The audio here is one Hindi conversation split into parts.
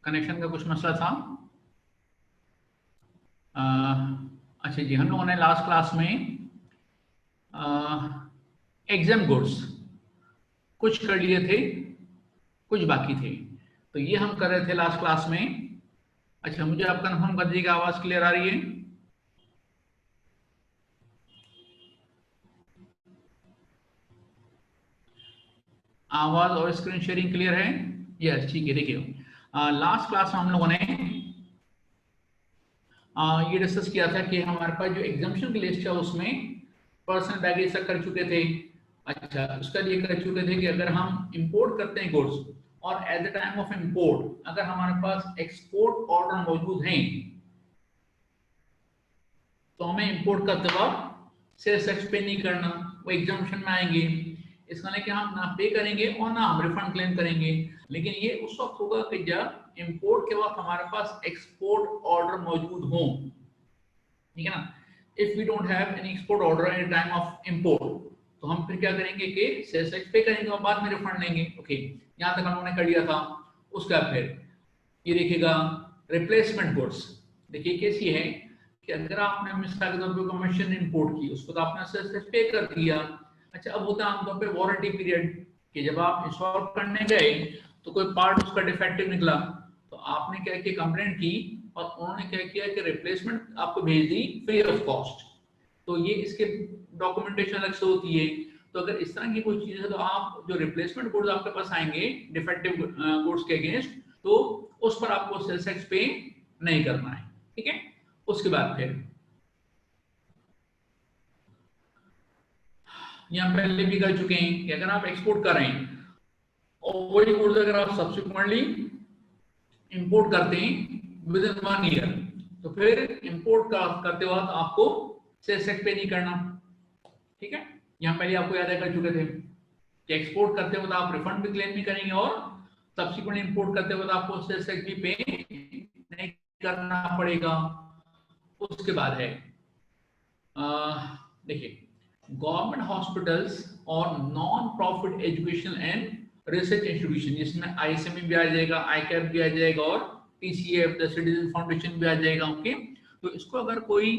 कनेक्शन का कुछ मसला था। अच्छा जी, हम लोगों ने लास्ट क्लास में एग्जाम गुड्स कुछ कर लिए थे, कुछ बाकी थे। तो ये हम कर रहे थे लास्ट क्लास में। अच्छा, मुझे आप कंफर्म कर दीजिएगा, आवाज क्लियर आ रही है? आवाज और स्क्रीन शेयरिंग क्लियर है? यस, ठीक है। देखिए, लास्ट क्लास में हम लोगों ने ये डिस्कस किया था कि हमारे पास जो एग्जामिशन की लिस्ट है उसमें पर्सनल बैगेज तक कर चुके थे। अच्छा, उसका ये कर चुके थे कि अगर हम इंपोर्ट करते हैं गुड्स और at the time of import अगर हमारे पास एक्सपोर्ट ऑर्डर मौजूद हैं तो हमें इंपोर्ट करते वक्त सेल्स टैक्स पे नहीं करना, वो एग्जामिशन में आएंगे। इसका मतलब कि हम ना पे करेंगे और ना हम रिफंड क्लेम करेंगे। लेकिन ये उस वक्त होगा कि जब इंपोर्ट के वक्त हमारे पास एक्सपोर्ट ऑर्डर मौजूद हों, ठीक है ना। If we don't have any export order at time of import तो हम फिर क्या करेंगे कि सेल्स टैक्स पे करेंगे और बाद में रिफंड लेंगे। ओके, यहाँ तक हम लोगों ने कर लिया था। उसका फिर ये देखिएगा, रिप्लेसमेंट गुड्स देखिए कैसी है कि अगर आपने मिसाल के तौर पर मशीन इंपोर्ट की, उसको तो आपने सेल्स टैक्स पे कर दिया। अच्छा, अब होता है आमतौर पर वारंटी पीरियड कि जब आप इंस्टॉल करने गए तो कोई पार्ट उसका डिफेक्टिव निकला, तो आपने क्या किया, कंप्लेंट की और उन्होंने क्या किया कि रिप्लेसमेंट आपको भेज दी फ्री ऑफ कॉस्ट। तो ये इसके डॉक्यूमेंटेशन अलग से होती है। तो अगर इस तरह की कोई चीज है तो आप जो रिप्लेसमेंट गुड्स आपके पास आएंगे डिफेक्टिव गुड्स के अगेंस्ट, तो उस पर आपको सेल्स टैक्स पे नहीं करना है। ठीक है। उसके बाद फिर यहाँ पहले भी कर चुके हैं कि अगर आप एक्सपोर्ट कर रहे हैं और वही गुड्स अगर आप सब्सिक्वेंटली इंपोर्ट करते हैं विद इन 1 ईयर, तो फिर इंपोर्ट करते वक्त आपको सेल्स टैक्स पे नहीं करना। ठीक है। यहाँ पहले आपको याद है कर चुके थे कि एक्सपोर्ट करते वक्त आप रिफंड भी क्लेम नहीं करेंगे और सब्सिक्वेंट इंपोर्ट करते वक्त आपको सेल्स टैक्स भी पे नहीं करना पड़ेगा। उसके बाद है देखिए, गवर्नमेंट हॉस्पिटल्स और non profit education and research institution, जिसमें आईएसएमई भी आ जाएगा, आईकैप भी आ जाएगा और टीसीएफ द सिटीजन फाउंडेशन भी आ जाएगा। ओके, तो इसको अगर कोई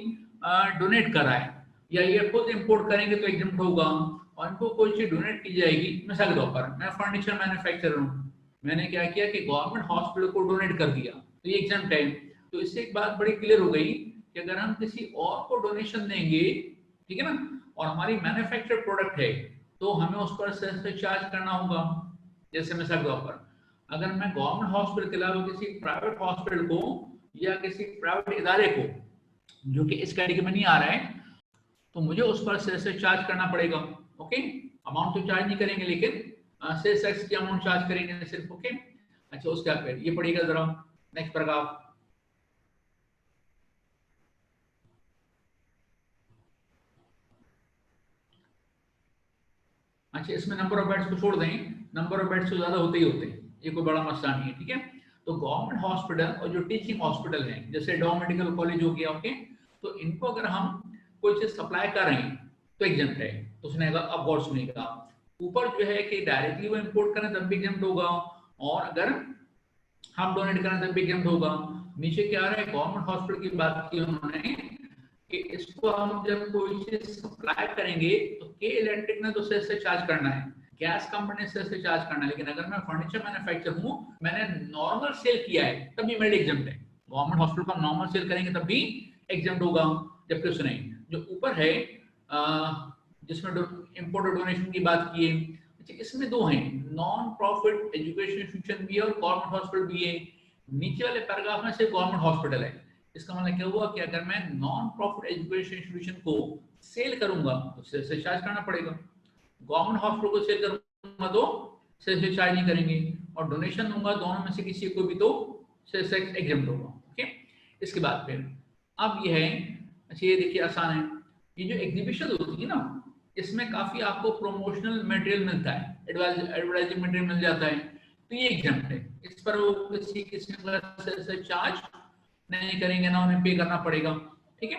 डोनेट कराए या ये खुद इंपोर्ट करेंगे तो एग्जम्प्ट होगा, और इनको कोई चीज डोनेट की जाएगी। मिसाल के तौर पर मैं फर्नीचर मैन्युफैक्चरर हूँ, मैंने क्या किया कि गवर्नमेंट हॉस्पिटल को डोनेट कर दिया तो ये एग्जाम्प्ट है। तो इससे एक बात बड़ी क्लियर हो गई कि अगर हम किसी और को डोनेशन देंगे, ठीक है ना, और हमारी मैन्युफैक्चर प्रोडक्ट है, तो हमें उस पर सेल्स चार्ज करना होगा। जैसे मिसाल के तौर पर अगर मैं गवर्नमेंट हॉस्पिटल के अलावा किसी प्राइवेट हॉस्पिटल को या किसी प्राइवेट इदारे को जो कि इस कैटेगरी में नहीं आ रहा है, तो मुझे उस पर सेल्स चार्ज करना पड़ेगा। ओके, अमाउंट तो चार्ज नहीं करेंगे लेकिन सेल्स टैक्स की अमाउंट चार्ज करेंगे सिर्फ। ओके। अच्छा, उसके बाद फिर ये पढ़िएगा जरा नेक्स्ट पैराग्राफ। अच्छा, इसमें नंबर ऑफ बेड्स को छोड़ दें, नंबर ऑफ बेड्स तो ज्यादा होते ही होते हैं, ये कोई बड़ा मसला नहीं है। ठीक है। तो गवर्नमेंट हॉस्पिटल और जो टीचिंग हॉस्पिटल है जैसे डॉ मेडिकल कॉलेज हो गया, ओके, तो इनको अगर हम कोई चीज सप्लाई कर रहे हैं तो एग्जम्प्ट है। तो सुनेगा, अब गौर सुनेगा, ऊपर जो है कि डायरेक्टली वो इंपोर्ट करें तब भी एग्जम्प्ट होगा, और अगर हम डोनेट करें तब भी एग्जम्प्ट होगा। नीचे क्या आ रहा है, गवर्नमेंट हॉस्पिटल की बात की उन्होंने कि इसको हम जब कोई चीज सप्लाई करेंगे तो के इलेक्ट्रिक ने तो सेस से चार्ज करना है, गैस कंपनी से चार्ज करना है। लेकिन अगर मैं फर्नीचर मैन्युफैक्चर हूँ, मैंने नॉर्मल सेल किया है, तभी मेरे एग्जम्प्ट है। गवर्नमेंट हॉस्पिटल को नॉर्मल सेल करेंगे तब भी एग्जम्प्ट होगा। जबकि सुने, जो ऊपर है जिसमें इम्पोर्ट और डोनेशन की बात की है, अच्छा, इसमें दो हैं, नॉन प्रॉफिट एजुकेशन इंस्टीट्यूशन भी है और गवर्नमेंट हॉस्पिटल भी है। नीचे वाले पैराग्राफ में सिर्फ गवर्नमेंट हॉस्पिटल है। इसका मतलब क्या हुआ कि अगर मैं नॉन प्रॉफिट एजुकेशन इंस्टीट्यूशन को सेल करूंगा तो सेल से चार्ज करना पड़ेगा, गवर्नमेंट हॉस्पिटल को सेल करूंगा तो सेल से चार्ज नहीं करेंगे, और डोनेशन दूंगा दोनों में से किसी को भी तो सेल से एग्जम्प्ट होगा। ओके। इसके बाद फिर अब ये है, अच्छा ये देखिए आसान है, ये जो एग्जीबिशन होती है ना, इसमें काफी आपको प्रमोशनल मटेरियल मिलता है, एडवर्टाइजिंग मटेरियल मिल जाता है, तो ये एग्जम्प्ट है। इस पर वो किसी किस्म का से चार्ज नहीं करेंगे, ना उन्हें पे करना पड़ेगा। ठीक है।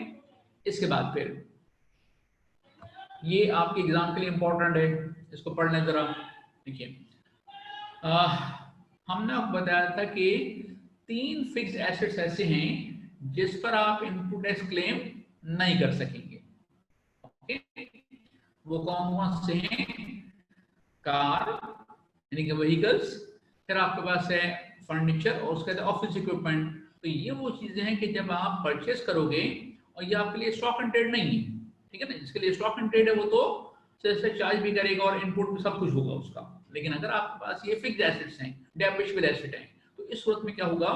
इसके बाद फिर ये आपके एग्जाम के लिए इंपॉर्टेंट है, इसको पढ़ लें जरा। देखिए, हमने आपको बताया था कि 3 फिक्स्ड एसेट्स ऐसे हैं जिस पर आप इनपुट टैक्स क्लेम नहीं कर सकेंगे। ओके, वो कौन कौन से हैं? कार यानी कि व्हीकल्स, फिर आपके पास है फर्नीचर और उसके बाद ऑफिस इक्विपमेंट। तो ये वो चीजें हैं कि जब आप परचेस करोगे और ये आपके लिए स्टॉक एंड ट्रेड नहीं है, ठीक है ना, जिसके लिए स्टॉक एंड ट्रेड है वो तो से चार्ज भी करेगा और इनपुट भी सब कुछ होगा उसका। लेकिन अगर आपके पास ये फिक्स्ड एसेट्स हैं, डेप्रिशिएबल एसेट हैं, तो इस सूरत में क्या होगा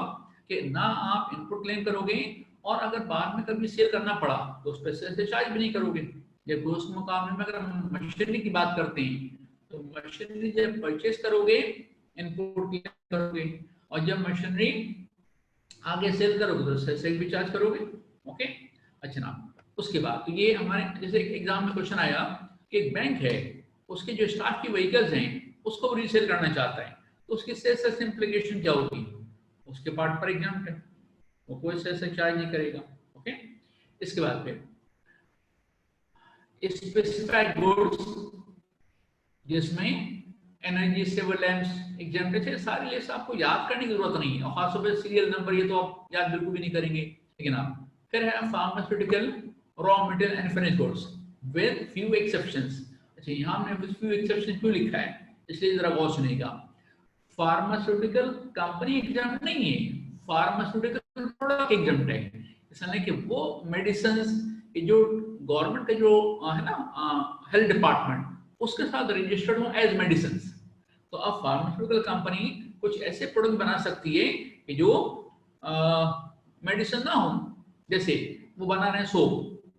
कि ना आप इनपुट क्लेम करोगे और अगर बाद में कभी सेल करना पड़ा तो उस पैसे से चार्ज भी नहीं करोगे। जबकि उस मुकाबले में अगर हम मशीनरी की बात करते हैं तो मशीनरी जब परचेस करोगे इनपुट क्लेम करोगे, और जब मशीनरी आगे सेल करोगे तो सेल भी चार्ज करोगे। ओके, अच्छा ना, उसके बाद तो ये हमारे जैसे एक एग्जाम में क्वेश्चन आया कि एक बैंक है, उसके जो स्टाफ की व्हीकल्स हैं उसको रीसेल करना चाहता है, तो उसकी सेल्स इम्प्लीकेशन क्या होगी? उसके पार्ट पर एग्जाम है, वो कोई सेल्स चार्ज नहीं करेगा। ओके, इसके बाद फिर स्पेसिफाइड गुड्स जिसमें एनर्जी सेवर लैंप्स एग्जाम्पल है, सारी लिस्ट आपको याद करने की जरूरत नहीं है, और खासतौर पर सीरियल नंबर ये तो आप याद बिल्कुल भी नहीं करेंगे। लेकिन आप फिर है pharmaceutical raw material and finish goods with few exceptions. अच्छा, यहाँ हमने विद फ्यू एक्सेप्शन क्यों लिखा है, इसलिए जरा गौर सुनिएगा। फार्मास्यूटिकल कंपनी एग्जाम नहीं है, फार्मास्यूटिकल प्रोडक्ट एग्जाम है। इसलिए कि वो मेडिसिन जो गवर्नमेंट का जो है ना हेल्थ डिपार्टमेंट उसके साथ रजिस्टर्ड हो एज मेडिसिन। तो अब फार्मास्यूटिकल कंपनी कुछ ऐसे प्रोडक्ट बना सकती है कि जो मेडिसिन ना हो। जैसे वो बना रहे हैं सोप,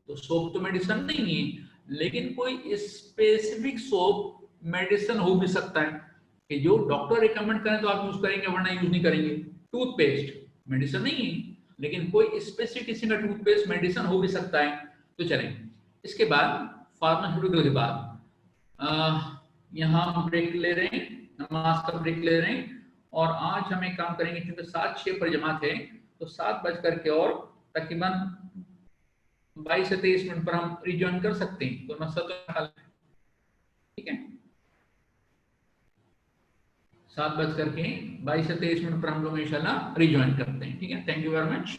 तो सोप तो मेडिसिन नहीं है, लेकिन कोई स्पेसिफिक सोप मेडिसिन हो भी सकता है कि जो डॉक्टर रिकमेंड करें तो आप यूज करेंगे वरना यूज नहीं करेंगे। टूथपेस्ट मेडिसिन नहीं है, लेकिन कोई स्पेसिफिक किसी का टूथपेस्ट मेडिसिन हो भी सकता है। तो चलें, इसके बाद फार्मास्यूटिकल के बाद यहाँ हम ब्रेक ले रहे हैं, नमाज का ब्रेक ले रहे हैं, और आज हम एक काम करेंगे क्योंकि 7:06 पर जमात है, तो 7 बज करके और तकरीबन 22 से 23 मिनट पर हम रिज्वाइन कर सकते हैं, तो मसला तो हल है। ठीक है, 7 बज करके 22 से 23 मिनट पर हम लोग इंशाल्लाह रिज्वाइन करते हैं। ठीक है, थैंक यू वेरी मच।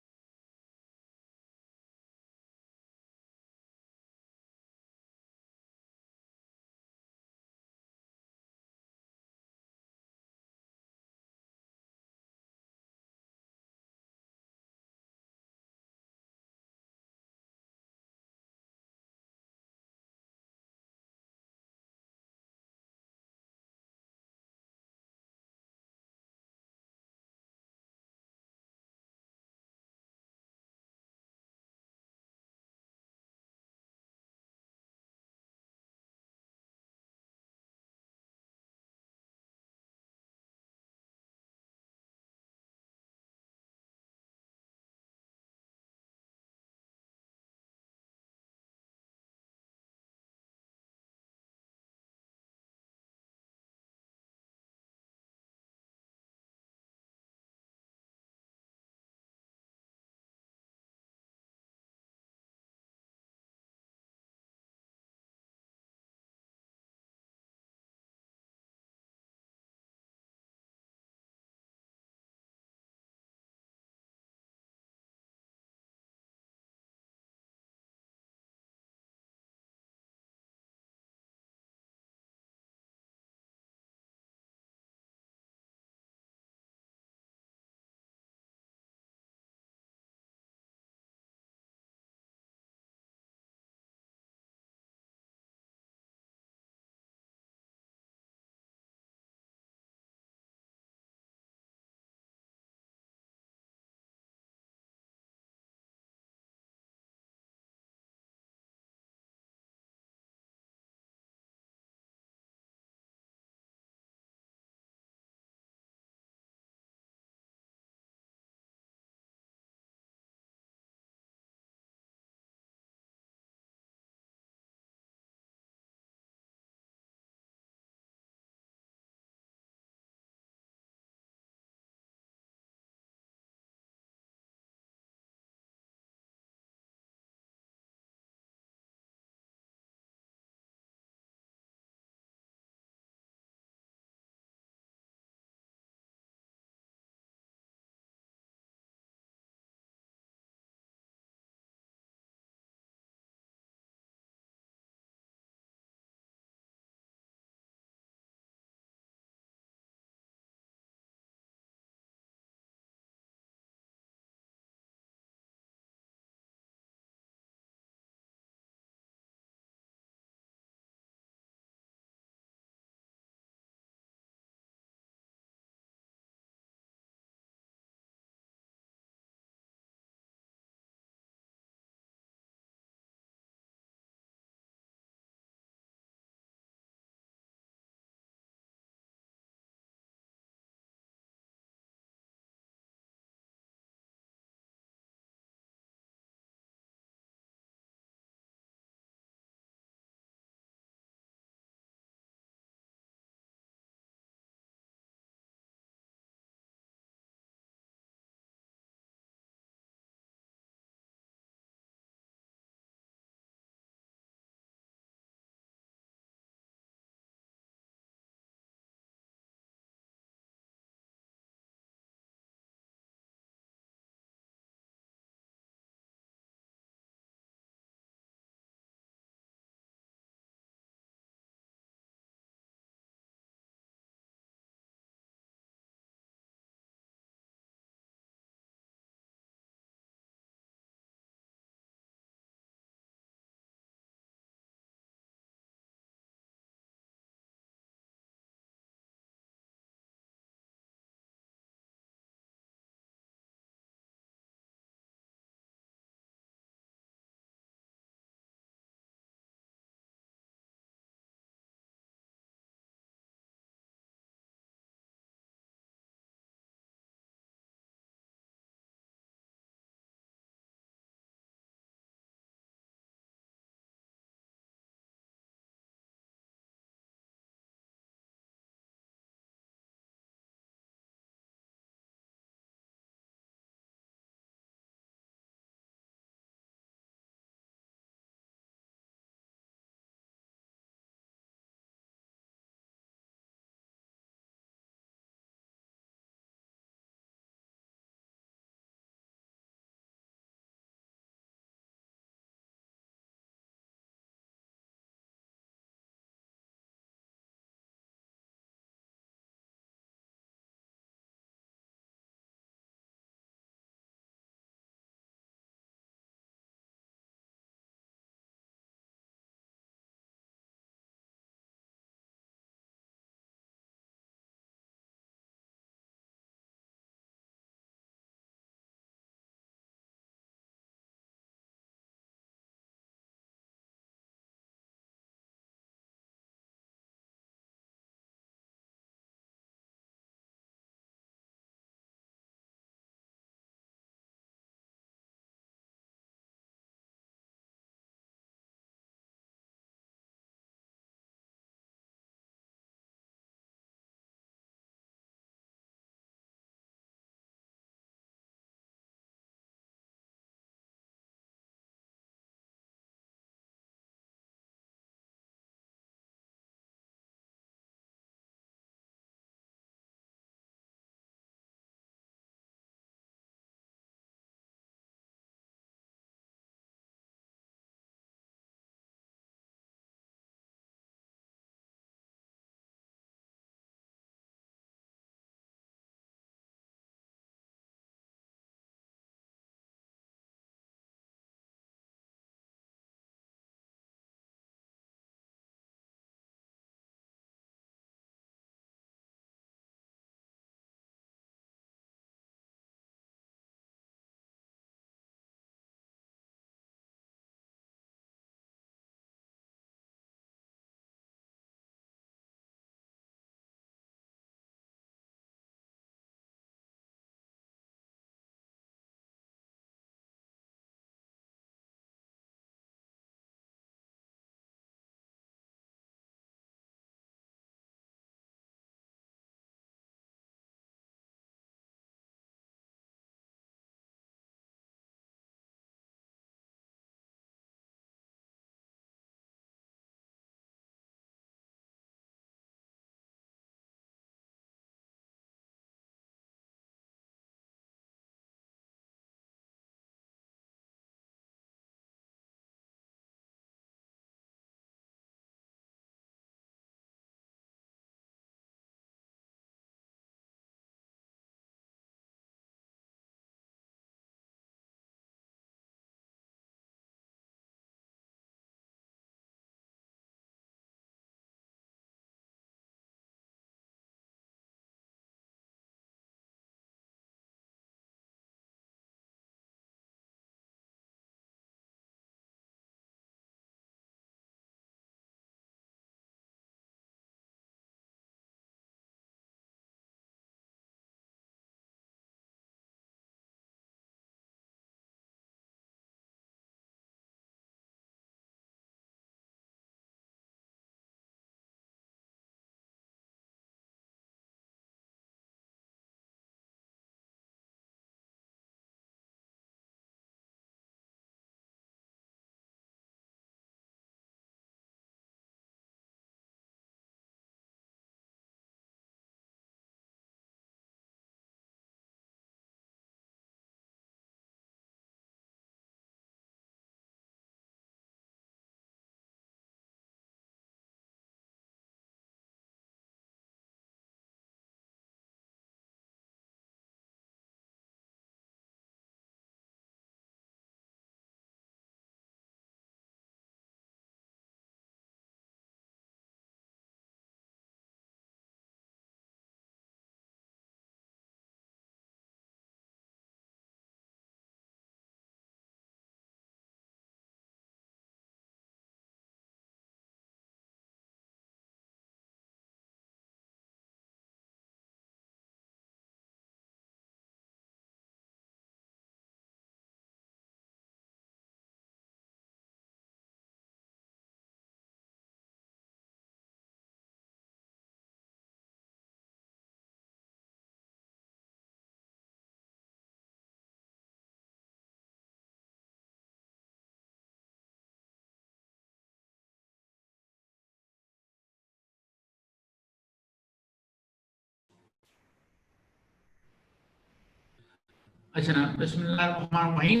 अच्छा ना, बिस्मिल्लाहिर्रहमानिर्रहीम,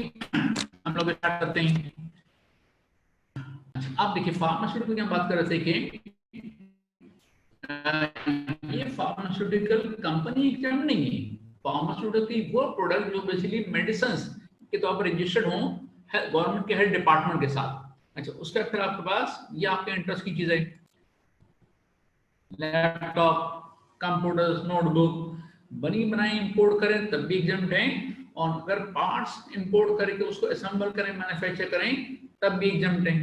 हम लोग स्टार्ट करते हैं। आप देखिए फार्मास्यूटिकल की हम बात कर रहे थे कि ये फार्मास्यूटिकल कंपनी एग्जाम नहीं है। फार्मास्यूटिकल की वो प्रोडक्ट जो बेसिकली मेडिसिन के तौर पर रजिस्टर्ड हों गवर्नमेंट के हेल्थ डिपार्टमेंट के साथ। अच्छा, उसका फिर आपके पास ये आपके इंटरेस्ट की चीजें, लैपटॉप, कंप्यूटर्स, नोटबुक बनी बनाई इंपोर्ट करें तब भी एग्जाम है, और अगर पार्ट्स इंपोर्ट करके उसको असेंबल करें, मैन्युफैक्चर करें तब भी एग्जाम है।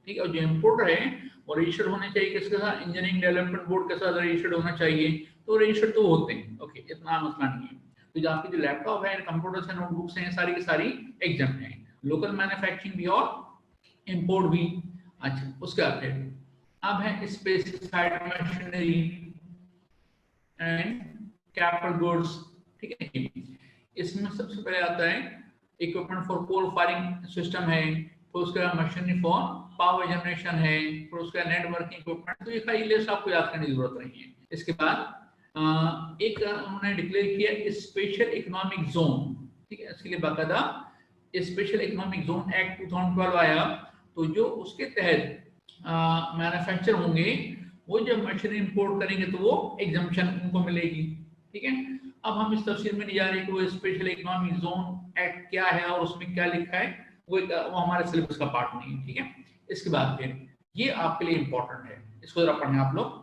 ठीक है, और जो इंपोर्टर है वो रजिस्टर्ड होने चाहिए किसके साथ, इंजीनियरिंग डेवलपमेंट बोर्ड के साथ रजिस्टर्ड होना चाहिए। तो रजिस्टर्ड तो होते हैं, ओके, इतना मसला नहीं है। तो जो आपकी जो लैपटॉप है, कंप्यूटर्स है, नोटबुक्स हैं, सारी की सारी एग्जाम है, लोकल मैन्युफैक्चरिंग भी और इंपोर्ट भी। अच्छा, उसके बाद अब है specified machinery and capital goods. ठीक है, इसमें सबसे पहले आता है equipment for coal firing system है, फिर उसका मशीनरी फॉर पावर जनरेशन है, फिर उसका नेटवर्किंग इक्विपमेंट। तो ये सारी लिस्ट आपको याद करने की जरूरत नहीं है। इसके बाद एक उन्होंने डिक्लेयर किया स्पेशल इकोनॉमिक जोन। ठीक है, इसके लिए बाकायदा स्पेशल इकोनॉमिक जोन एक्ट 2012 आया, तो जो उसके तहत मैन्युफैक्चर होंगे वो जब मशीनरी इंपोर्ट करेंगे तो वो एग्जम्पशन उनको मिलेगी। ठीक है, अब हम इस तफसील में नहीं जा रहे कि वो स्पेशल इकोनॉमिक जोन एक्ट क्या है और उसमें क्या लिखा है, वो हमारे सिलेबस का पार्ट नहीं है। ठीक है, इसके बाद फिर ये आपके लिए इंपॉर्टेंट है, इसको जरा पढ़ें आप लोग।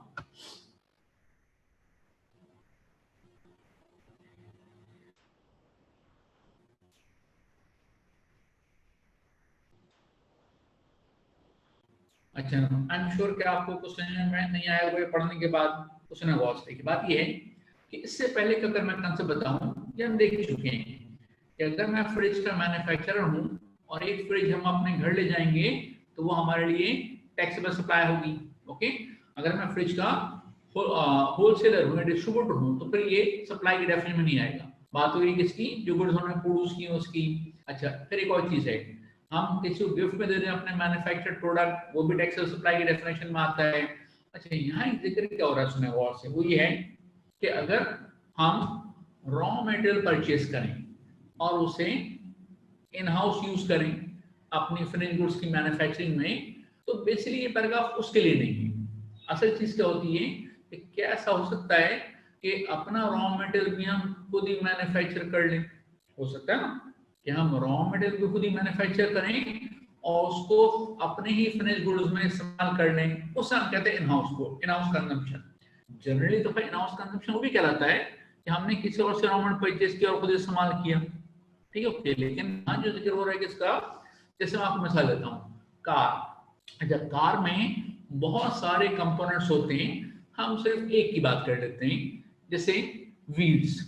अच्छा, आई एम श्योर कि आपको कुछ समझ में नहीं आया हुआ पढ़ने के बाद, कुछ ना गौर से। बात ये है कि इससे पहले का अगर मैं कंसेप्ट बताऊं, ये हम देख चुके हैं कि अगर मैं फ्रिज का मैन्युफैक्चरर हूं और एक फ्रिज हम अपने घर ले जाएंगे तो वो हमारे लिए टैक्सेबल सप्लाई होगी। ओके, अगर मैं फ्रिज का होलसेलर हूँ, डिस्ट्रीब्यूटर हूँ, तो फिर ये सप्लाई की डेफिनेशन में नहीं आएगा। बात हो रही किसकी, जो गुड्स उन्होंने प्रोड्यूस की उसकी। अच्छा, फिर एक और चीज है, हम किसी को गिफ्ट में दे रहे हैं अपने मैन्युफैक्चर्ड प्रोडक्ट, वो भी टैक्सेबल सप्लाई की डेफिनेशन में आता है। अच्छा, यहाँ एक जिक्र क्या हो रहा है सुने गौर से, वो ये है कि अगर हम रॉ मटेरियल परचेज करें और उसे इन हाउस यूज करें अपनी फिनिश गुड्स की मैन्युफैक्चरिंग में, तो बेसिकली ये पैराग्राफ उसके लिए नहीं है। असल चीज क्या होती है कि क्या ऐसा हो सकता है कि अपना रॉ मटेरियल भी हम खुद ही मैन्युफैक्चर कर लें, हो सकता है ना कि हम रॉ मटेरियल भी खुद ही मैन्युफैक्चर करें और उसको अपने ही फिनिश गुड्स में इस्तेमाल कर लें, उसे हम कहते हैं इन हाउस को, इन हाउस कंजम्पशन। जनरली तो इन हाउस कंजम्पशन वो भी कहलाता है कि हमने किसी और से रॉ मटेरियल परचेज किया और खुद इस्तेमाल किया। ठीक है, ओके, लेकिन यहाँ जो जिक्र हो रहा है किसका, जैसे मैं आपको मिसाल देता हूँ, कार। अच्छा, कार में बहुत सारे कंपोनेंट्स होते हैं, हम सिर्फ एक की बात कर लेते हैं, जैसे व्हील्स।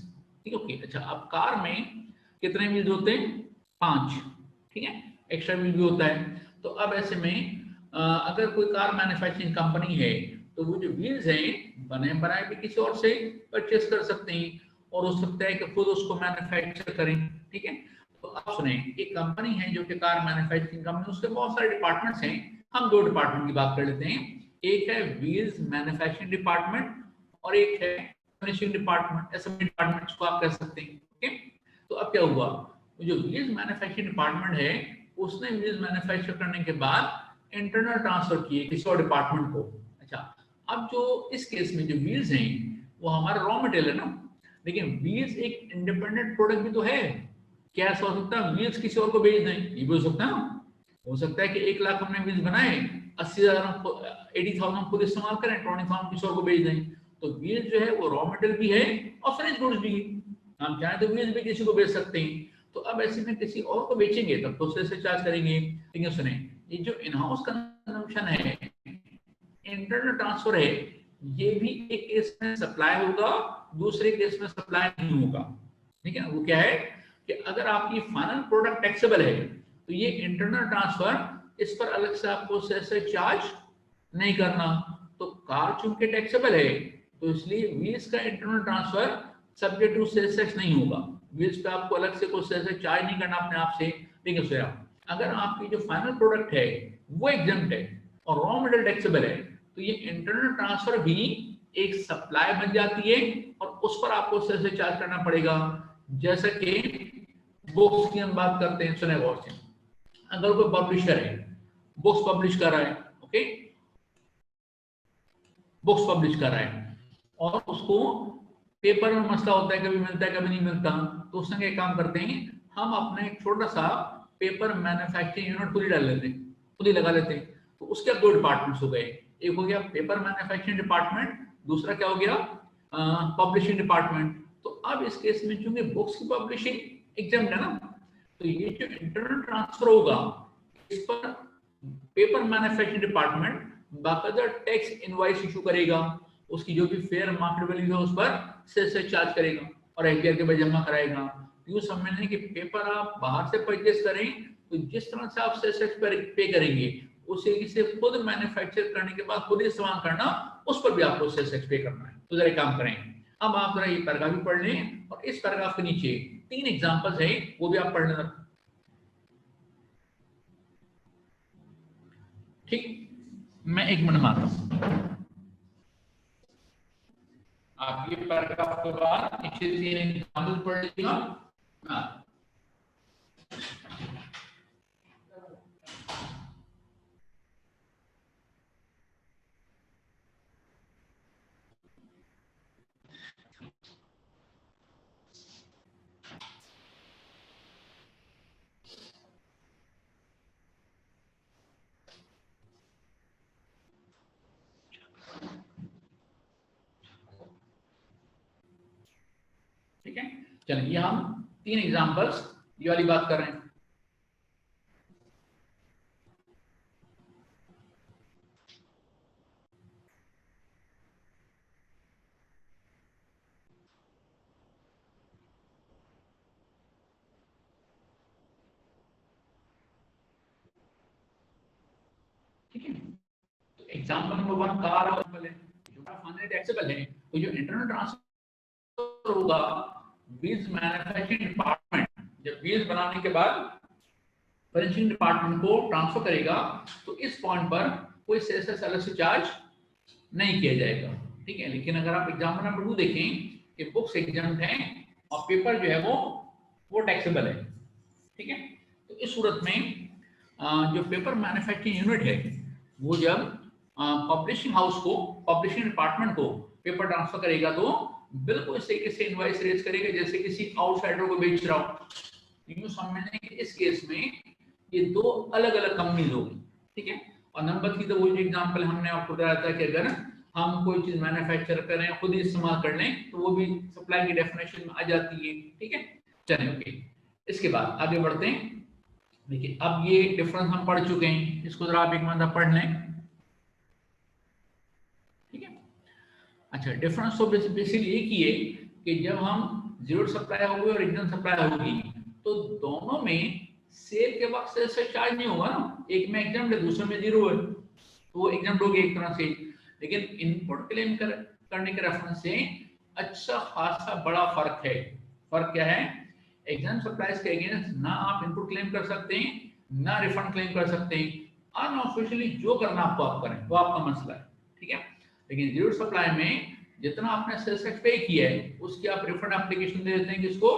ठीक है, ओके, अच्छा, अब कार में कितने व्हील्स होते हैं, 5। ठीक है, एक्स्ट्रा व्हील भी होता है। तो अब ऐसे में अगर कोई कार मैन्युफैक्चरिंग कंपनी है तो वो जो व्हील्स हैं बने बनाए भी किसी और से परचेस कर सकते हैं और हो सकता है कि खुद उसको मैन्युफैक्चर करें। ठीक है, तो आप सुने, एक कंपनी है जो कि कार मैन्युफैक्चरिंग कंपनी, उसके बहुत सारे डिपार्टमेंट्स हैं, हम 2 डिपार्टमेंट की बात कर लेते हैं। एक है व्हील्स मैन्युफैक्चरिंग डिपार्टमेंट और एक है फिनिशिंग डिपार्टमेंट, असेंबली डिपार्टमेंट को आप कह सकते हैं। ओके, तो अब क्या हुआ, जो व्हील्स मैन्युफैक्चरिंग डिपार्टमेंट है उसने व्हील्स मैन्युफैक्चर करने के बाद इंटरनल ट्रांसफर किए किसी और डिपार्टमेंट को। अच्छा, अब जो इस केस में जो व्हील्स हैं वो हमारा रॉ मटेरियल है ना, लेकिन व्हील्स एक इंडिपेंडेंट प्रोडक्ट भी तो है। क्या ऐसा हो सकता है व्हील्स किसी और को बेच दें, ये भी हो सकता है ना। हो सकता है कि 1 लाख हमने व्हील्स बनाए, 80,000 खुद इस्तेमाल करें, 20,000 किसी और को बेच दें। तो व्हील्स जो है वो रॉ मटेरियल भी है और फिनिश गुड्स भी है, हम चाहें तो व्हील्स भी किसी को बेच सकते हैं। तो अब ऐसे में किसी और को बेचेंगे तब तो उससे चार्ज करेंगे। लेकिन सुने, ये जो इन हाउस कंजम्पशन है, इंटरनल ट्रांसफर है, ये भी एक केस में सप्लाई होगा, दूसरे केस में सप्लाई नहीं होगा। ठीक है, वो क्या है कि अगर आपकी फाइनल प्रोडक्ट टैक्सेबल है तो ये इंटरनल ट्रांसफर इस पर अलग से आपको से चार्ज नहीं करना। तो कार चूंकि टैक्सेबल है तो इसलिए व्हील्स का internal transfer subject to sales tax नहीं होगा, व्हील्स पे आपको अलग से कुछ सेल्स टैक्स चार्ज नहीं करना अपने आप से। लेकिन सोया अगर आपकी जो फाइनल प्रोडक्ट है वो एग्जम्प्ट है और रॉ मटेरियल टैक्सेबल है, तो ये इंटरनल ट्रांसफर भी एक सप्लाई बन जाती है और उस पर आपको सेल्स टैक्स चार्ज करना पड़ेगा। जैसा कि बुक्स की हम बात करते हैं, सुने गौर से। अगर कोई पब्लिशर है, बुक्स पब्लिश कर रहा है, ओके, बुक्स पब्लिश कर रहा है और उसको पेपर में मसला होता है, कभी मिलता है कभी नहीं मिलता, तो उसने एक काम करते हैं, हम अपने एक छोटा सा पेपर मैन्युफैक्चरिंग यूनिट खुद ही डाल लेते हैं, खुद ही लगा लेते हैं। तो उसके अब दो डिपार्टमेंट्स हो गए, एक हो गया पेपर मैन्युफैक्चरिंग डिपार्टमेंट, दूसरा क्या हो गया, पब्लिशिंग डिपार्टमेंट। तो अब इस केस में चूंकि बुक्स की पब्लिशिंग एग्जाम है ना, तो ये जो इंटरनल ट्रांसफर होगा इस पर पेपर मैन्युफैक्चरिंग डिपार्टमेंट बाकायदा टैक्स इनवॉइस इशू करेगा, उसकी जो भी फेयर मार्केट वैल्यू है उस पर सेस चार्ज करेगा और एफआईआर के बाद जमा कराएगा। यूं समझने कि पेपर आप बाहर से परचेस करें तो जिस तरह से आप सेस पर पे करेंगे उसे इसे खुद मैन्युफैक्चर करने के बाद खुद ही इस्तेमाल करना, उस पर भी आपको सेस पे करना है। तो जरा काम करें। अब आप जरा ये पैराग्राफ भी पढ़ लें और इस पैराग्राफ के नीचे 3 एग्जांपल्स हैं वो भी आप पढ़ लेना, ठीक। मैं 1 मिनट में आता हूं। आप ये पैराग्राफ के बाद नीचे 3 एग्जांपल पढ़ लीजिएगा। हाँ, ठीक है। चलिए ये हम 3 एग्जांपल्स ये वाली बात कर रहे हैं। ठीक है, तो एग्जांपल नंबर 1 कार और है जो फाइनली टैक्सेबल है, तो जो इंटरनल ट्रांसफर होगा व्हील्स मैन्युफैक्चरिंग डिपार्टमेंट जब व्हील्स बनाने के बाद फिनिशिंग डिपार्टमेंट को ट्रांसफर करेगा, तो इस पॉइंट पर कोई सेस अलग से चार्ज नहीं किया जाएगा, ठीक है। लेकिन अगर आप एग्जाम्पल नंबर 2 देखें कि बुक्स एग्जाम हैं और पेपर जो है वो टैक्सेबल है, ठीक है। तो इस सूरत में जो पेपर मैन्युफैक्चरिंग यूनिट है वो जब पब्लिशिंग हाउस को, पब्लिशिंग डिपार्टमेंट को पेपर ट्रांसफर करेगा तो बिल्कुल इस तरीके से इनवॉइस रेज करेगा जैसे किसी आउटसाइडर को बेच रहा हो। यूं समझने कि इस केस में ये 2 अलग अलग कंपनी होगी, ठीक है। और नंबर 3 तो वो जो एग्जांपल हमने आपको बताया था कि अगर हम कोई चीज मैन्युफैक्चर करें खुद ही इस्तेमाल कर लें तो वो भी सप्लाई की डेफिनेशन में आ जाती है, ठीक है। चलिए ओके, इसके बाद आगे बढ़ते हैं। देखिए अब ये डिफरेंस हम पढ़ चुके हैं, इसको जरा आप एक मरतबा पढ़ लें, ठीक है। अच्छा, डिफरेंस तो बेसिकली एक ही है कि जब हम जीरो सप्लाई होगी और एकदम सप्लाई होगी तो दोनों में सेल के वक्त से चार्ज नहीं होगा ना, एक में एग्जाम है दूसरे में जीरो है, तो वो एग्जाम हो गया एक तरह से। लेकिन इनपुट क्लेम करने के रेफरेंस से अच्छा खासा बड़ा फर्क है। फर्क क्या है, एग्जाम सप्लाईज के अगेंस्ट ना आप इनपुट क्लेम कर सकते हैं ना रिफंड क्लेम कर सकते हैं, अनऑफिशियली जो करना आपको आप करें वो आपका मसला है, ठीक है। लेकिन जीरो सप्लाई में जितना आपने सेल्स टैक्स पे किया है उसकी आप रिफंड एप्लीकेशन दे देते हैं किसको,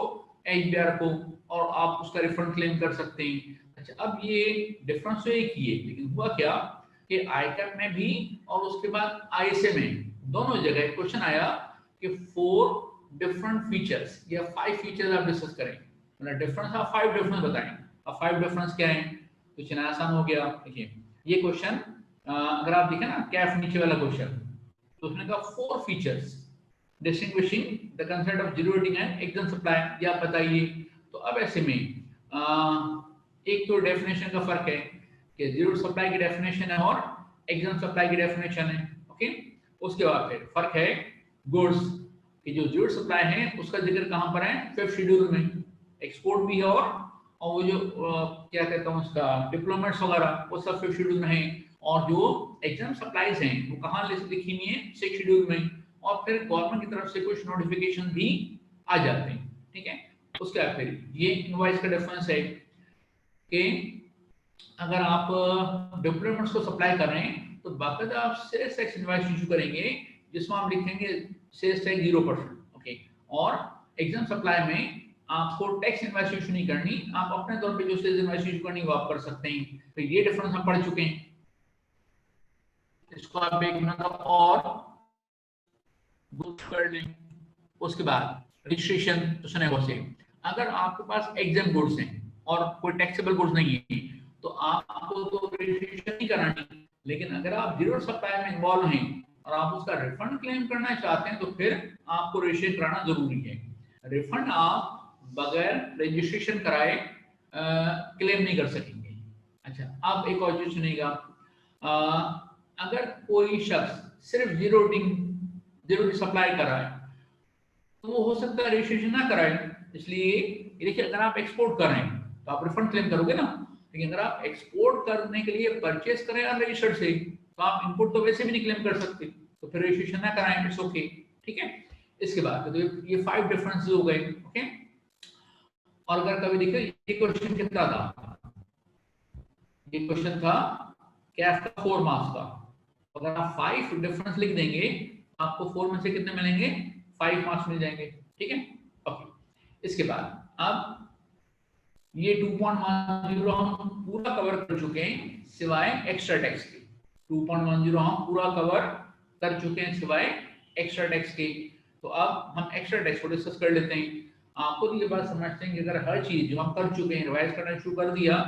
एचबीआर को, और आप उसका रिफंड क्लेम कर सकते हैं। अच्छा, अब ये डिफरेंस तो एक ही है, लेकिन हुआ क्या कि आईकैप में भी और उसके बाद आईएसए में दोनों जगह क्वेश्चन आया कि 4 डिफरेंट फीचर्स या 5 फीचर्स आप डिस्कस करें, मतलब डिफरेंस आप 5 डिफरेंस बताएं। अब 5 डिफरेंस क्या है, कुछ नया आसान हो गया। देखिए ये क्वेश्चन अगर आप देखें ना कैफ नीचे वाला क्वेश्चन, तो उसने कहा 4 features distinguishing the concept of zero rating and external supply, ये आप बताइए। तो अब ऐसे में एक तो डेफिनेशन का फर्क है कि जीरो सप्लाई की डेफिनेशन है और एक्सटर्नल सप्लाई की डेफिनेशन है, ओके। उसके बाद फिर फर्क है गुड्स कि जो जीरो सप्लाई है उसका जिक्र कहां पर है, 5th शेड्यूल में, एक्सपोर्ट भी है और वो जो क्या कहता हूँ उसका डिप्लोमेट्स वगैरह वो सब 5th शेड्यूल में है, और जो एग्जाम सप्लाईज हैं वो कहाँ लिखी हुई है, 6th शेड्यूल में, और फिर गवर्नमेंट की तरफ से कुछ नोटिफिकेशन भी आ जाते हैं, ठीक है। उसके बाद फिर ये इनवॉइस का डिफरेंस है कि अगर आप डिप्लोमेट्स को सप्लाई कर रहे हैं तो बाकायदा आप सेल्स टैक्स इनवॉइस इशू करेंगे जिसमें आप लिखेंगे सेल्स टैक्स 0%, ओके। और एग्जाम सप्लाई में आपको टैक्स इनवॉइस इशू नहीं करनी, आप अपने तौर पे जो सेल्स इनवॉइस इशू करनी वो आप कर सकते हैं। तो ये डिफरेंस हम पढ़ चुके हैं, इसको आप एक मतलब और गुड कर लें। उसके बाद रजिस्ट्रेशन तो सुने हो से, अगर आपके पास एग्जाम गुड्स हैं और कोई टैक्सेबल गुड्स नहीं है तो आपको तो रजिस्ट्रेशन नहीं करानी, लेकिन अगर आप जीरो सप्लाई में इन्वॉल्व हैं और आप उसका रिफंड क्लेम करना चाहते हैं तो फिर आपको रजिस्ट्रेशन कराना जरूरी है। रिफंड आप बगैर रजिस्ट्रेशन कराए क्लेम नहीं कर सकेंगे। अच्छा, अब एक और चीज सुनिएगा, अगर कोई शख्स सिर्फ जीरो की सप्लाई कराए तो वो हो सकता है रजिस्ट्रेशन ना कराए। इसलिए देखिए, अगर आप एक्सपोर्ट कर रहे हैं तो आप रिफंड क्लेम करोगे ना, लेकिन अगर आप एक्सपोर्ट करने के लिए परचेस करें अनरजिस्टर्ड से तो आप इनपुट तो वैसे भी नहीं क्लेम कर सकते, तो फिर रजिस्ट्रेशन ना कराएं, इट्स ओके। ठीक है, इसके बाद तो ये 5 डिफरेंसेस हो गए। ओके, और अगर कभी देखिए ये क्वेश्चन कितना था, ये क्वेश्चन था कैफ का 4 मार्क्स का, अगर आप 5 डिफरेंस लिख देंगे आपको 4 में से कितने मिलेंगे, 5 मार्क्स मिल जाएंगे। ठीक है, ओके। इसके बाद अब ये 2.10 हम पूरा कवर कर चुके हैं सिवाय एक्स्ट्रा टैक्स के। 2.10 हम पूरा कवर कर चुके हैं सिवाय एक्स्ट्रा टैक्स के। तो अब हम एक्स्ट्रा टैक्स को डिस्कस कर लेते हैं। आपको ये बात समझते हैं कि अगर हर चीज जो हम कर चुके हैं रिवाइज करना शुरू कर दिया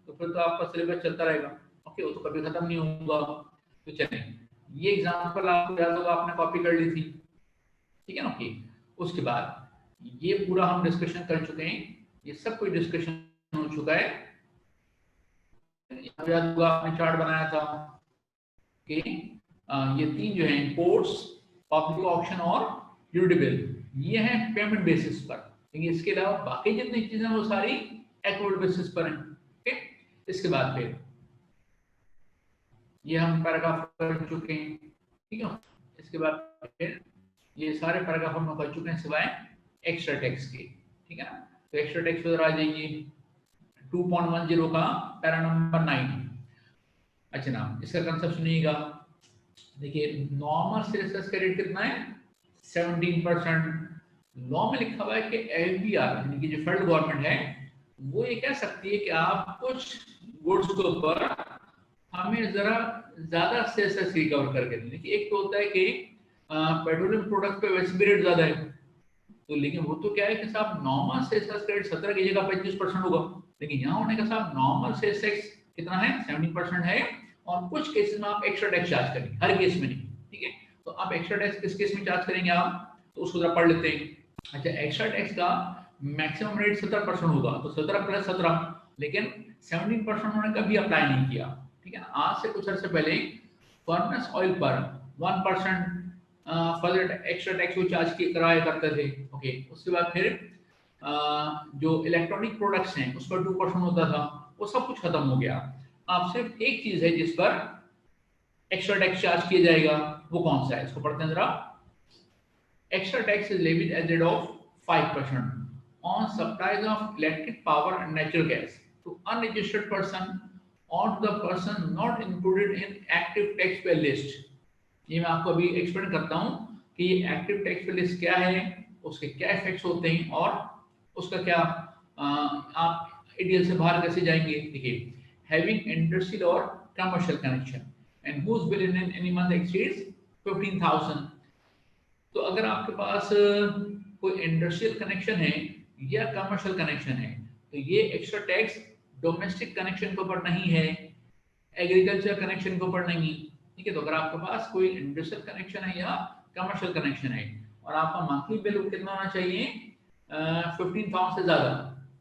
तो फिर तो आपका सिलेबस चलता रहेगा। ओके, वो तो कभी खत्म नहीं होगा। तो चलें, ये एग्जांपल आपको याद होगा, आपने कॉपी कर ली थी। ठीक है ना। ओके, उसके बाद ये पूरा हम डिस्कशन कर चुके हैं, ये सब कुछ डिस्कशन हो चुका है। याद होगा आपने चार्ट बनाया था कि ये 3 जो है इंपोर्ट्स, पब्लिक ऑक्शन और ड्यूटी बिल, ये है पेमेंट बेसिस पर, लेकिन इसके अलावा बाकी जितनी चीजें वो सारी एक्रूड बेसिस पर हैं। ओके, इसके बाद फिर ये हम पैराग्राफ कर चुके हैं। ठीक है, इसके बाद फिर ये सारे पैराग्राफ हम कर चुके हैं सिवाय एक्स्ट्रा टैक्स के। ठीक है ना, तो एक्स्ट्रा टैक्स उधर आ जाइए 2.10 का पैरा नंबर 9। अच्छा ना, इसका कंसेप्ट सुनिएगा। देखिए, नॉर्मल सेल्स का रेट कितना है, 17%। लॉ में लिखा हुआ है कि एफबीआर यानी कि जो फेडरल गवर्नमेंट है वो ये कह सकती है कि आप कुछ गुड्स के ऊपर हमें जरा ज्यादा सेल्स रिकवर करके दें। देखिए, एक तो होता है कि पेट्रोलियम प्रोडक्ट पे वैसे भी रेट ज्यादा है, तो लेकिन वो तो क्या है कि साहब नॉर्मल सेल्स रेट 17 की जगह 25% होगा, लेकिन यहाँ होने का साहब नॉर्मल सेल्स टैक्स कितना है, 17% है, और कुछ केसेस में आप एक्स्ट्रा टैक्स चार्ज करेंगे, हर केस में नहीं। ठीक है, तो आप एक्स्ट्रा टैक्स किस केस में चार्ज करेंगे आप, तो उसको जरा पढ़ लेते हैं। अच्छा, एक्स्ट्रा टैक्स का मैक्सिमम रेट 17% होगा, तो 17 + 17, लेकिन 17% उन्होंने कभी अप्लाई नहीं किया। ठीक है ना, आज से कुछ अर्से पहले फर्नेस ऑयल पर 1% फर्दर एक्स्ट्रा टैक्स वो चार्ज कराया करते थे। ओके, उसके बाद फिर जो इलेक्ट्रॉनिक प्रोडक्ट्स हैं उस पर 2% होता था, वो सब कुछ खत्म हो गया। अब सिर्फ एक चीज है जिस पर एक्स्ट्रा टैक्स चार्ज किया जाएगा, वो कौन सा है, इसको पढ़ते हैं जरा। Extra tax is levied as rate of 5% on supplies of electric power and natural gas to unregistered person or to the person not included in active tax payer list। ये मैं आपको अभी एक्सप्लेन करता हूँ कि ये एक्टिव टैक्स पे लिस्ट क्या है, उसके क्या इफेक्ट्स होते हैं और उसका क्या आप एडीएल से बाहर कैसे जाएंगे। देखिए, हैविंग इंडस्ट्रियल और commercial connection and whose bill in any month exceeds 15,000। तो अगर आपके पास कोई इंडस्ट्रियल कनेक्शन है या कमर्शियल कनेक्शन है तो ये एक्स्ट्रा टैक्स डोमेस्टिक कनेक्शन के ऊपर नहीं है, एग्रीकल्चर कनेक्शन के ऊपर नहीं। ठीक है, तो अगर आपके पास कोई इंडस्ट्रियल कनेक्शन है या कमर्शियल कनेक्शन है और आपका मंथली बिल कितना होना चाहिए, 15,000 से ज्यादा,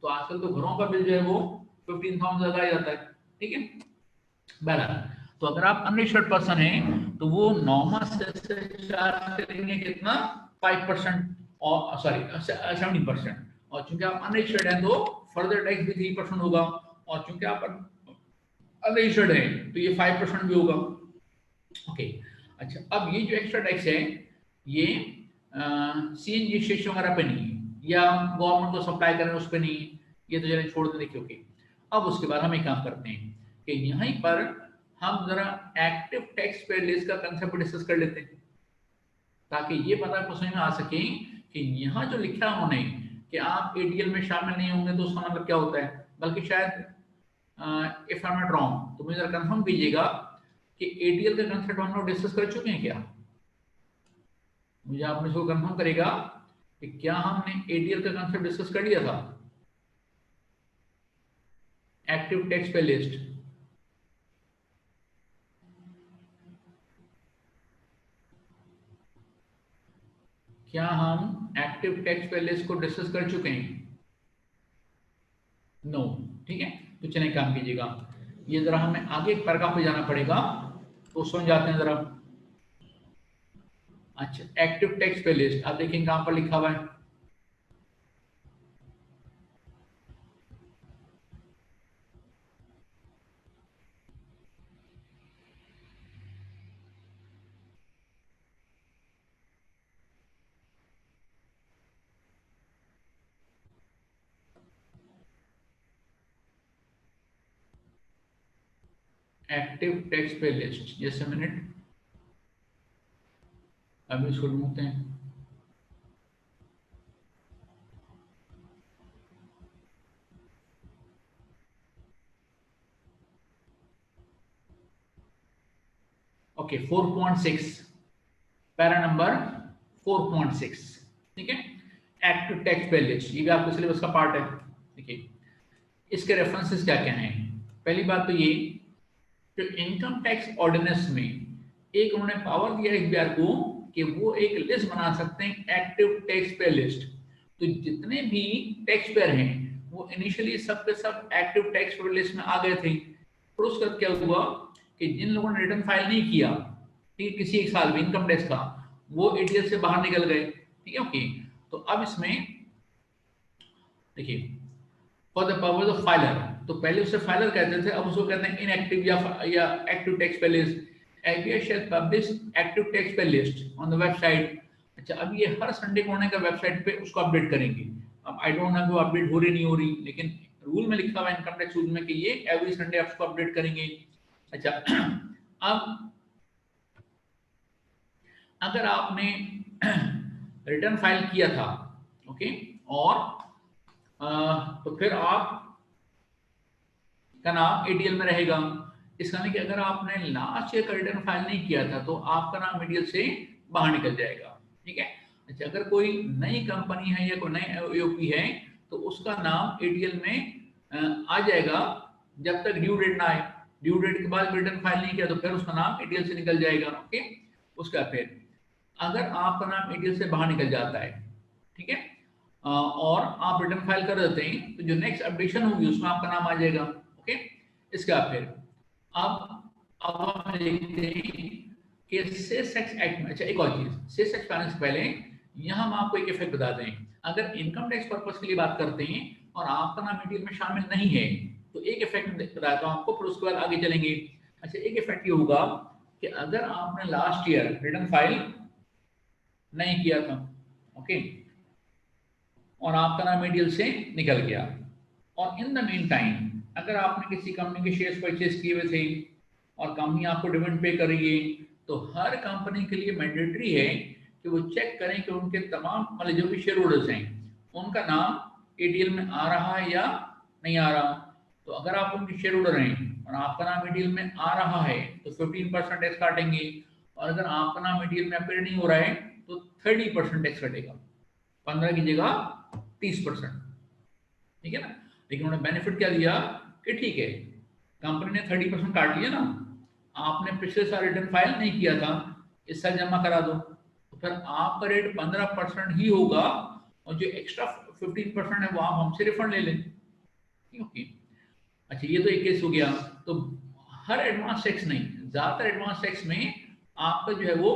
तो आजकल तो घरों का बिल जो है वो 15,000 से ज्यादा ही जाता है। ठीक है, बहरहाल, तो अगर आप अनरजिस्टर्ड पर्सन हैं तो वो नॉर्मल से चार्ज करेंगे कितना, 5% और सॉरी 17%, और चूंकि आप अनरजिस्टर्ड हैं तो फर्दर टैक्स भी 3% होगा, और चूंकि आप अनरजिस्टर्ड हैं तो ये 5% भी होगा। ओके, अच्छा, अब ये जो एक्स्ट्रा टैक्स है ये सीएनजी स्टेशन वगैरह पे नहीं है या गवर्नमेंट को सप्लाई करें उस पर नहीं है, ये तो जरा छोड़ दे। देखिए, ओके, अब उसके बाद हम एक काम करते हैं कि यहीं पर हम जरा एक्टिव टैक्स पे लिस्ट का कंसेप्ट डिस्कस कर लेते हैं ताकि ये पता को समझ में आ सके कि यहाँ जो लिखा उन्होंने कि आप एडीएल में शामिल नहीं होंगे तो उसका मतलब क्या होता है, बल्कि शायद if I am not wrong तो मुझे जरा कंफर्म कीजिएगा कि एडीएल का कंसेप्ट हम लोग डिस्कस कर चुके हैं क्या। मुझे आप मुझे कंफर्म करेगा कि क्या हमने एडीएल का कंसेप्ट डिस्कस कर लिया था, एक्टिव टेक्स्ट पे लिस्ट। क्या हम एक्टिव टेक्स्ट पे लिस्ट को डिस्कस कर चुके हैं? नो। ठीक है, तो चलिए काम कीजिएगा, ये जरा हमें आगे एक पैराग्राफ पे जाना पड़ेगा, तो सुन जाते हैं जरा। अच्छा, एक्टिव टेक्स्ट पे लिस्ट आप देखिए कहां पर लिखा हुआ है। एक्टिव टेक्स्ट पे लिस्ट, जस्ट अ मिनट, अभी इसको ढूंढते हैं। Okay 4.6, para number 4.6। ठीक है, एक्टिव टेक्स्ट पे लिस्ट, ये भी आपके सिलेबस का पार्ट है। देखिए इसके रेफरेंसेस क्या क्या हैं। पहली बात तो ये, जो इनकम टैक्स ऑर्डिनेंस में एक उन्होंने पावर दिया एफबीआर को कि वो एक लिस्ट बना सकते हैं, एक्टिव टैक्स पे लिस्ट। तो जितने भी टैक्स पेयर हैं वो इनिशियली सब के सब एक्टिव टैक्स पे लिस्ट में आ गए थे। फिर उसका क्या हुआ कि जिन लोगों ने रिटर्न फाइल नहीं किया, ठीक है, किसी एक साल में इनकम टैक्स का, वो एटीएल से बाहर निकल गए। ठीक है, ओके। तो अब इसमें देखिए, for the purpose of filer, तो पहले उसे फाइलर कहते थे, अब उसको कहते हैं इनएक्टिव या एक्टिव टेक्स्ट पे लिस्ट। एफबीआई शैल पब्लिश एक्टिव टेक्स्ट पे लिस्ट ऑन द वेबसाइट। अच्छा, अब ये हर संडे को होने का वेबसाइट पे उसको अपडेट करेंगे। अब आई डोंट नो वो अपडेट हो रही नहीं हो रही, लेकिन रूल में लिखा हुआ है इनकम टैक्स रूल में कि ये एवरी संडे आप उसको अपडेट करेंगे। अच्छा अब अगर आपने रिटर्न फाइल किया था, ओके, और तो फिर आप का नाम एडीएल में रहेगा। इसका नहीं कि अगर आपने लास्ट ईयर का रिटर्न फाइल नहीं किया था तो आपका नाम एडीएल से बाहर निकल जाएगा। ठीक है, अच्छा, अगर कोई नई कंपनी है या कोई नई यूपी है तो उसका नाम एडीएल में आ जाएगा जब तक ड्यू डेट ना आए। ड्यू डेट के बाद रिटर्न फाइल नहीं किया तो फिर उसका नाम एडीएल से निकल जाएगा। ओके, उसका फिर अगर आपका नाम एडीएल से बाहर निकल जाता है, ठीक है, और आप रिटर्न फाइल कर देते हैं तो जो नेक्स्ट अपडेशन होगी उसमें आपका नाम आ जाएगा। ओके, इसका फिर अब हम देखते हैं कि सेल्स टैक्स एक्ट में, अच्छा एक और चीज, सेल्स टैक्स फाइनेंस से पहले यहाँ हम आपको एक इफेक्ट बता दें। अगर इनकम टैक्स पर्पस के लिए बात करते हैं और आपका नाम एडीएल में शामिल नहीं है तो एक इफेक्ट बताता हूँ आपको, फिर उसके बाद आगे चलेंगे। अच्छा, एक इफेक्ट ये होगा कि अगर आपने लास्ट ईयर रिटर्न फाइल नहीं किया था, ओके, और आपका नाम एडीएल से निकल गया, और इन द मीन टाइम अगर आपने किसी कंपनी के शेयर्स परचेज किए हुए थे और कंपनी आपको डिविडेंड पे कर रही है, तो हर कंपनी के लिए मैंडेटरी है कि वो चेक करें कि उनके तमाम मतलब जो भी शेयर होल्डर्स हैं उनका नाम एडीएल में आ रहा है या नहीं आ रहा। तो अगर आप उनके शेयर होल्डर हैं और आपका नाम एडीएल में आ रहा है तो 15% टैक्स काटेंगे, और अगर आपका नाम एडीएल में अपीयर नहीं हो रहा है तो 30% टैक्स कटेगा, 15 की जगह 30%। ठीक है ना, लेकिन उन्होंने बेनिफिट क्या दिया कि ठीक है, कंपनी ने 30% काट लिया ना, आपने पिछले साल रिटर्न फाइल नहीं किया था, इस साल जमा करा दो, तो फिर आपका रेट 15% ही होगा, और जो एक्स्ट्रा 15% है वो आप हमसे रिफंड ले लें। ओके, अच्छा, ये तो एक केस हो गया। तो हर एडवांस टैक्स नहीं, ज्यादातर एडवांस टैक्स में आपका जो है वो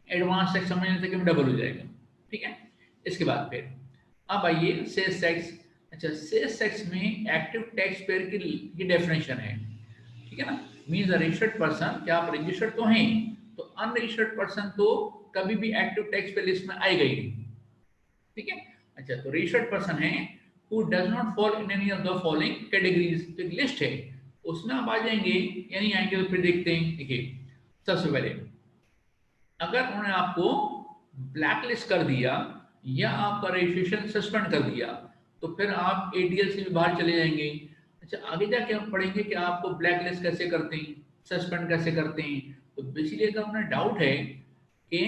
एडवांस टैक्स समझने से डबल हो जाएगा। ठीक है, इसके बाद फिर अब आइए सेल्स टैक्स। अच्छा, सेल्स टैक्स में एक्टिव टैक्स पेयर की डेफिनेशन है। ठीक है ना, मींस रजिस्टर्ड पर्सन, क्या आप रजिस्टर्ड तो हैं, तो अनरजिस्टर्ड पर्सन तो कभी भी एक्टिव टैक्स पे लिस्ट में आएगा ही नहीं। ठीक है, अच्छा, तो रजिस्टर्ड पर्सन है who does not fall in any of the following categories, तो एक लिस्ट है उसमें आप आ जाएंगे या नहीं आएंगे, तो फिर देखते हैं। देखिए सबसे पहले अगर उन्होंने आपको ब्लैक लिस्ट कर दिया या आपका रजिस्ट्रेशन सस्पेंड कर दिया, तो फिर आप एटीएल से भी बाहर चले जाएंगे। अच्छा, आगे जाके हम पढ़ेंगे कि आपको ब्लैक लिस्ट कैसे करते हैं, सस्पेंड कैसे करते हैं। तो बेसिकली अगर अपना डाउट है कि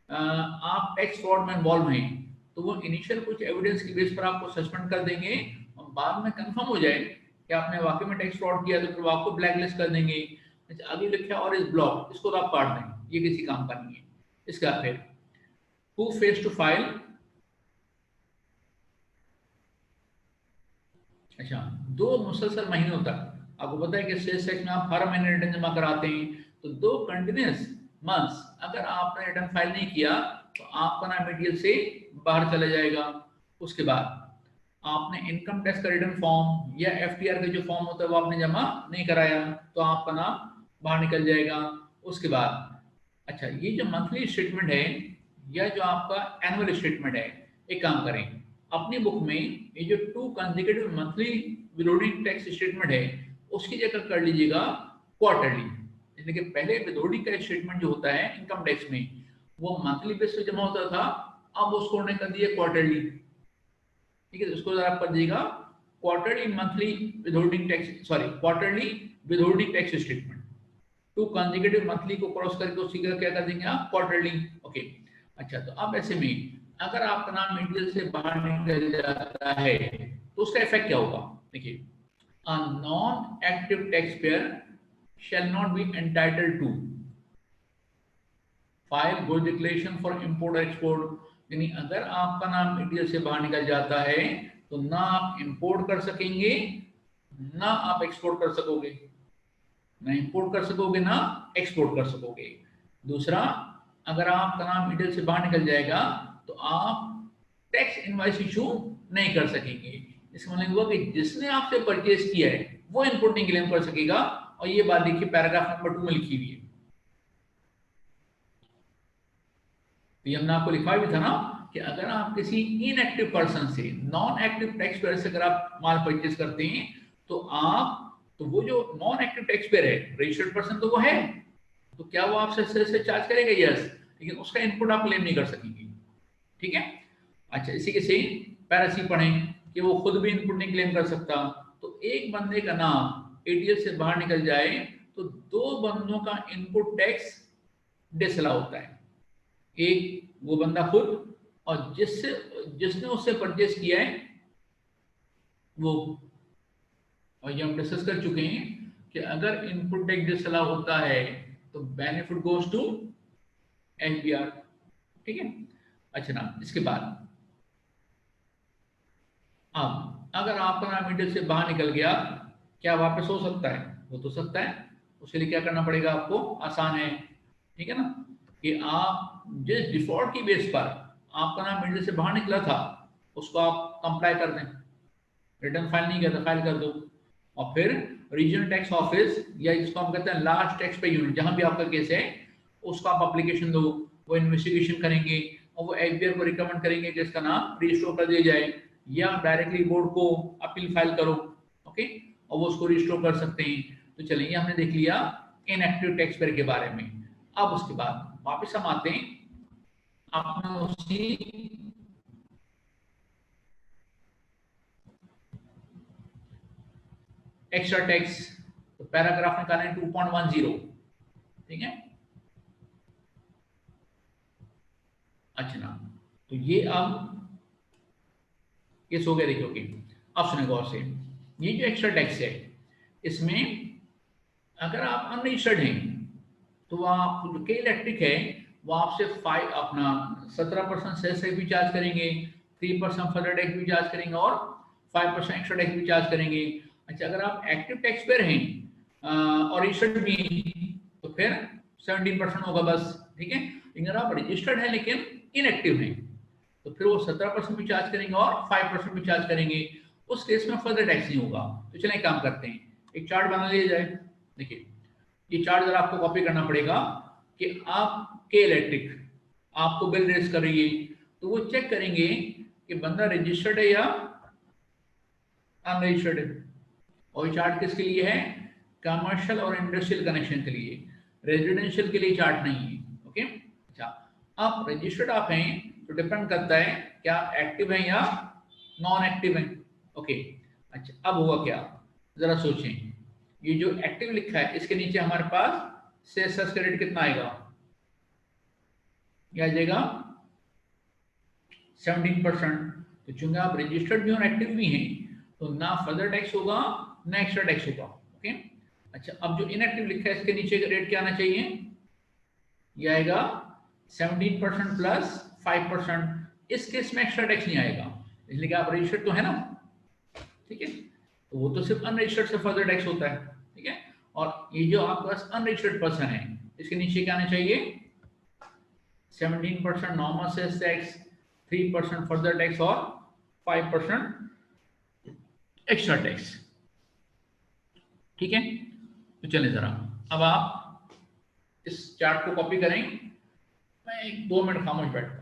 आप टैक्स फ्रॉड में इन्वॉल्व हैं, तो वो इनिशियल कुछ एविडेंस की बेस पर आपको सस्पेंड कर देंगे, और बाद में कंफर्म हो जाए कि आपने वाकई में टैक्स फ्रॉड किया, तो फिर वो आपको ब्लैक लिस्ट कर देंगे। अच्छा, आगे लिखा और इस ब्लॉक, इसको तो आप काट दें, ये किसी काम का नहीं है। इसका फिर हु फेस टू फाइल। अच्छा, 2 मुसलसल महीनों तक आपको पता है कि सेल्स टैक्स में आप हर महीने रिटर्न जमा कराते हैं, तो 2 कंटिन्यूस मंथ्स अगर आपने रिटर्न फाइल नहीं किया, तो आपका नाम एटीएल से बाहर चला जाएगा। उसके बाद आपने इनकम टैक्स का रिटर्न फॉर्म या एफटीआर का जो फॉर्म होता है वो आपने जमा नहीं कराया, तो आपका नाम बाहर निकल जाएगा। उसके बाद अच्छा, ये जो मंथली स्टेटमेंट है या जो आपका एनुअल स्टेटमेंट है, एक काम करें, अपनी बुक में ये जो 2 consecutive monthly withholding tax statement है, उसकी जगह कर लीजिएगा क्वार्टरली। यानी कि पहले विथहोल्डिंग का स्टेटमेंट जो होता है इनकम टैक्स में, वो मंथली बेस पे जमा होता था, अब उसको उन्होंने कर दिया क्वार्टरली। ठीक है, तो उसको आप कर दीजिएगा quarterly monthly withholding tax, sorry quarterly withholding tax statement. 2 consecutive monthly को क्रॉस करके उसी का क्या कर देंगे आप, क्वार्टरली। ओके। अच्छा, तो अब ऐसे में अगर आपका नाम एटीएल से बाहर निकल जाता है, तो उसका इफेक्ट क्या होगा? देखिए, a non active tax payer shall not be entitled to file good declaration for import और एक्सपोर्ट। यानी अगर आपका नाम एटीएल से बाहर निकल जाता है, तो ना आप इंपोर्ट कर सकेंगे, ना आप एक्सपोर्ट कर सकोगे, ना इंपोर्ट कर सकोगे, ना एक्सपोर्ट कर सकोगे। दूसरा, अगर आपका नाम एटीएल से बाहर निकल जाएगा, तो आप टैक्स इनवॉइस इशू नहीं कर सकेंगे। इसका मतलब हुआ कि जिसने आपसे परचेज किया है वो इनपुट नहीं क्लेम कर सकेगा। और ये बात देखिए पैराग्राफ नंबर 2 में लिखी हुई है। तो ये हमने आपको लिखा भी था ना कि अगर आप किसी इनएक्टिव पर्सन से, नॉन एक्टिव टैक्स पेयर से अगर आप माल परचेज करते हैं, तो आप, तो वो जो नॉन एक्टिव टैक्स पेयर है, रजिस्टर्ड पर्सन तो वो है, तो क्या वो आपसे सेस से चार्ज करेगा? यस, लेकिन उसका इनपुट आप क्लेम नहीं कर सकेंगे। ठीक है। अच्छा, इसी के से पैरा सी पढ़ें कि वो खुद भी इनपुट नहीं क्लेम कर सकता। तो एक बंदे का नाम एटीएल से बाहर निकल जाए, तो 2 बंदों का इनपुट टैक्स डिसअलाउ होता है। एक वो बंदा खुद, और जिसने उससे परचेज किया है वो। और ये हम डिस्कस कर चुके हैं कि अगर इनपुट टैक्स डिसअलाउ होता है, तो बेनिफिट गोज टू एनपीआर। ठीक है। अच्छा ना, इसके बाद अब अगर आपका नाम इंडिया से बाहर निकल गया, क्या वापस हो सकता है? हो तो सकता है। उसके लिए क्या करना पड़ेगा आपको? आसान है। ठीक है ना, कि आप जिस डिफॉल्ट की बेस पर आपका नाम इंडिया से बाहर निकला था, उसको आप कंप्लाई कर दें। रिटर्न फाइल नहीं किया तो फाइल कर दो, और फिर रीजनल टैक्स ऑफिस या जिसको हम कहते हैं लार्ज टैक्स पे यूनिट, जहां भी आपका केस है, उसका आप एप्लीकेशन दो, वो इन्वेस्टिगेशन करेंगे और वो एफबीआई को रिकमेंड करेंगे कि इसका नाम रिस्टोर कर दिया जाए, या डायरेक्टली बोर्ड को अपील फाइल करो। ओके, और वो उसको रिस्टोर कर सकते हैं। तो चलिए, ये हमने देख लिया इनएक्टिव टैक्स पेयर के बारे में। अब उसके बाद वापस हम आते हैं अपने उसी एक्स्ट्रा टैक्स, तो पैराग्राफ निकालें 2.10। ठीक है। अच्छा ना, तो ये अब केस हो गया। देखिए, ओके, अब सुने गौर से, ये जो एक्स्ट्रा टैक्स है, इसमें अगर आप अनरजिस्टर्ड हैं, तो आप जो के इलेक्ट्रिक है, वो आपसे 5 अपना 17% सेस भी चार्ज करेंगे, 3% फर्दर टैक्स भी चार्ज करेंगे, और 5% एक्स्ट्रा टैक्स भी चार्ज करेंगे। अच्छा, अगर आप एक्टिव टैक्स पेयर हैं और रजिस्टर्ड भी, तो फिर 17% होगा बस। ठीक है। लेकिन अगर आप रजिस्टर्ड हैं लेकिन इनएक्टिव हैं, तो फिर वो 17% भी चार्ज करेंगे और 5% भी चार्ज करेंगे। उस केस में फर्दर टैक्स नहीं होगा। तो चलिए काम करते हैं, एक चार्ट बना लिया जाए। देखिए, ये चार्ट जरा आपको कॉपी करना पड़ेगा कि आप के इलेक्ट्रिक आपको बिल रेज कर रही है, तो वो चेक करेंगे कि बंदा रजिस्टर्ड है या अनरजिस्टर्ड है। और ये चार्ट किसके लिए है? कमर्शियल और इंडस्ट्रियल कनेक्शन के लिए, रेजिडेंशियल के लिए चार्ट नहीं है। ओके। अच्छा, आप रजिस्टर्ड आप हैं, तो डिपेंड करता है क्या एक्टिव है या नॉन एक्टिव है। ओके, अच्छा अब हुआ क्या, जरा सोचें, ये जो एक्टिव लिखा है इसके नीचे हमारे पास सेल्स क्रेडिट कितना आएगा, क्या आ जाएगा 17%। तो चूंकि आप रजिस्टर्ड भी और एक्टिव भी हैं तो ना फर्दर टैक्स होगा ना एक्स्ट्रा टैक्स होगा। ओके, अच्छा अब जो इनएक्टिव लिखा है इसके नीचे का रेट क्या आना चाहिए, ये आएगा 17% प्लस 5%। इस केस में एक्स्ट्रा टैक्स नहीं आएगा इसलिए कि आप रजिस्टर्ड तो है ना, ठीक है, तो वो तो सिर्फ अनरजिस्टर्ड से फर्दर टैक्स होता है, ठीक है। और ये जो आपके पास अनरजिस्टर्ड पर्सन है इसके नीचे क्या आना चाहिए 17% normal sales tax, 3% further tax और 5% एक्स्ट्रा टैक्स, ठीक है। तो चले जरा अब आप इस चार्ट को कॉपी करें, मैं 1-2 मिनट खामोश बैठता हूं।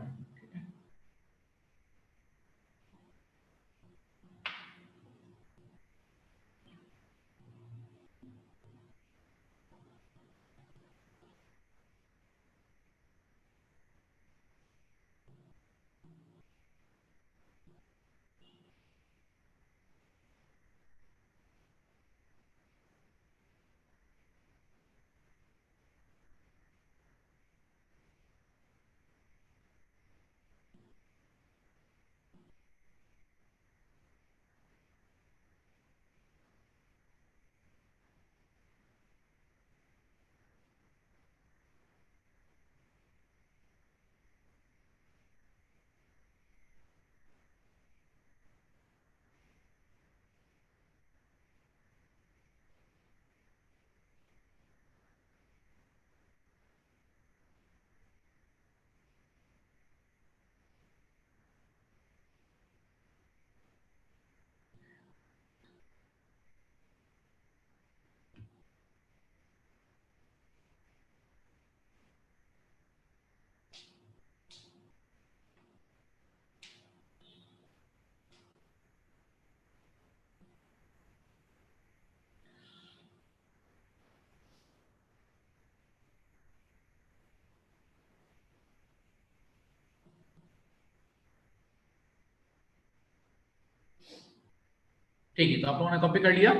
ठीक है, तो आप लोगों ने कॉपी कर लिया,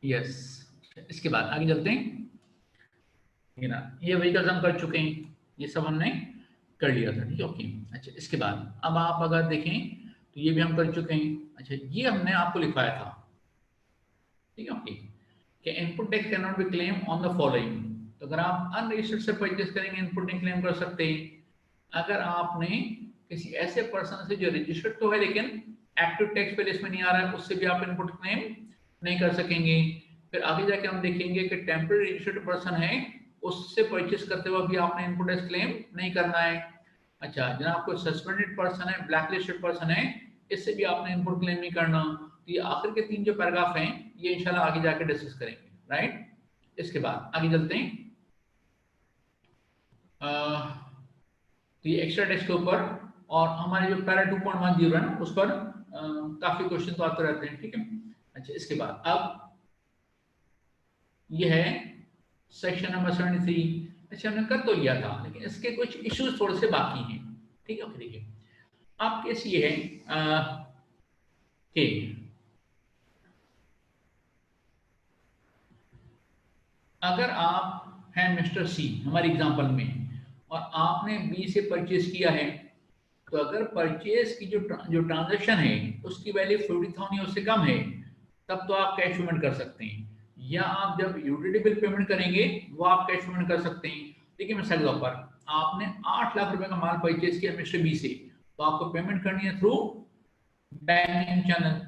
यस। इसके बाद आगे चलते हैं, ठीक है ना, ये व्हीकल्स हम कर चुके हैं, ये सब हमने कर लिया था, ठीक है। ओके, अच्छा इसके बाद अब आप अगर देखें तो ये भी हम कर चुके हैं। अच्छा ये हमने आपको लिखवाया था, ठीक है, ओके, कि input tax can not be claim on the following. तो अगर आप अनरजिस्टर्ड से परचेज करेंगे इनपुट नहीं क्लेम कर सकते। अगर आपने किसी ऐसे पर्सन से जो रजिस्टर्ड तो है लेकिन एक्टिव टैक्स पे लिस्ट में नहीं आ रहा है उससे भी आप इनपुट क्लेम नहीं कर सकेंगे। फिर आगे जाके हम देखेंगे कि टेम्पररी रजिस्टर्ड पर्सन है उससे परचेस करते हुए भी आपने इनपुट टैक्स क्लेम नहीं करना है। अच्छा जनाब कोई सस्पेंडेड पर्सन है, ब्लैक लिस्टेड पर्सन है, इससे भी आपने इनपुट क्लेम नहीं करना। तो ये आखिर के 3 जो पैराग्राफ हैं ये इंशाल्लाह आगे जाके डिस्कस करेंगे, राइट। इसके बाद आगे चलते हैं, तो ये एक्स्ट्रा टैक्स के ऊपर और हमारे जो पैरा 2.10 है ना उस पर काफी क्वेश्चन तो आते रहते हैं, ठीक है। अच्छा इसके बाद अब ये है सेक्शन नंबर 73। अच्छा हमने कर तो लिया था लेकिन इसके कुछ इश्यूज थोड़े से बाकी हैं, ठीक है। देखिए आप केस ये है कि अगर आप हैं मिस्टर सी हमारे एग्जांपल में और आपने बी से परचेज किया है, तो अगर परचेज की जो ट्रांजैक्शन है उसकी वैल्यू 40,000 या उससे कम है तब तो आप कैश पेमेंट कर सकते हैं, या आप जब यूटिलिटी बिल पेमेंट करेंगे वो आप कैश पेमेंट कर सकते हैं। देखिए मिसाल के तौर पर आपने 8 लाख रुपए का माल परचेज किया मिस्टर बी से, तो आपको पेमेंट करनी है थ्रू बैंकिंग चैनल,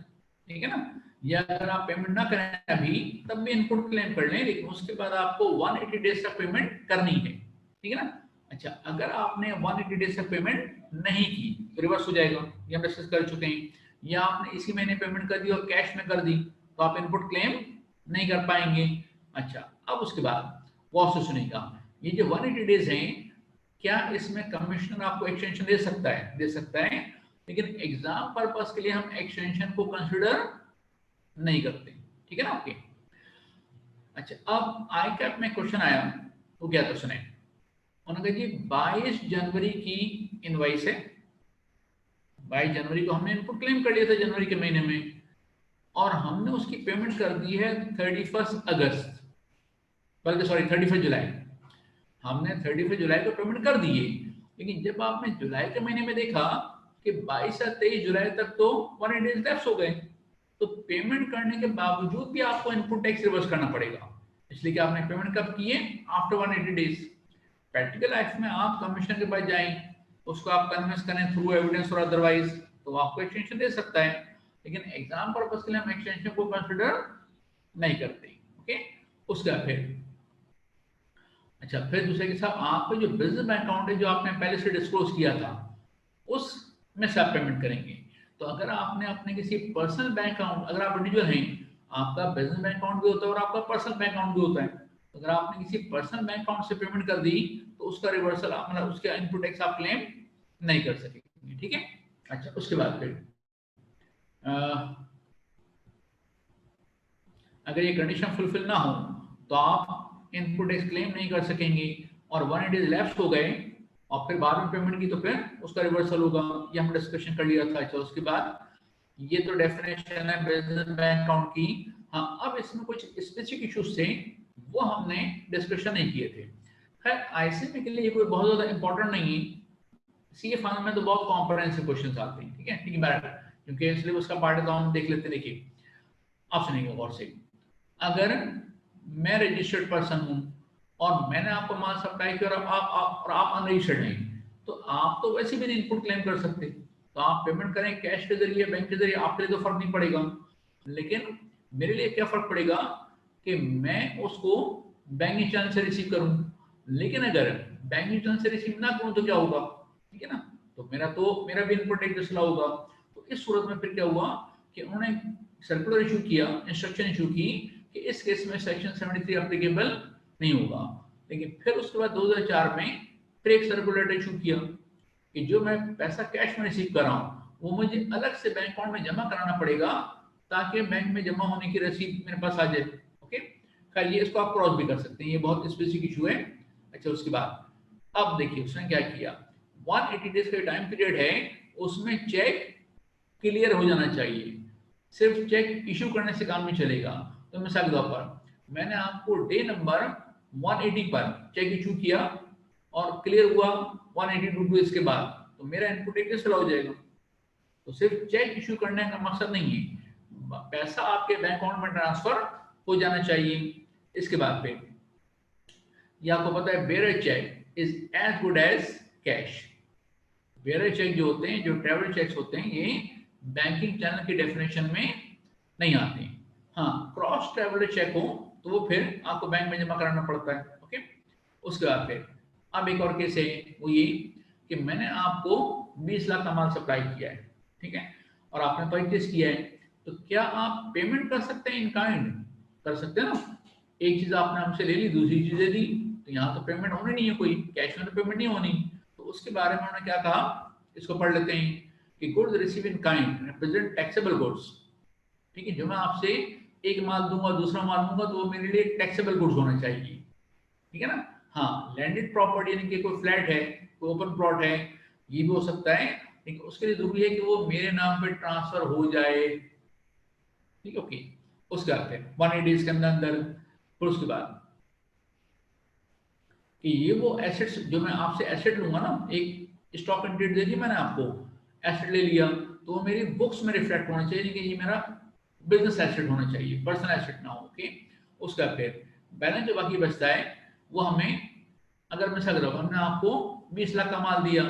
ठीक है ना। या अगर आप पेमेंट ना करें अभी तब भी इनपुट क्लेम कर लें लेकिन उसके बाद आपको 180 डेज तक पेमेंट करनी है, ठीक है ना। अच्छा अगर आपने 180 डेज तक पेमेंट नहीं की तो रिवर्स हो जाएगा, ये हम डिस्कस कर चुके हैं। या आपने इसी महीने पेमेंट कर दी और कैश में कर दी तो आप इनपुट क्लेम नहीं कर पाएंगे। अच्छा अब उसके बाद गौर से सुनिएगा, ये जो 180 डेज हैं क्या इसमें कमिश्नर आपको एक्सटेंशन दे सकता है, दे सकता है, लेकिन एग्जाम पर्पस के लिए हम एक्सटेंशन को कंसिडर नहीं करते, ठीक है ना। ओके अच्छा अब आई कैप में क्वेश्चन आया तो क्या तो सुने, उन्होंने कहा जी 22 जनवरी की इनवाइस है, 22 जनवरी को हमने इनपुट क्लेम कर लिया था जनवरी के महीने में, और हमने उसकी पेमेंट कर दी है 31 अगस्त, बल्कि सॉरी 31 जुलाई। हमने 31 जुलाई को पेमेंट कर दी है, लेकिन जब आपने जुलाई के महीने में देखा कि 22 या 23 जुलाई तक तो 180 डेज लैप्स हो गए, तो पेमेंट करने के बावजूद भी आपको इनपुट टैक्स रिवर्स करना पड़ेगा, इसलिए कि आपने पेमेंट कब की है, आफ्टर 180 डेज। प्रैक्टिकल लाइफ में आप कमीशन के पास जाएं, उसको आप कन्विंस करें थ्रू एविडेंस और अदरवाइज, तो आपको एक्सटेंशन दे सकता है, लेकिन एग्जाम पर्पस के लिए हम एक्सटेंशन को कंसिडर नहीं करते। ओके, उसका फिर दूसरे के साथ आपका जो बिजनेस बैंक अकाउंट है जो आपने पहले से डिस्क्लोज किया था, उसमें से आप पेमेंट करेंगे। तो अगर आपने अपने किसी पर्सनल बैंक अकाउंट, अगर आप इंडिविजुअल हैं, आपका बिजनेस बैंक अकाउंट भी होता है और आपका पर्सनल बैंक अकाउंट भी होता है, तो अगर आपने किसी पर्सनल बैंक अकाउंट से पेमेंट कर दी तो उसका रिवर्सल मतलब उसके इनपुट टैक्स आप क्लेम नहीं कर सकेंगे। ठीक है, अच्छा उसके बाद फिर अगर ये कंडीशन फुलफिल ना हो तो आप इनपुट टैक्स क्लेम नहीं कर सकेंगे, और 180 डेज लैप्स हो गए और फिर बाद में पेमेंट की तो फिर उसका रिवर्सल होगा, ये हम डिस्कशन कर लिया था। अच्छा उसके बाद ये तो डेफिनेशन है बिजनेस बैंक अकाउंट की। हाँ, अब इसमें कुछ स्पेसिफिक इश्यूज थे वो हमने डिस्कशन नहीं किए थे। खैर आईसीएमई के लिए कोई बहुत ज्यादा इंपॉर्टेंट नहीं है, सीए फाइनल में तो बहुत कॉम्प्रिहेंसिव क्वेश्चंस आते हैं। ठीक है, ठीक है, क्योंकि सिलेबस का पार्ट है तो हम देख लेते। देखिए आप सुनिएगा गौर से, अगर मैं रजिस्टर्ड पर्सन हूं और मैंने आपको माल सप्लाई किया और आप अनरजिस्टर्ड हैं, तो आप तो वैसे भी इनपुट क्लेम कर सकते, तो आप पेमेंट करें कैश के जरिए बैंक के जरिए, आपके लिए तो फर्क नहीं पड़ेगा। लेकिन मेरे लिए क्या फर्क पड़ेगा कि मैं उसको बैंकिंग चैनल से रिसीव करूं, लेकिन अगर बैंकिंग चैनल से रिसीव ना करूं तो क्या होगा, ठीक है ना, तो मेरा भी इनपुट एक दूसरा होगा। तो इस सूरत में फिर क्या हुआ कि उन्होंने सर्कुलर इशू किया, इंस्ट्रक्शन इशू की कि इस केस में सेक्शन 73 एप्लीकेबल नहीं होगा। लेकिन फिर उसके बाद 2004 में फिर एक सर्कुलर इशू किया कि जो मैं पैसा कैश में रिसीव कर रहा हूँ वो मुझे अलग से बैंक अकाउंट में जमा कराना पड़ेगा, ताकि बैंक में जमा होने की रसीद मेरे पास आ जाए। ओके, खैर ये इसको आप क्रॉस भी कर सकते हैं, ये बहुत स्पेसिफिक इशू है। अच्छा उसके बाद अब देखिए उसने क्या किया, 180 डेज का टाइम पीरियड है, उसमें चेक क्लियर हो जाना चाहिए, सिर्फ चेक इशू करने से काम नहीं चलेगा। तो मिसाल के तौर पर मैंने आपको डे नंबर 180 पर चेक इशू किया और क्लियर हुआ 182 डेज के बाद, तो मेरा इनपुट एक चला हो जाएगा। तो सिर्फ चेक इशू करने का मकसद नहीं है, पैसा आपके बैंक अकाउंट में ट्रांसफर हो जाना चाहिए। इसके बाद फिर ये आपको पता है bearer cheque is as good as cash. Bearer cheque जो होते हैं, जो ट्रेवल चेक्स होते हैं, ये बैंकिंग चैनल की डेफिनेशन में नहीं आते। हाँ, क्रॉस ट्रेवलर चेक हो तो वो फिर आपको बैंक में जमा कराना पड़ता है। ओके, उसके बाद फिर अब एक और केस है, वो ये कि मैंने आपको 20 लाख का माल सप्लाई किया है, ठीक है, और आपने परचेज किया है, तो क्या आप पेमेंट कर सकते हैं इन काइंड? कर सकते हैं ना, एक चीज आपने हमसे ले ली, दूसरी चीज दे दी, तो यहाँ तो पेमेंट होनी नहीं है, कोई कैश में तो पेमेंट नहीं होनी। तो उसके बारे में उन्होंने क्या कहा, इसको पढ़ लेते हैं कि goods receive in kind represent taxable goods. ठीक है, जो मैं आपसे एक माल दूंगा दूसरा माल दूंगा तो वो मेरे लिए टैक्सेबल गुड्स होना चाहिए। ठीक है ना, हाँ, लैंडेड प्रॉपर्टी यानी कि कोई फ्लैट है, कोई ओपन प्लॉट है, ये भी हो सकता है, लेकिन उसके लिए जरूरी है कि वो मेरे नाम पे ट्रांसफर हो जाए। ठीक है, ओके, उसके बाद फिर 180 डेज के अंदर अंदर, फिर उसके बाद कि ये वो एसेट्स जो मैं आपसे एसेट लूंगा ना, एक स्टॉक एंड ट्रेड दे दी मैंने आपको, एसेट ले लिया, तो वो मेरी बुक्स में रिफ्लेक्ट होना चाहिए कि ये मेरा बिजनेस एसेट होना चाहिए, पर्सनल एसेट ना हो। ओके, उसका फिर बैलेंस जो बाकी बचता है वो हमें, अगर मैं सग रहा हूँ हमने आपको 20 लाख का माल दिया,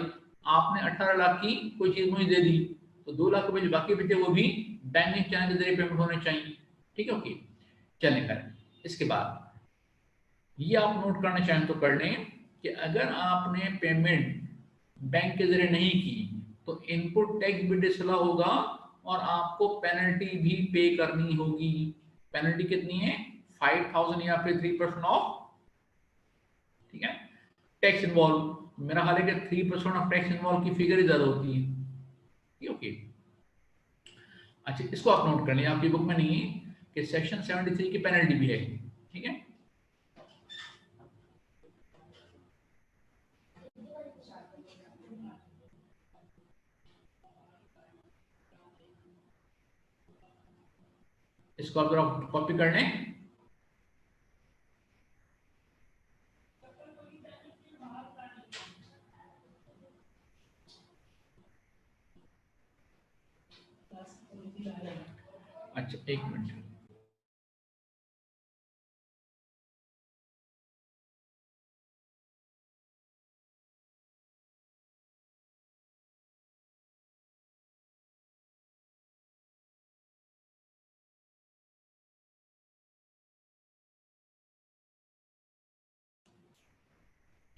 आपने 18 लाख की कोई चीज मुझे दे दी, तो 2 लाख रुपए जो बाकी बचे वो भी बैंकिंग चैनल के जरिए पेमेंट होने चाहिए। ठीक है, ओके, चलें फिर इसके बाद ये आप नोट करना चाहें तो कर लें कि अगर आपने पेमेंट बैंक के जरिए नहीं की तो इनपुट टैक्स भी डिसला होगा और आपको पेनल्टी भी पे करनी होगी। पेनल्टी कितनी है, 5,000 या फिर 3% ऑफ। ठीक है, टैक्स इन्वॉल्व, मेरा हाल है कि 3% ऑफ टैक्स इन्वॉल्व की फिगर ही ज्यादा होती है। ओके, अच्छा इसको आप नोट कर लें, आपकी बुक में नहीं है कि सेक्शन 73 की पेनल्टी भी है। ठीक है, इसको आप जरा कॉपी कर लें। अच्छा, एक मिनट।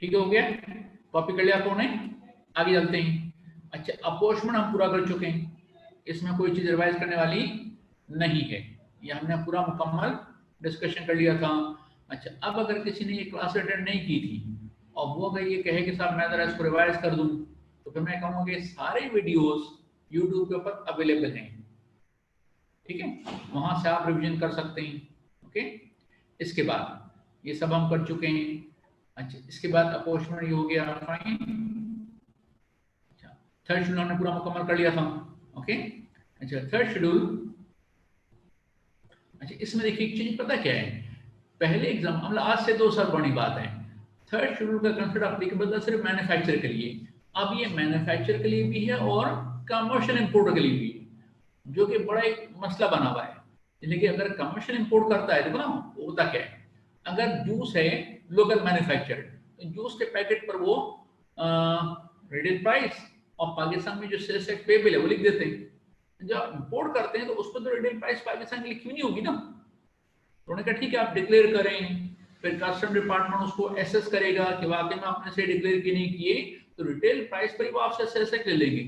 ठीक है, हो गया, कॉपी कर लिया आपने। आगे चलते हैं। अच्छा, अपोषण हम पूरा कर चुके हैं, इसमें कोई चीज रिवाइज करने वाली नहीं है, ये हमने पूरा मुकम्मल डिस्कशन कर लिया था। अच्छा, अब अगर किसी ने ये क्लास अटेंड नहीं की थी और वो अगर ये कहे कि साहब मैं जरा इसको रिवाइज कर दूं, तो फिर मैं कहूँगा कि सारे वीडियोस यूट्यूब के ऊपर अवेलेबल हैं, ठीक है, वहां से आप रिवीजन कर सकते हैं। ओके, इसके बाद ये सब हम कर चुके हैं। अच्छा, इसके बाद अपोषण ये हो गया, फाइन। अच्छा, थर्ड शेड्यूल हमने पूरा मुकम्मल कर लिया था। ओके, अच्छा, थर्ड शेड्यूल। अच्छा, इसमें देखिए एक चीज पता क्या है, पहले एग्जाम मतलब आज से 2 साल पुरानी बात है, थर्ड शेड्यूल का कंसेप्ट अप्लीकेबल था सिर्फ मैन्युफैक्चर के लिए। अब ये मैन्युफैक्चर के लिए भी है और कमर्शियल इंपोर्टर के लिए भी है, जो कि बड़ा एक मसला बना हुआ है। लेकिन अगर कमर्शियल इंपोर्ट करता है, देखो ना वो होता क्या है, अगर जूस है लोकल मैन्युफैक्चर, तो जूस के पैकेट पर वो रिटेल प्राइस और पाकिस्तान में जो सेल्स टैक्स पेबल है वो लिख देते हैं। जब इंपोर्ट करते हैं तो उस पर तो रिटेल प्राइस पाकिस्तान की लिखी नहीं होगी ना। तो उन्होंने कहा ठीक है आप डिक्लेयर करें, फिर कस्टम डिपार्टमेंट उसको एसेस करेगा कि वाकई में आपने से डिक्लेयर किए नहीं किए, तो रिटेल प्राइस पर ही वो आपसे सेल्स टैक्स ले लेंगे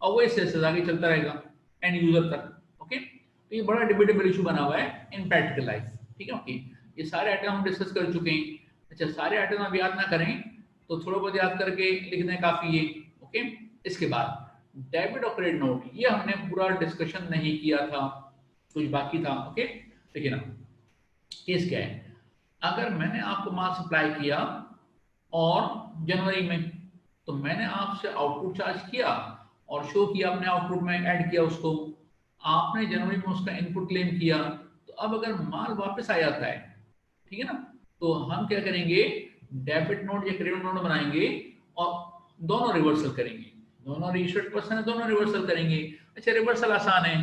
और वही सेल्स आगे चलता रहेगा एंड यूजर तक। ओके, तो ये बड़ा डिबेटेबल इशू बना हुआ है इन प्रैक्टिकल लाइफ, ठीक है। ओके, ये सारे आइटम हम डिस्कस कर चुके हैं। अच्छा, सारे आइटम आप याद ना करें तो थोड़ा बहुत याद करके लिखना काफी है। ओके, इसके बाद डेबिट और क्रेडिट नोट, ये हमने पूरा डिस्कशन नहीं किया था, कुछ बाकी था। ओके, देखिए ना, केस क्या है, अगर मैंने आपको माल सप्लाई किया और जनवरी में, तो मैंने आपसे आउटपुट चार्ज किया और शो किया, आपने आउटपुट में ऐड किया उसको, आपने जनवरी में उसका इनपुट क्लेम किया, तो अब अगर माल वापस आ जाता है, ठीक है ना, तो हम क्या करेंगे, डेबिट नोट या क्रेडिट नोट बनाएंगे और दोनों रिवर्सल करेंगे। दोनों रजिस्टर्ड पर्सन है, दोनों रिवर्सल करेंगे। अच्छा, रिवर्सल आसान है,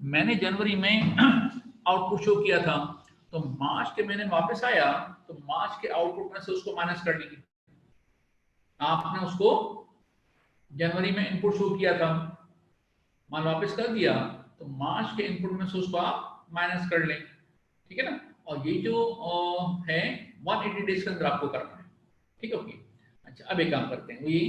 मैंने जनवरी में आउटपुट शो किया था, तो मार्च के महीने में वापस आया, तो मार्च के आउटपुट में से उसको माइनस कर लेंगे। आपने उसको जनवरी में इनपुट शो किया था, माल वापस कर दिया, तो मार्च के इनपुट में से उसको आप माइनस कर लें, ठीक है ना। और ये जो है 180 डेज के अंदर आपको करना है, ठीक है। ओके, अच्छा, अब एक काम करते हैं, ये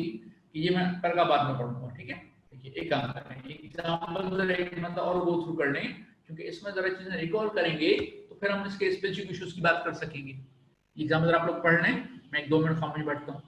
कि ये मैं कल का बाद में पढ़ूंगा, ठीक है। देखिए एक काम करते हैं, एग्जाम्पल जरा एक मतलब और गो थ्रू कर लें, क्योंकि इसमें जरा चीजें रिकॉल करेंगे तो फिर हम इसके स्पेसिफिक इश्यूज की बात कर सकेंगे। एग्जाम्पल जरा आप लोग पढ़ लें, मैं 1-2 मिनट फॉर्म में बैठता हूँ।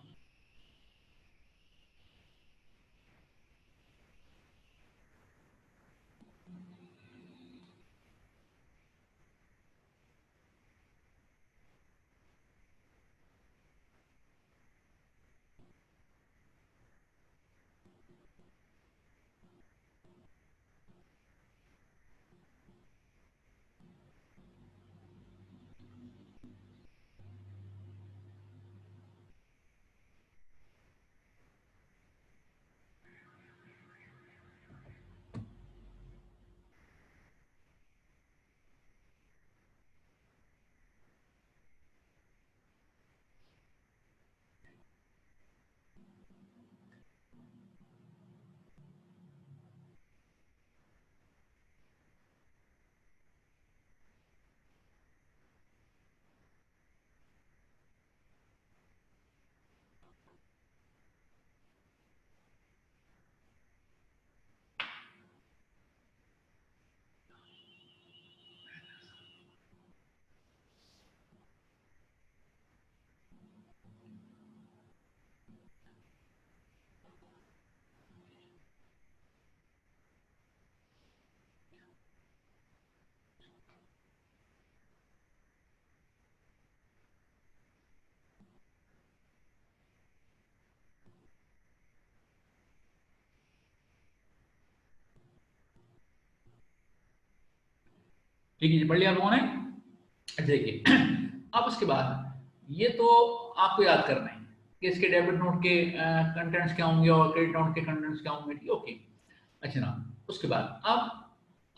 ठीक है जी, पढ़ लिया आप लोगों ने। अच्छा देखिए अब उसके बाद ये तो आपको याद करना है कि इसके डेबिट नोट के कंटेंट्स क्या होंगे और क्रेडिट नोट के कंटेंट्स क्या होंगे, ठीक है, ओके। अच्छा ना, उसके बाद अब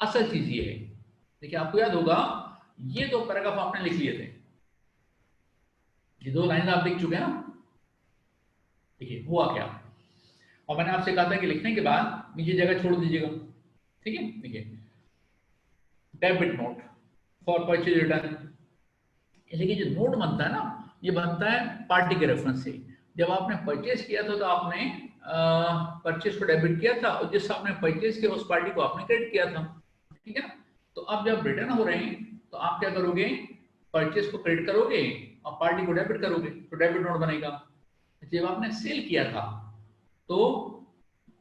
असल चीज ये है, देखिए आपको याद होगा ये दो पैराग्राफ आपने लिख लिए थे, ये दो लाइन आप लिख चुके हैं ना। देखिए हुआ क्या, और मैंने आपसे कहा था कि लिखने के बाद नीचे जगह छोड़ दीजिएगा, ठीक है। देखिए debit note for purchase return, लेकिन जो नोट बनता है ना, ये बनता है पार्टी के रेफरेंस से। जब आपने परचेज किया था तो आपने परचेज को डेबिट किया था, और जिस आपने परचेज किया उस पार्टी को आपने क्रेडिट किया था, ठीक है ना। तो अब जब रिटर्न हो रहे हैं तो आप क्या करोगे, परचेज को क्रेडिट करोगे और पार्टी को डेबिट करोगे, तो डेबिट नोट बनेगा। जब आपने सेल किया था तो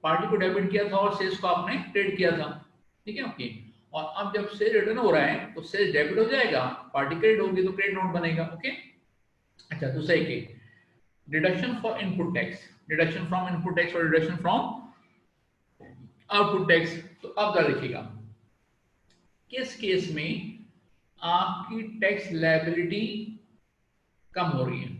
पार्टी को डेबिट किया था और सेल्स को आपने क्रेडिट किया था, ठीक है, ओके। और अब जब सेल रिटर्न हो रहा है तो सेल्स डेबिट हो जाएगा, पार्टी क्रेडिट होगी तो क्रेडिट नोट बनेगा, ओके। अच्छा दूसरा एक deduction for input tax, deduction from input tax और डिडक्शन फ्रॉम आउटपुट टैक्स। तो अब क्या लिखिएगा, किस केस में आपकी टैक्स लायबिलिटी कम हो रही है।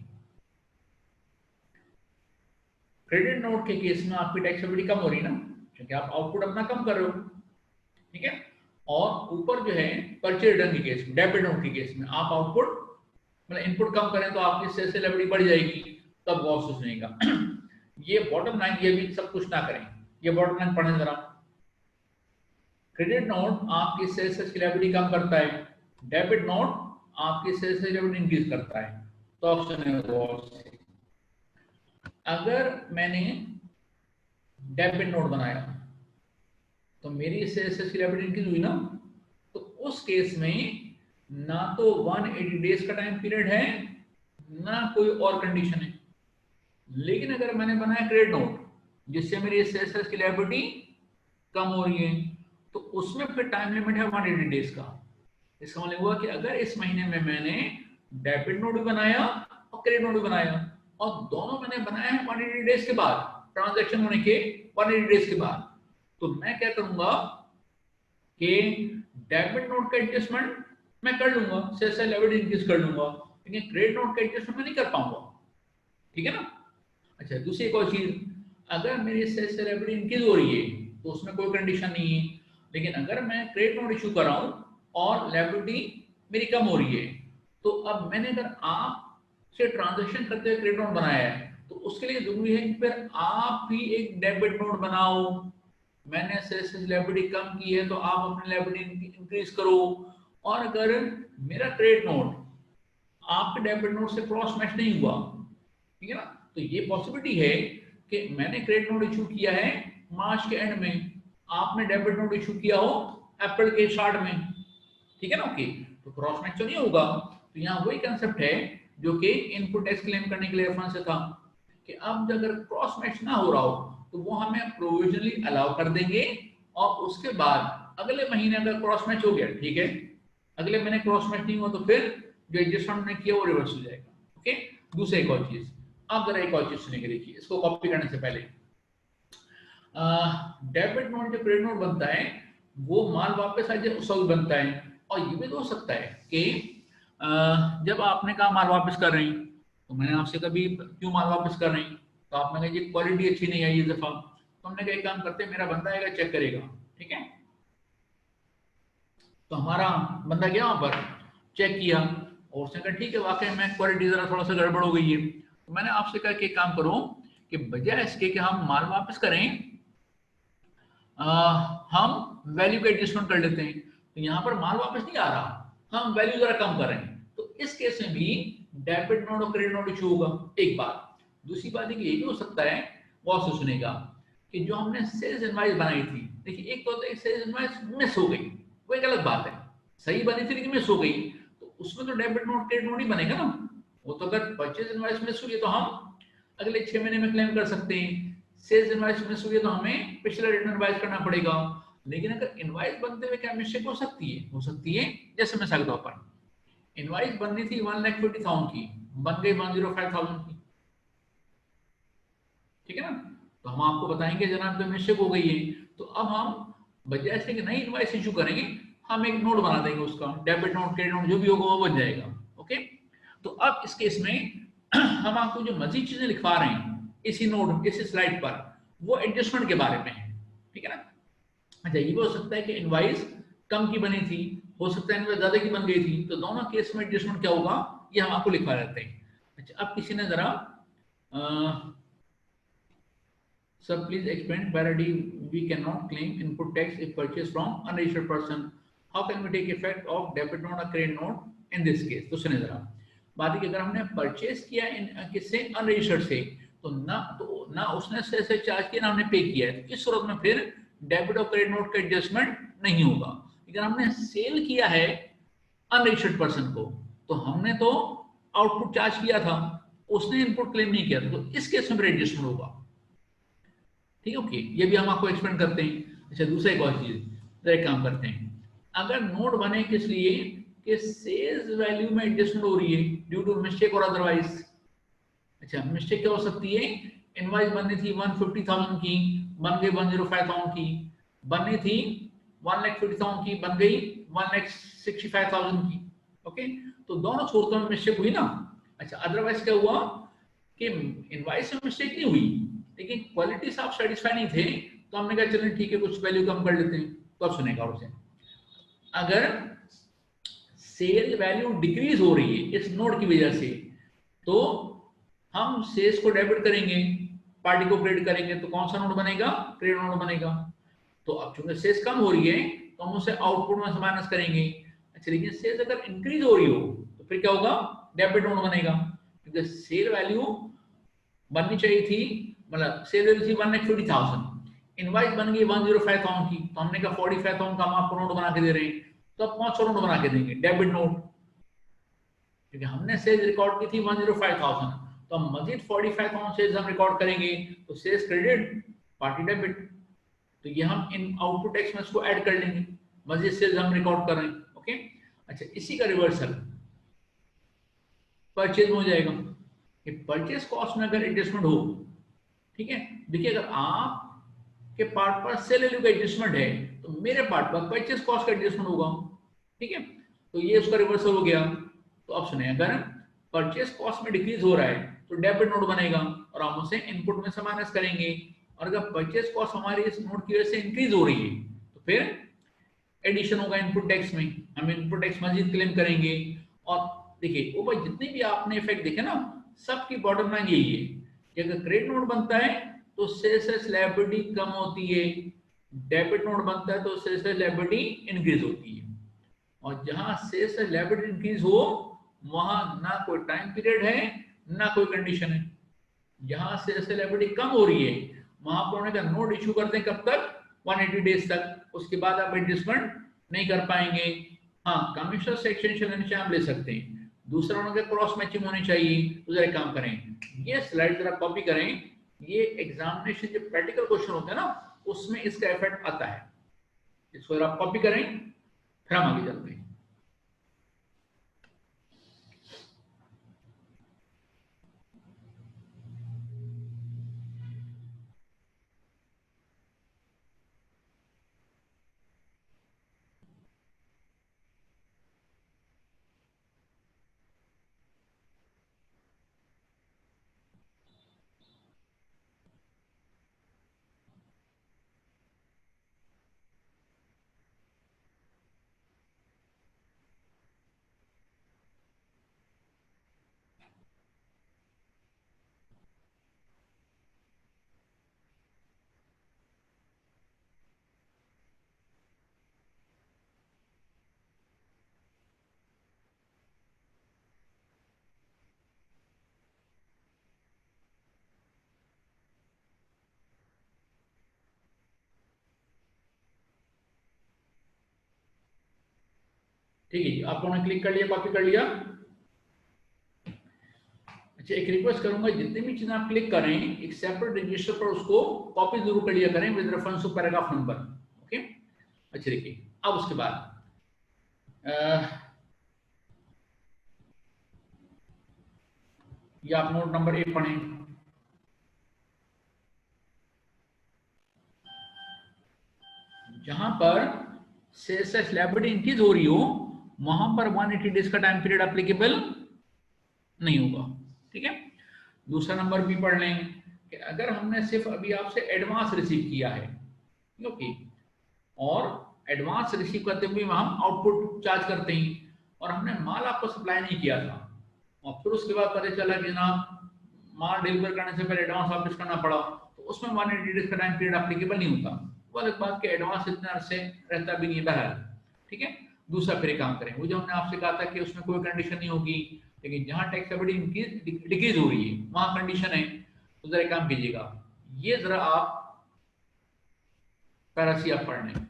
क्रेडिट नोट के केस में आपकी टैक्स लायबिलिटी कम हो रही है ना, क्योंकि आप आउटपुट अपना कम कर रहे हो, ठीक है। और ऊपर जो है परचेज रिटर्न के केस में, डेबिट नोट के केस में आप आउटपुट मतलब इनपुट कम करें तो आपकी सेल्स लायबिलिटी बढ़ जाएगी, तब लॉस सुनेगा। ये बॉटम लाइन, ये भी सब कुछ ना करें, ये बॉटम लाइन पढ़ें जरा। क्रेडिट नोट आपकी सेल्स लायबिलिटी कम करता है, डेबिट नोट आपकी सेल्स लायबिलिटी इंक्रीज करता है। तो ऑप्शन है लॉस। अगर मैंने डेबिट नोट बनाया तो मेरी सेल्स लायबिलिटी इंक्रीज हुई ना, तो उस केस में ना तो 180 डेज का टाइम पीरियड है ना कोई और कंडीशन है। लेकिन अगर मैंने बनाया क्रेडिट नोट जिससे मेरी सेल्स की लायबिलिटी कम हो रही है, तो उसमें फिर टाइम लिमिट है 180 डेज का। इसका मतलब हुआ कि अगर इस महीने में मैंने डेबिट नोट भी बनाया और क्रेडिट नोट भी बनाया, और दोनों मैंने बनाया है 180 डेज के बाद, ट्रांजैक्शन होने के 180 डेज के बाद, तो मैं क्या करूंगा कि डेबिट नोट का एडजस्टमेंट मैं कर लूंगा, सेल्स लायबिलिटी इंक्रीज कर लूंगा, लेकिन क्रेडिट नोट का एडजस्टमेंट मैं नहीं कर पाऊंगा, ठीक है ना। अच्छा दूसरी एक और चीज, अगर मेरी सेल्स लायबिलिटी इंक्रीज हो रही है तो उसमें कोई कंडीशन नहीं है, लेकिन अगर मैं क्रेडिट नोट इशू कर रहा हूं और लायबिलिटी मेरी कम हो रही है, तो अब मैंने अगर आप से ट्रांजैक्शन करते हुए क्रेडिट नोट बनाया है तो उसके लिए जरूरी है कि फिर आप भी एक डेबिट नोट बनाओ। मैंने सेल्स लायबिलिटी कम की है तो आप अपनी लायबिलिटी इंक्रीज करो। और अगर मेरा क्रेडिट नोट आपके डेबिट नोट से क्रॉस मैच नहीं हुआ, ठीक है ना, तो ये पॉसिबिलिटी है कि मैंने क्रेडिट नोट इशू किया है मार्च के एंड में, आपने डेबिट नोट इशू किया हो अप्रैल के स्टार्ट में, ठीक है ना, ओके। तो क्रॉस मैच तो नहीं होगा। तो यहाँ वही कंसेप्ट है जो कि इनपुट टैक्स क्लेम करने के लिए रेफरेंस था, कि अब अगर क्रॉस मैच ना हो रहा हो तो वो हमें प्रोविजनली अलाउ कर देंगे, और उसके बाद अगले महीने अगर क्रॉस मैच हो गया ठीक है, अगले महीने क्रॉस मैच नहीं हुआ तो फिर जो एडजस्टमेंट ने किया वो रिवर्स हो जाएगा, ओके। दूसरा एक और चीज, अब जरा एक और चीज सुनिए, देखिए इसको कॉपी करने से पहले, डेबिट नोट जो क्रेडिट नोट बनता है वो माल वापस आ जाए उस वक्त बनता है, और ये भी तो हो सकता है कि जब आपने कहा माल वापस कर रहे हैं, तो मैंने आपसे कभी क्यों माल वापस कर रहे हैं, तो आपने कहा जी क्वालिटी अच्छी नहीं आई इस दफा, तो हमने कहा एक काम करते हैं मेरा बंदा आएगा चेक करेगा, ठीक है। तो हमारा बंदा गया वहां पर चेक किया और उसने कहा ठीक है वाकई में क्वालिटी जरा थोड़ा सा गड़बड़ हो गई है, तो मैंने आपसे कहा कि एक काम करो कि बजाय इसके कि हम माल वापस करें हम वैल्यू का एडजस्टमेंट कर लेते हैं। तो यहाँ पर माल वापस नहीं आ रहा, हम वैल्यू जरा कम कर रहे हैं, तो इस केस में भी डेबिट नोट और क्रेडिट नोट इशू होगा, एक बात। दूसरी बात है कि ये भी हो सकता है, बहुत से सुनेगा, कि जो हमने सेल्स इनवॉइस बनाई थी, देखिए एक तो होता है सेल्स इनवॉइस मिस हो गई, वो एक अलग बात है, सही बनी थी लेकिन मिस हो गई, तो उसमें तो डेबिट नोट क्रेडिट नोट ही बनेगा ना। वो तो अगर परचेज इनवॉइस मिस हुई तो हम अगले 6 महीने में क्लेम कर सकते हैं, सेल्स इनवॉइस मिस हुई तो हमें पिछला रिटर्न रिवाइज करना पड़ेगा। लेकिन अगर इनवॉइस बनते हुए क्या मिस्टेक हो सकती है, हो सकती है, जैसे मैं सकता हूं, इनवॉइस बननी थी 1,50,000 की, बन गई 105,000 की, ठीक है ना। तो हम आपको बताएंगे जनाब तो मिस्टेक हो गई है, तो अब हम बजाय से कि नई इनवॉइस इशू करेंगे, हम एक नोट बना देंगे उसका, डेबिट नोट क्रेडिट नोट जो भी होगा वो बन जाएगा। ओके, तो अब इस केस में हम आपको जो मजीद चीजें लिखवा रहे हैं इसी नोट इसी स्लाइड पर, वो एडजस्टमेंट के बारे में है, ठीक है ना। अच्छा, ये भी हो सकता है कि इनवाइस कम की बनी थी, हो सकता है इनवाइस ज्यादा की बन गई थी, तो दोनों केस में एडजस्टमेंट क्या होगा ये हम आपको लिखवा देते हैं। अच्छा, अब किसी ने जरा sir, please explain why we cannot claim input tax if purchased from unregistered person. How can we take effect of debit note or credit note in this case? तो सुनिए जरा बात कि अगर हमने परचेस किया किससे अनरजिस्टर्ड से, तो ना उसने से चार्ज किया ना हमने पे किया है, तो इस सूरत में फिर डेबिट और क्रेडिट नोट का एडजस्टमेंट नहीं होगा। अगर हमने सेल किया है अनरजिस्टर्ड पर्सन को, तो हमने तो आउटपुट चार्ज किया था, उसने इनपुट क्लेम नहीं किया था, तो इस केस में एडजस्टमेंट होगा। ठीक है, ओके, ये भी हम आपको एक्सप्लेन करते हैं। अच्छा, दूसरा एक और चीज एक काम करते हैं, अगर नोट बने किस लिए कि सेल्स वैल्यू में एडजस्टमेंट हो रही है ड्यू टू मिस्टेक और अदरवाइज। अच्छा, मिस्टेक क्या हो सकती है, इनवाइस बननी थी 150,000 की, बन गई 105,000 की, बननी थी 1,50,000 की, बन गई 1,65,000 की। ओके, तो दोनों सूरतों में मिस्टेक हुई ना। अच्छा, अदरवाइज क्या हुआ कि इनवाइस में मिस्टेक नहीं हुई लेकिन क्वालिटी से आप सेटिस्फाई नहीं थे, तो हमने कहा चलें ठीक है कुछ वैल्यू कम कर लेते हैं। तो अब सुनेगा उसे, अगर सेल वैल्यू डिक्रीज हो रही है इस नोट की वजह से, तो हम सेल्स को डेबिट करेंगे, पार्टी को क्रेडिट करेंगे, तो कौन सा नोट बनेगा, क्रेडिट नोट बनेगा। तो अब चूंकि सेल्स कम हो रही है तो हम उसे आउटपुट में से माइनस करेंगे। अच्छा, लेकिन सेल्स अगर इंक्रीज हो रही हो तो फिर क्या होगा, डेबिट नोट बनेगा, क्योंकि सेल वैल्यू बननी चाहिए थी, मतलब सेल वैल्यू थी 1,50,000, इनवाइस बन गई 105,000 की, तो हमने कहा 45,000 का हम आपको नोट बना के दे रहे हैं, तो अब 500 नोट बना के देंगे डेबिट नोट, क्योंकि हमने सेल्स रिकॉर्ड की थी 105,000, तो हम मजीद 45,000 सेल्स हम रिकॉर्ड करेंगे, तो सेल्स क्रेडिट पार्टी डेबिट, तो ये हम इन आउटपुट टैक्स में इसको ऐड कर लेंगे, मजीद सेल्स हम रिकॉर्ड कर रहे हैं। ओके, अच्छा, इसी का रिवर्सल परचेज में हो जाएगा कि परचेज कॉस्ट में अगर एडजस्टमेंट हो, ठीक है, देखिए अगर आप के पार्ट पर सेल वैल्यू का एडजस्टमेंट है तो मेरे पार्ट पर परचेज कॉस्ट का एडजस्टमेंट होगा, ठीक है, तो ये उसका रिवर्सल हो गया। तो अब सुने, अगर परचेज कॉस्ट में डिक्रीज हो रहा है तो डेबिट नोट बनेगा और हम उसे इनपुट में से माइनस करेंगे, और अगर परचेज कॉस्ट हमारी इस नोट की वजह से इंक्रीज हो रही है तो फिर एडिशन होगा इनपुट टैक्स में, हम इनपुट टैक्स मजीद क्लेम करेंगे। और देखिए ऊपर जितने भी आपने इफेक्ट देखे ना, सबकी बॉटम लाइन यही है कि अगर क्रेडिट नोट बनता है तो सेल्स लायबिलिटी कम होती है, डेबिट नोट बनता है तो सेल्स लायबिलिटी इंक्रीज होती है, और जहां सेल्स लायबिलिटी इंक्रीज हो वहां ना कोई टाइम पीरियड है ना कोई कंडीशन है, जहां सेल्स लायबिलिटी कम हो रही है वहां पर उन्होंने नोट इशू करते हैं कब तक, 180 डेज तक, उसके बाद आप एडजस्टमेंट नहीं कर पाएंगे। हाँ, कमिश्नर से एक्सटेंशन लेने से आप ले सकते हैं, दूसरा उनके क्रॉस मैचिंग होनी चाहिए। तो जरा काम करें, ये स्लाइड जरा कॉपी करें, ये एग्जामिनेशन जो प्रैक्टिकल क्वेश्चन होते हैं ना उसमें इसका इफेक्ट आता है, इसको जरा कॉपी करें फिर हम आगे चलते हैं। ठीक है, आप लोगों ने क्लिक कर लिया, कॉपी कर लिया। अच्छा, एक रिक्वेस्ट करूंगा, जितनी भी चीजें आप क्लिक करें एक सेपरेट रजिस्टर पर उसको कॉपी जरूर कर लिया करें with reference to paragraph number. Okay, अच्छा देखिए, अब उसके बाद ये आप नोट नंबर 1 पढ़ें। जहां पर सेल्स लायबिलिटी इंक्रीज हो रही हो, वहां पर 180 डेज का टाइम पीरियड एप्लीकेबल नहीं होगा। ठीक है। दूसरा नंबर भी पढ़ लें कि अगर हमने सिर्फ अभी आपसे एडवांस रिसीव किया है, ओके, और एडवांस रिसीव करते हुए हम आउटपुट चार्ज करते हैं, और हमने माल आपको सप्लाई नहीं किया था, और फिर उसके बाद पता चला कि जनाब माल डिलीवर करने से पहले एडवांस वापस करना पड़ा, तो उसमें 180 डेज का टाइम पीरियड एप्लीकेबल नहीं होता। वो अलग बात कि एडवांस इतना अरसे रहता भी नहीं है बहरहाल। ठीक है। दूसरा फिर काम करें, वो जो हमने आपसे कहा था कि उसमें कोई कंडीशन नहीं होगी, लेकिन जहां टैक्स लायबिलिटी डिक्रीज हो रही है वहां कंडीशन है, तो जरा काम कीजिएगा, ये जरा आप पैरासी आप पढ़ लें।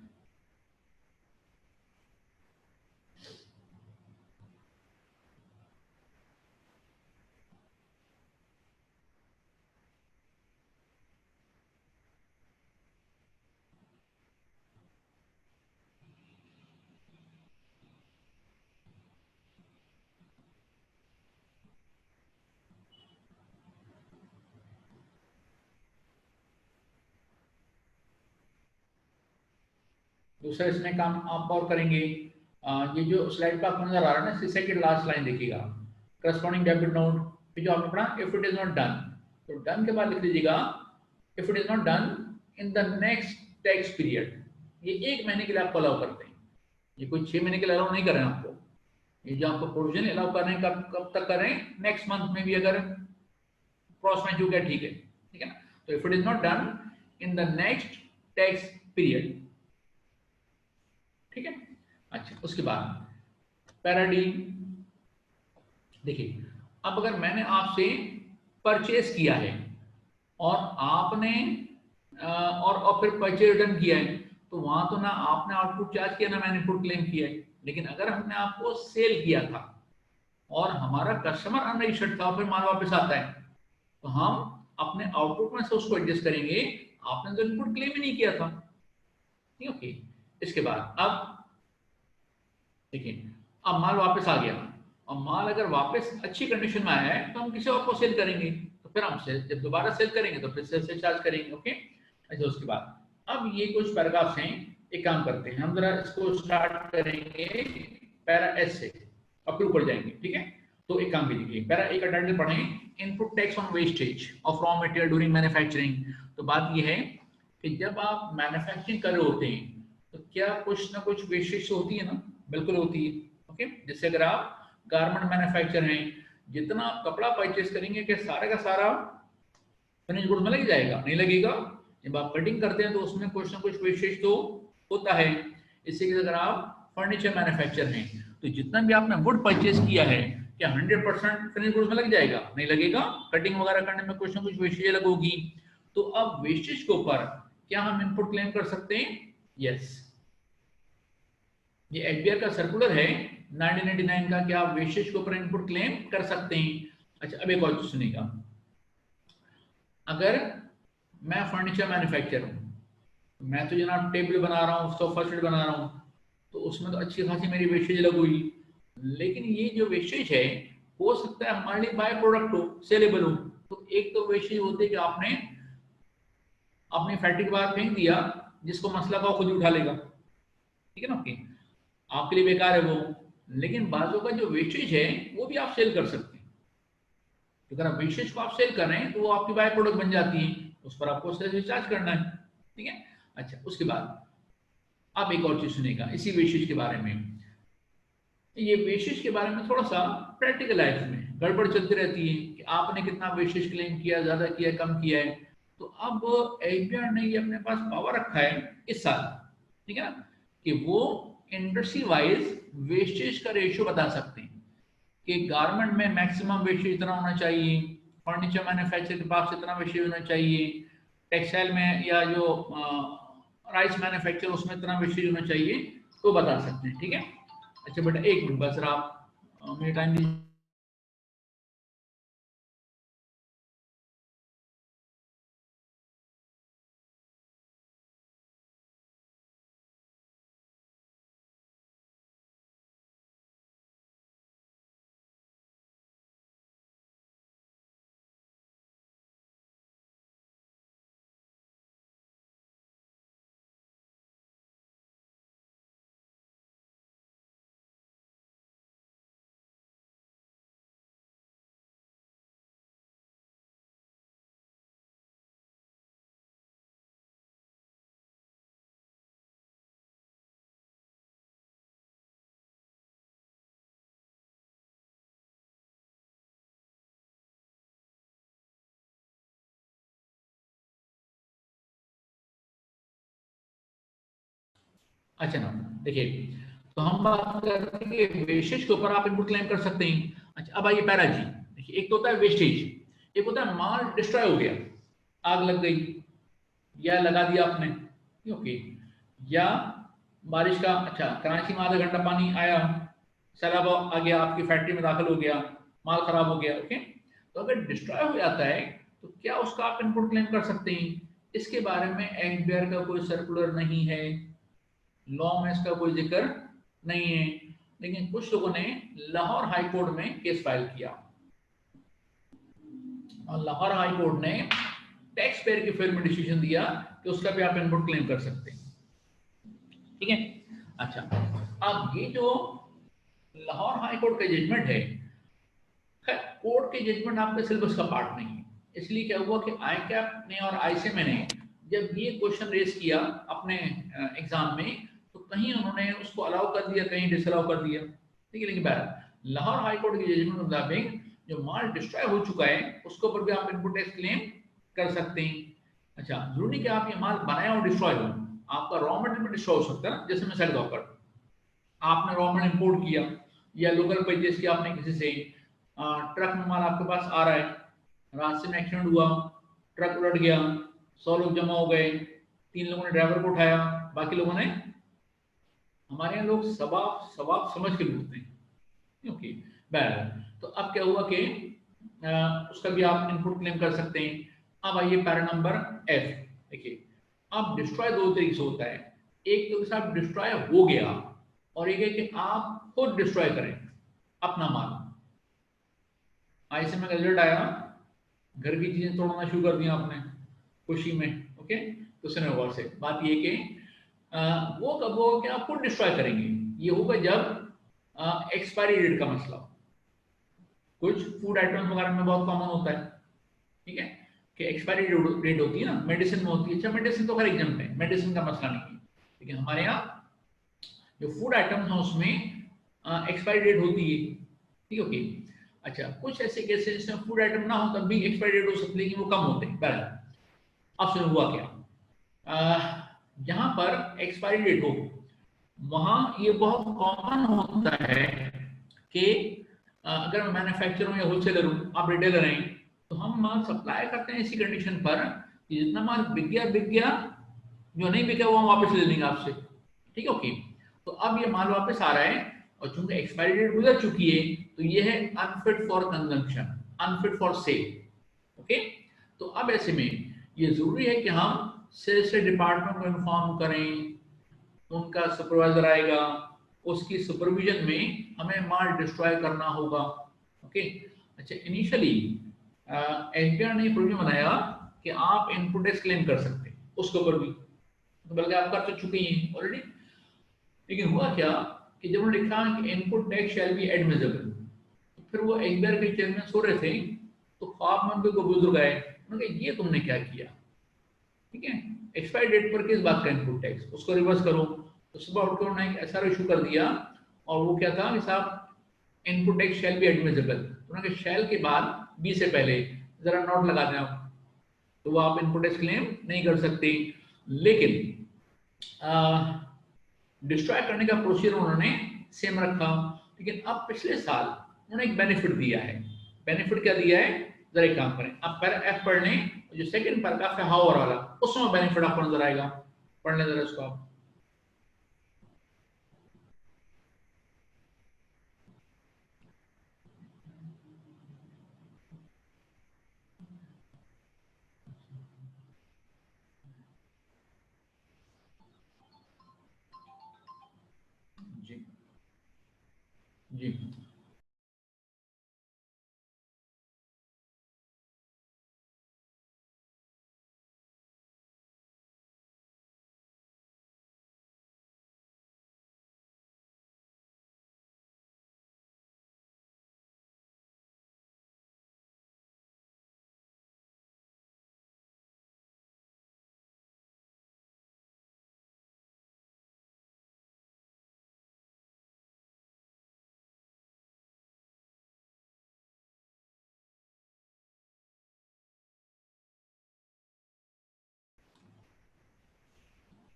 दूसरा इसमें काम आप और करेंगे, ये जो स्लाइड पर आपको नजर आ रहा है ना, सेकंड लास्ट लाइन देखिएगा, करस्पॉन्डिंग डेबिट नोट जो आपने पढ़ा, if it is not done, तो डन के बाद लिख लीजिएगा if it is not done in the next tax period. ये 1 महीने के लिए आपको अलाउ करते हैं, ये कोई 6 महीने के लिए अलाउ नहीं कर रहे हैं आपको। ये जो आपको प्रोविजन अलाउ कर रहे हैं, कब कब तक कर रहे हैं, नेक्स्ट मंथ में भी अगर क्रॉस मैच हो गया ठीक है। ठीक है ना। तो if it is not done in the next tax period. ठीक है। अच्छा, उसके बाद पैराडी, देखिए अब अगर मैंने आपसे परचेज किया है और आपने और फिर परचेज रिटर्न किया है, तो वहां तो ना आपने आउटपुट चार्ज किया ना मैंने इनपुट क्लेम किया है। लेकिन अगर हमने आपको सेल किया था और हमारा कस्टमर अनरजिस्टर्ड था और फिर माल वापस आता है, तो हम अपने आउटपुट में से उसको एडजस्ट करेंगे, आपने तो इनपुट क्लेम ही नहीं किया था। ठीक है। ओके। इसके बाद अब देखिए, अब माल वापस आ गया, और माल अगर वापस अच्छी कंडीशन में आया है तो हम किसी और को सेल करेंगे, तो फिर हम सेल जब दोबारा सेल करेंगे तो फिर सेल से चार्ज करेंगे। ओके। अच्छा, उसके बाद अब ये कुछ पैराग्राफ्स हैं, एक काम करते हैं हम जरा इसको स्टार्ट करेंगे पैरा एस से, अप्रूव कर जाएंगे। ठीक है। तो एक काम कीजिए, पैरा ए का टाइटल पढ़ें, input tax on wastage of raw material during manufacturing. तो बात ये है कि जब आप मैन्युफैक्चरिंग कर रहे होते हैं तो क्या कुछ ना कुछ वेस्टेज होती है ना, बिल्कुल होती है। ओके। जैसे अगर आप गारमेंट मैन्युफैक्चर हैं, जितना कपड़ा परचेस करेंगे कि सारा का सारा फिनिश गुड्स में लग जाएगा, नहीं लगेगा। जब आप कटिंग करते हैं तो उसमें कुछ ना कुछ वेस्टेज तो होता है। इससे कि अगर आप फर्नीचर मैन्युफैक्चर हैं तो जितना भी आपने वुड परचेस किया है, क्या 100% फिनिश गुड्स में लग जाएगा, नहीं लगेगा। कटिंग वगैरह करने में कुछ ना कुछ वेस्टेज लगोगी। तो अब वेस्टेज के ऊपर क्या हम इनपुट क्लेम कर सकते हैं? यस, ये एचबीआर का सर्कुलर है 1999 का, कि आप वेस्टेज के ऊपर इनपुट क्लेम कर सकते हैं। अच्छा, अब एक और चीज सुनिएगा, अगर मैं फर्नीचर मैन्युफैक्चर हूं, मैं तो जनाब टेबल बना रहा हूँ, सोफा सेट बना रहा हूँ, तो उसमें तो अच्छी खासी मेरी वेस्टेज लगेगी। लेकिन ये जो वेस्टेज है, हो सकता है हमारे लिए बाय प्रोडक्ट हो, सेलेबल हो। तो एक तो वेस्टेज होते है कि आपने अपनी फैक्ट्री के बाहर फेंक दिया, जिसको मसला का खुद ही उठा लेगा। ठीक है ना। ओके, आपके लिए बेकार है वो। लेकिन बाजू का जो वेस्टेज है वो भी आप सेल कर सकते हैं। तो अगर आप वेस्टेज को आप सेल कर रहे हैं तो वो आपकी बाय प्रोडक्ट बन जाती है, उस पर आपको सेल चार्ज करना है। ठीक है। अच्छा, उसके बाद आप एक और चीज सुनेगा इसी वेस्टेज के बारे में। ये वेस्टेज के बारे में थोड़ा सा प्रैक्टिकल लाइफ में गड़बड़ चलती रहती है कि आपने कितना वेस्टेज क्लेम किया, ज्यादा किया, कम किया है। तो अब एचबीआर ने ये अपने पास पावर रखा है इस साल, ठीक है ना, कि वो इंडस्ट्री वाइज वेस्टेज का रेशियो बता सकते हैं कि गारमेंट में मैक्सिमम वेस्टेज इतना होना चाहिए, फर्नीचर मैन्युफैक्चर के पास इतना वेस्टेज होना चाहिए, टेक्सटाइल में या जो राइस मैन्युफैक्चर उसमें इतना वेस्टेज होना चाहिए, तो बता सकते हैं। ठीक है। अच्छा बेटा, एक मिनट बस, आप मेरे टाइम अच्छा ना, देखिए, तो हम बात कर रहे हैं कि वेस्टेज के ऊपर आप इनपुट क्लेम कर सकते हैं। अच्छा, अब आइए पैरा जी। देखिए, एक तो होता है वेस्टेज, एक होता है माल डिस्ट्रॉय हो गया, आग लग गई या लगा दिया आपने, ओके, या बारिश का, अच्छा कराची में आधा घंटा पानी आया, सैलाब आ गया, आपकी फैक्ट्री में दाखिल हो गया, माल खराब हो गया, ओके। तो अगर डिस्ट्रॉय हो जाता है तो क्या उसका आप इनपुट क्लेम कर सकते हैं? इसके बारे में एनपीआर का कोई सर्कुलर नहीं है, लॉ में इसका कोई जिक्र नहीं है, लेकिन कुछ लोगों ने लाहौर हाई कोर्ट में केस फाइल किया और लाहौर हाई कोर्ट ने टैक्स पेयर के फेवर में डिसीजन दिया कि उसका भी आप इनपुट क्लेम कर सकते हैं, ठीक है। अच्छा, अब ये जो लाहौर हाई कोर्ट का जजमेंट है, कोर्ट के जजमेंट आपके सिलेबस का पार्ट नहीं है, इसलिए क्या हुआ कि आई कैप ने और आईसीएमए ने जब ये क्वेश्चन रेज किया अपने एग्जाम में, तो कहीं उन्होंने उसको अलाउ कर दिया, कहीं डिसअलाउ कर दिया, ठीक है। लेकिन बहरहाल लाहौर हाई कोर्ट के जजमेंट के मुताबिक जो माल डिस्ट्रॉय हो चुका है उसके ऊपर भी आप इनपुट टैक्स क्लेम कर सकते हैं। अच्छा, जरूरी नहीं कि आप ये माल बनाए और डिस्ट्रॉय हो, आपका रॉ मटेरियल भी डिस्ट्रॉय हो सकता है ना, जैसे मैं सेल पर आपने रॉ मटेरियल इंपोर्ट किया या लोकल परचेज किया आपने किसी से, ट्रक में माल आपके पास आ रहा है, रास्ते में एक्सीडेंट हुआ, ट्रक उलट गया, 100 लोग जमा हो गए, 3 लोगों ने ड्राइवर को उठाया, बाकी लोगों ने, हमारे यहाँ लोग सवाब सवाब समझ के लूटते हैं, ओके। बहरहाल, तो अब क्या हुआ कि उसका भी आप इनपुट क्लेम कर सकते हैं। अब आइए पैरा नंबर एफ। देखिए, अब डिस्ट्रॉय दो तरीके से होता है, एक तो साहब डिस्ट्रॉय हो गया और एक है कि आप खुद डिस्ट्रॉय करें अपना माल। आईसीएमआई का रिजल्ट आया, घर की चीजें तोड़ना शुरू कर दिया आपने खुशी में, ओके। तो सुनो गौर से, बात ये कि वो कब होगा कि आप खुद डिस्ट्रॉय करेंगे, ये होगा जब एक्सपायरी डेट का मसला हो। कुछ फूड आइटम्स वगैरह में बहुत कॉमन होता है, ठीक है, कि एक्सपायरी डेट होती है ना, मेडिसिन में होती है। अच्छा, मेडिसिन तो खैर एग्जाम्प्ट है, मेडिसिन का मसला नहीं है, लेकिन हमारे यहाँ जो फूड आइटम्स हैं उसमें एक्सपायरी डेट होती है, ठीक है, ओके। अच्छा, कुछ ऐसे केसेस जिसमें फूड आइटम ना हो तब भी एक्सपायरी डेट हो सकती है, लेकिन वो कम होते हैं। बहरहाल, अब सुनो हुआ क्या, जहां पर एक्सपायरी डेट हो वहां ये बहुत कॉमन होता है कि अगर मैं मैन्युफैक्चरर हूँ या होलसेलर हूँ, आप रिटेलर हैं, तो हम माल सप्लाई करते हैं इसी कंडीशन पर कि जितना माल बिक गया, जो नहीं बिका वो हम वापस ले लेंगे आपसे, ठीक है, ओके। तो अब ये माल वापस आ रहा है और चूंकि एक्सपायरी डेट गुजर चुकी है, तो ये है unfit for consumption, unfit for sale, okay. तो अब ऐसे में ये जरूरी है कि हम सेल्स डिपार्टमेंट को इन्फॉर्म करें, उनका सुपरवाइजर आएगा, उसकी सुपरविजन में हमें माल डिस्ट्रॉय करना होगा, ओके। अच्छा, इनिशियली एसबीआई ने प्रोविजन बनाया कि आप इनपुट टैक्स क्लेम कर सकते हैं उसके ऊपर भी, तो बल्कि आप कर तो चुके ही हैं ऑलरेडी। लेकिन हुआ क्या कि जब उन्होंने लिखा कि input tax shall be admissible, तो फिर वो एसबीआई के चेयरमैन सो रहे थे, तो ख्वाब में उनको बुजुर्ग आए, उन्होंने कहा ये तुमने क्या किया, ठीक है, एक्सपायरी डेट पर किस बात का इनपुट टैक्स, उसको रिवर्स करो। तो सुबह उठ के उन्होंने एक एसआर इशू कर दिया, और वो क्या था कि साहब input tax shall be admissible, उन्होंने कहा शैल के बाद बी से पहले जरा नोट लगा दें आप, तो वो आप इनपुट टैक्स क्लेम नहीं कर सकते। लेकिन डिस्ट्रॉय करने का प्रोसीजर उन्होंने सेम रखा, लेकिन अब पिछले साल उन्होंने एक बेनिफिट दिया है। बेनिफिट क्या दिया है, जरा एक काम करें, आप पैरा एफ पढ़ लें, जो सेकंड पैराग्राफ है हाउर वाला, उसमें बेनिफिट आपको नजर आएगा, पढ़ लें जरा उसको आप। जी जी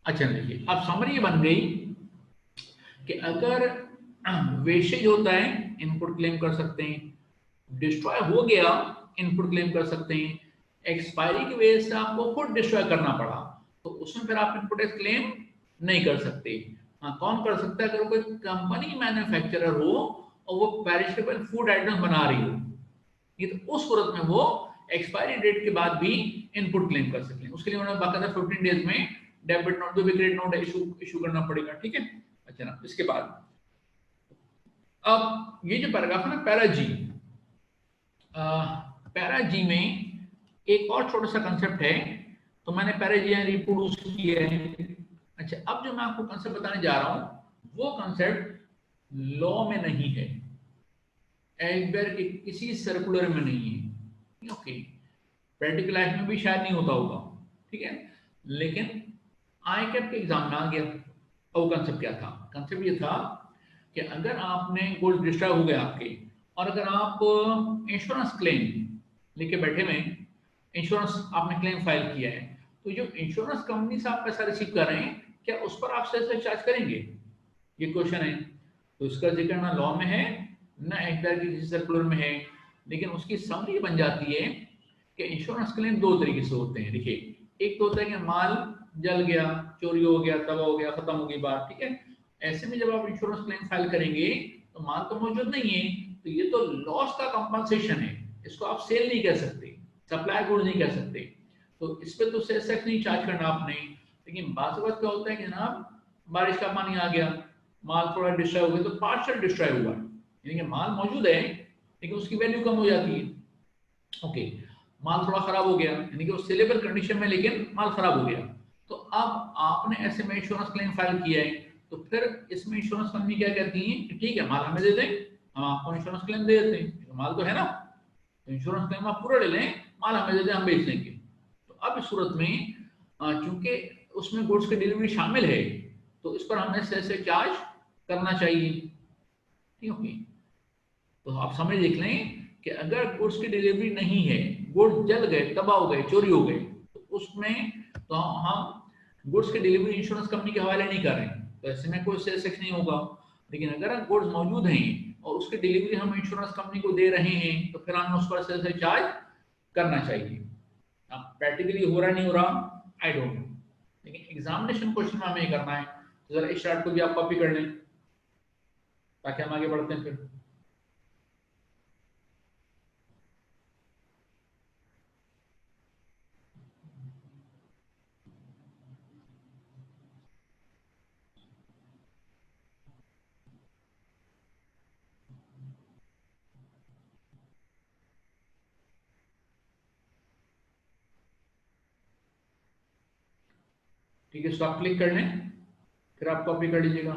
अच्छा, देखिए अब समरी बन गई कि अगर वेस्टेज होता है इनपुट क्लेम कर सकते हैं, डिस्ट्रॉय हो गया इनपुट क्लेम कर सकते हैं, एक्सपायरी की वजह से आपको खुद डिस्ट्रॉय करना पड़ा तो उसमें फिर आप इनपुट टैक्स क्लेम नहीं कर सकते। हाँ, कौन कर सकता है? अगर कोई कंपनी मैन्युफैक्चरर हो और वो पेरिशेबल फूड आइटम बना रही हो, ये तो उस सूरत में वो एक्सपायरी डेट के बाद भी इनपुट क्लेम कर सकते हैं। उसके लिए उन्हें बाकायदा 15 डेज में डेबिट नोट, जो भी क्रेडिट नोट इशू करना पड़ेगा, ठीक है। अच्छा ना, इसके बाद अब ये जो पैराग्राफ है ना पैरा जी, पैरा जी में एक और छोटा सा कंसेप्ट है, तो मैंने पैरा जी रिप्रोड्यूस किया है। अच्छा, अब जो मैं आपको कंसेप्ट बताने जा रहा हूं वो कंसेप्ट लॉ में नहीं है, एल्बर के किसी सर्कुलर में नहीं है, ओके। प्रैक्टिकल लाइफ में भी शायद नहीं होता होगा, ठीक है, लेकिन आई कैप के एग्जाम में आ गया। और वो कंसेप्ट क्या था? कंसेप्ट ये था कि अगर आपने गोल्ड डिस्ट्रॉय हो गया आपके, और अगर आप इंश्योरेंस क्लेम लेके बैठे में, इंश्योरेंस आपने क्लेम फाइल किया है, तो जो इंश्योरेंस कंपनी से आप पैसा रिसीव कर रहे हैं, क्या उस पर आप सेस चार्ज करेंगे? ये क्वेश्चन है। तो इसका जिक्र ना लॉ में है ना एक्ट की किसी सर्कुलर में है, लेकिन उसकी समरी बन जाती है कि इंश्योरेंस क्लेम दो तरीके से होते हैं। देखिए, एक तो होता है कि माल जल गया, चोरी हो गया, तबाह हो गया, खत्म हो गई बात, ठीक है। ऐसे में जब आप इंश्योरेंस क्लेम फाइल करेंगे तो माल तो मौजूद नहीं है, तो ये तो लॉस का कंपनसेशन है, इसको आप सेल नहीं कह सकते, सप्लाई गुड नहीं कह सकते, तो इस पे तो सेल्स टैक्स नहीं चार्ज करना आपने। लेकिन बात क्या होता है कि जनाब बारिश का पानी आ गया, माल थोड़ा डिस्ट्रॉय हो गया, तो पार्शियल डिस्ट्रॉय हुआ, यानी कि माल मौजूद है लेकिन उसकी वैल्यू कम हो जाती है, ओके। माल थोड़ा खराब हो गया, यानी कि वो सेलेबल कंडीशन में लेकिन माल खराब हो गया, तो अब आपने ऐसे में इंश्योरेंस क्लेम फाइल किया है, तो फिर इसमें इंश्योरेंस कंपनी क्या कहती है कि ठीक है माल हमें दे दें, हम आपको इंश्योरेंस क्लेम दे देते हैं, तो माल तो है ना, तो इंश्योरेंस क्लेम आप पूरा ले लें, माल हमें दे दें, हम बेच देंगे। तो अब इस सूरत में चूंकि उसमें गुड्स की डिलीवरी शामिल है, तो इस पर हमें से चार्ज करना चाहिए, ठीक है। तो आप समझ देख लें कि अगर गुड्स की डिलीवरी नहीं है, गुड्स जल गए, तबाह हो गए, चोरी हो गए, तो उसमें तो हम गुड्स की डिलीवरी इंश्योरेंस कंपनी के हवाले नहीं कर रहे हैं, तो ऐसे में कोई सेल्स टैक्स नहीं होगा। लेकिन अगर गुड्स मौजूद हैं और उसकी डिलीवरी हम इंश्योरेंस कंपनी को दे रहे हैं, तो फिर हमें उस पर सेल्स चार्ज करना चाहिए। अब प्रैक्टिकली हो रहा नहीं हो रहा आई डोंट नो, लेकिन एग्जामिनेशन क्वेश्चन में हमें ये करना है, तो जरा इस चार्ट को भी आप कॉपी कर लें ताकि हम आगे बढ़ते हैं फिर। ठीक है, इसको आप क्लिक कर लें, फिर आप कॉपी कर लीजिएगा।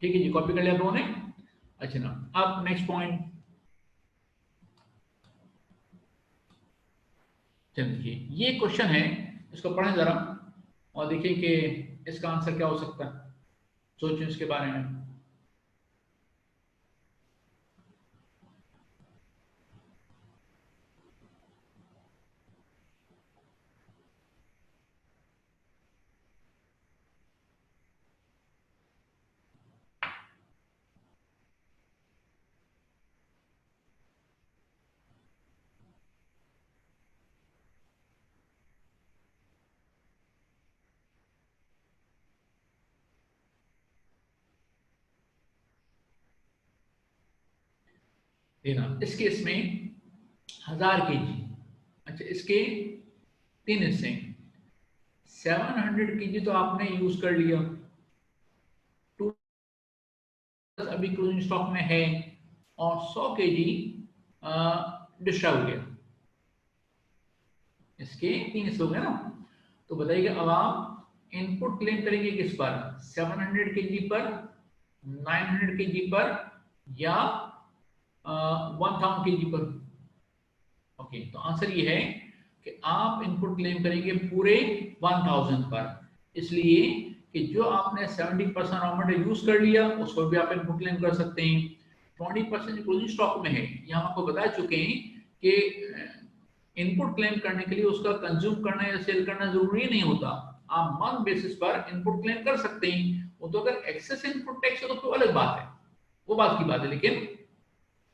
ठीक है जी, कॉपी कर लिया आप लोगों ने। अच्छा ना, अब नेक्स्ट पॉइंट, चलिए ये क्वेश्चन है, इसको पढ़ें जरा और देखिए कि इसका आंसर क्या हो सकता है, सोचें इसके बारे में। देना इस केस में 1000 kg, अच्छा इसके 3 हिस्से, 700 kg तो आपने यूज कर लिया, 2 अभी क्लोजिंग स्टॉक में है, और 100 kg डिस्ट्रॉय हो गया, इसके 3 हिस्से हो गए ना। तो बताइए अब आप इनपुट क्लेम करेंगे किस पर, 700 kg पर, 900 kg पर, या 1000 kg पर? ओके, तो आंसर ये है कि आप इनपुट क्लेम करेंगे पूरे 1000 पर, इसलिए कि जो आपने 70% रॉ मटेरियल यूज कर लिया उसको भी आप इनपुट क्लेम कर सकते हैं। 20% क्लोजिंग स्टॉक में है, ये हम आपको बता चुके हैं कि इनपुट क्लेम करने के लिए उसका कंज्यूम करना या सेल करना जरूरी नहीं होता, आप मंथ बेसिस पर इनपुट क्लेम कर सकते हैं। वो तो अगर एक्सेस इनपुट टैक्स है तो अलग बात है, वो बात की बात है, लेकिन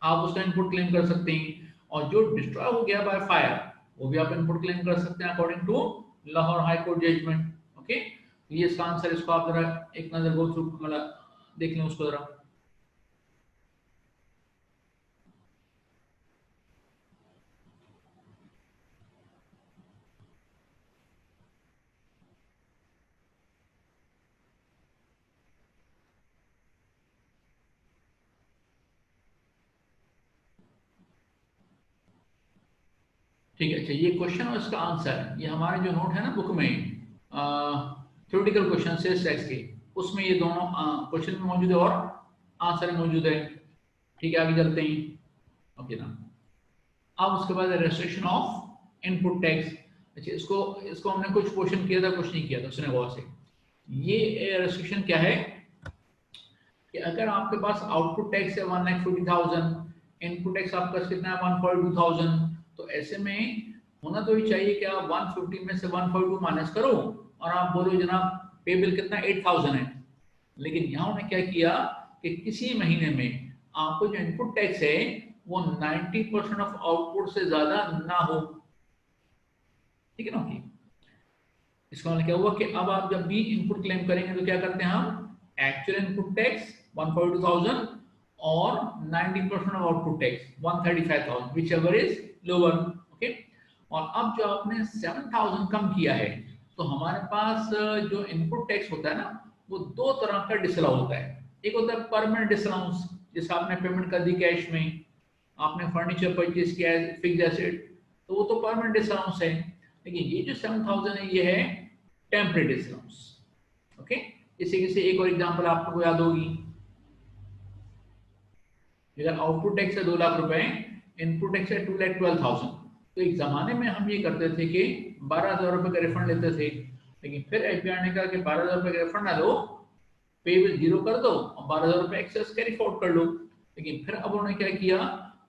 आप उसका इनपुट क्लेम कर सकते हैं। और जो डिस्ट्रॉय हो गया बाय फायर वो भी आप इनपुट क्लेम कर सकते हैं according to Lahore high court judgment. Okay, ये इसका आंसर, इसको आप जरा एक नजर गो थ्रू मतलब देख लें उसको जरा। ठीक है, अच्छा ये क्वेश्चन और इसका आंसर ये हमारे जो नोट है ना बुक में, थ्योरेटिकल क्वेश्चन से सेक्स के, उसमें ये दोनों क्वेश्चन में मौजूद है और आंसर में मौजूद है। ठीक है, आगे चलते हैं। ओके ना, अब उसके बाद रेस्ट्रिक्शन ऑफ इनपुट टैक्स। अच्छा, इसको इसको हमने कुछ क्वेश्चन किया था, कुछ नहीं किया था, उसने गौर से। ये रेस्ट्रिक्शन क्या है कि अगर आपके पास आउटपुट टैक्स है 1,40,000, इनपुट टैक्स आपका कितना है 142,000, तो ऐसे में होना तो ही चाहिए कि आप 150 में से 142 माइनस करो और आप बोलो जनाब पे बिल कितना 8,000 है। लेकिन यहाँ उन्होंने क्या किया कि किसी महीने में आपको जो इनपुट टैक्स है वो 90% ऑफ आउटपुट से ज्यादा ना हो। ठीक है ना? ओके, इसका मतलब क्या हुआ कि अब आप जब भी इनपुट क्लेम करेंगे तो क्या करते हैं हम, एक्चुअल इनपुट टैक्स 142,000 और 90% of output tax 135,000, which ever is lower. Okay, और अब जो आपने 7,000 कम किया है तो हमारे पास जो इनपुट टैक्स होता है ना वो दो तरह का डिसअलाउ होता है। एक होता है परमानेंट डिसअलाउंस, जैसे आपने पेमेंट कर दी कैश में, आपने फर्नीचर परचेज किया है, फिक्स्ड एसेट, तो वो तो परमानेंट डिसअलाउंस है। लेकिन ये जो 7,000 है ये है टेम्परेरी डिसअलाउंस। ओके, इसी से एक और एग्जांपल आपको याद होगी, अगर आउटपुट टैक्स है 2 लाख रुपए, इनपुट टैक्स है 2,12,000, तो एक जमाने में हम ये करते थे कि 12,000 रुपए का रिफंड लेते थे, लेकिन फिर एफबीआई ने कहा कि 12,000 रुपए का रिफंड ना लो, पे बिल जीरो कर दो और 12,000 रुपए एक्सेस कैरी फॉरवर्ड कर लो। लेकिन फिर अब उन्होंने क्या किया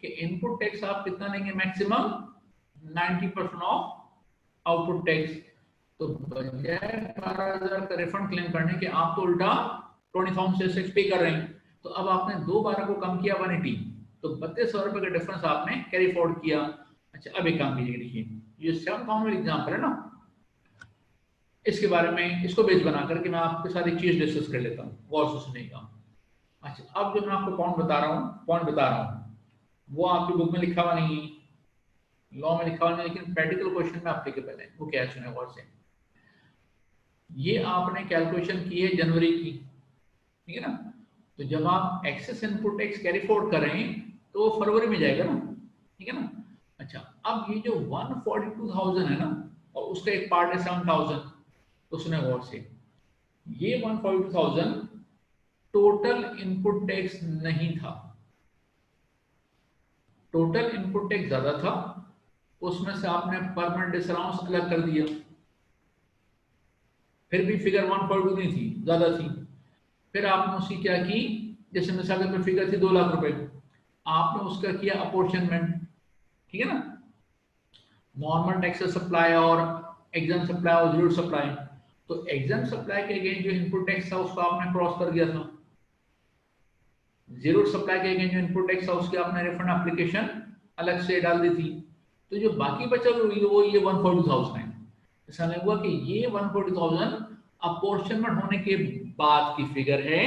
कि इनपुट टैक्स आप कितना लेंगे, मैक्सिमम 90% ऑफ आउटपुट टैक्स। तो बजाय 12,000 का रिफंड क्लेम करने के आप तो उल्टा 20,000 पे कर रहे हैं। तो अब आपने 2 बार को कम किया 180, तो 32,000 रुपए का डिफरेंस आपने कैरी फॉरवर्ड किया। अच्छा, अब एक काम कीजिए, देखिए ये 7,000 एग्जाम्पल है ना, इसके बारे में इसको बेस बना करके मैं आपके साथ एक चीज डिस्कस कर लेता हूँ, गौर से सुनिएगा। अच्छा, अब जो मैं आपको पॉइंट बता रहा हूँ वो आपकी बुक में लिखा हुआ नहीं है, लॉ में लिखा हुआ नहीं, लेकिन प्रैक्टिकल क्वेश्चन में एप्लीकेबल है। वो क्या है, सुने गौर से। ये आपने कैलकुलेशन की है जनवरी की, ठीक है ना, तो जब आप excess input tax carry forward करें तो वो फरवरी में जाएगा ना, ठीक है ना। अच्छा, अब ये जो 142,000 है ना और उसका एक पार्ट है 7,000, तो सुने गौर से, ये 142,000 टोटल इनपुट टैक्स नहीं था, टोटल इनपुट टैक्स ज्यादा था, उसमें से आपने परमानेंट डिसअलाउंस अलग कर दिया, फिर भी फिगर 142 नहीं थी, ज्यादा थी। फिर आपने उसकी क्या की, जैसे मिसाल में फिगर थी 2 लाख रुपए, आपने उसका किया अपोर्शनमेंट, ठीक है ना, नॉर्मल टैक्स सप्लाई और एग्जाम सप्लाई और जीरो सप्लाई। तो एग्जाम सप्लाई के अगेंस्ट जो इनपुट टैक्स था उसको आपने क्रॉस कर दिया था, जीरो सप्लाई के अगेंस्ट जो इनपुट टैक्स था उसकी आपने रिफंड एप्लीकेशन अलग से डाल दी थी। तो जो बाकी बचा वो ये 140,000 है। ऐसा नहीं हुआ कि ये 140,000 अपॉर्चनमेंट होने के बाद की फिगर है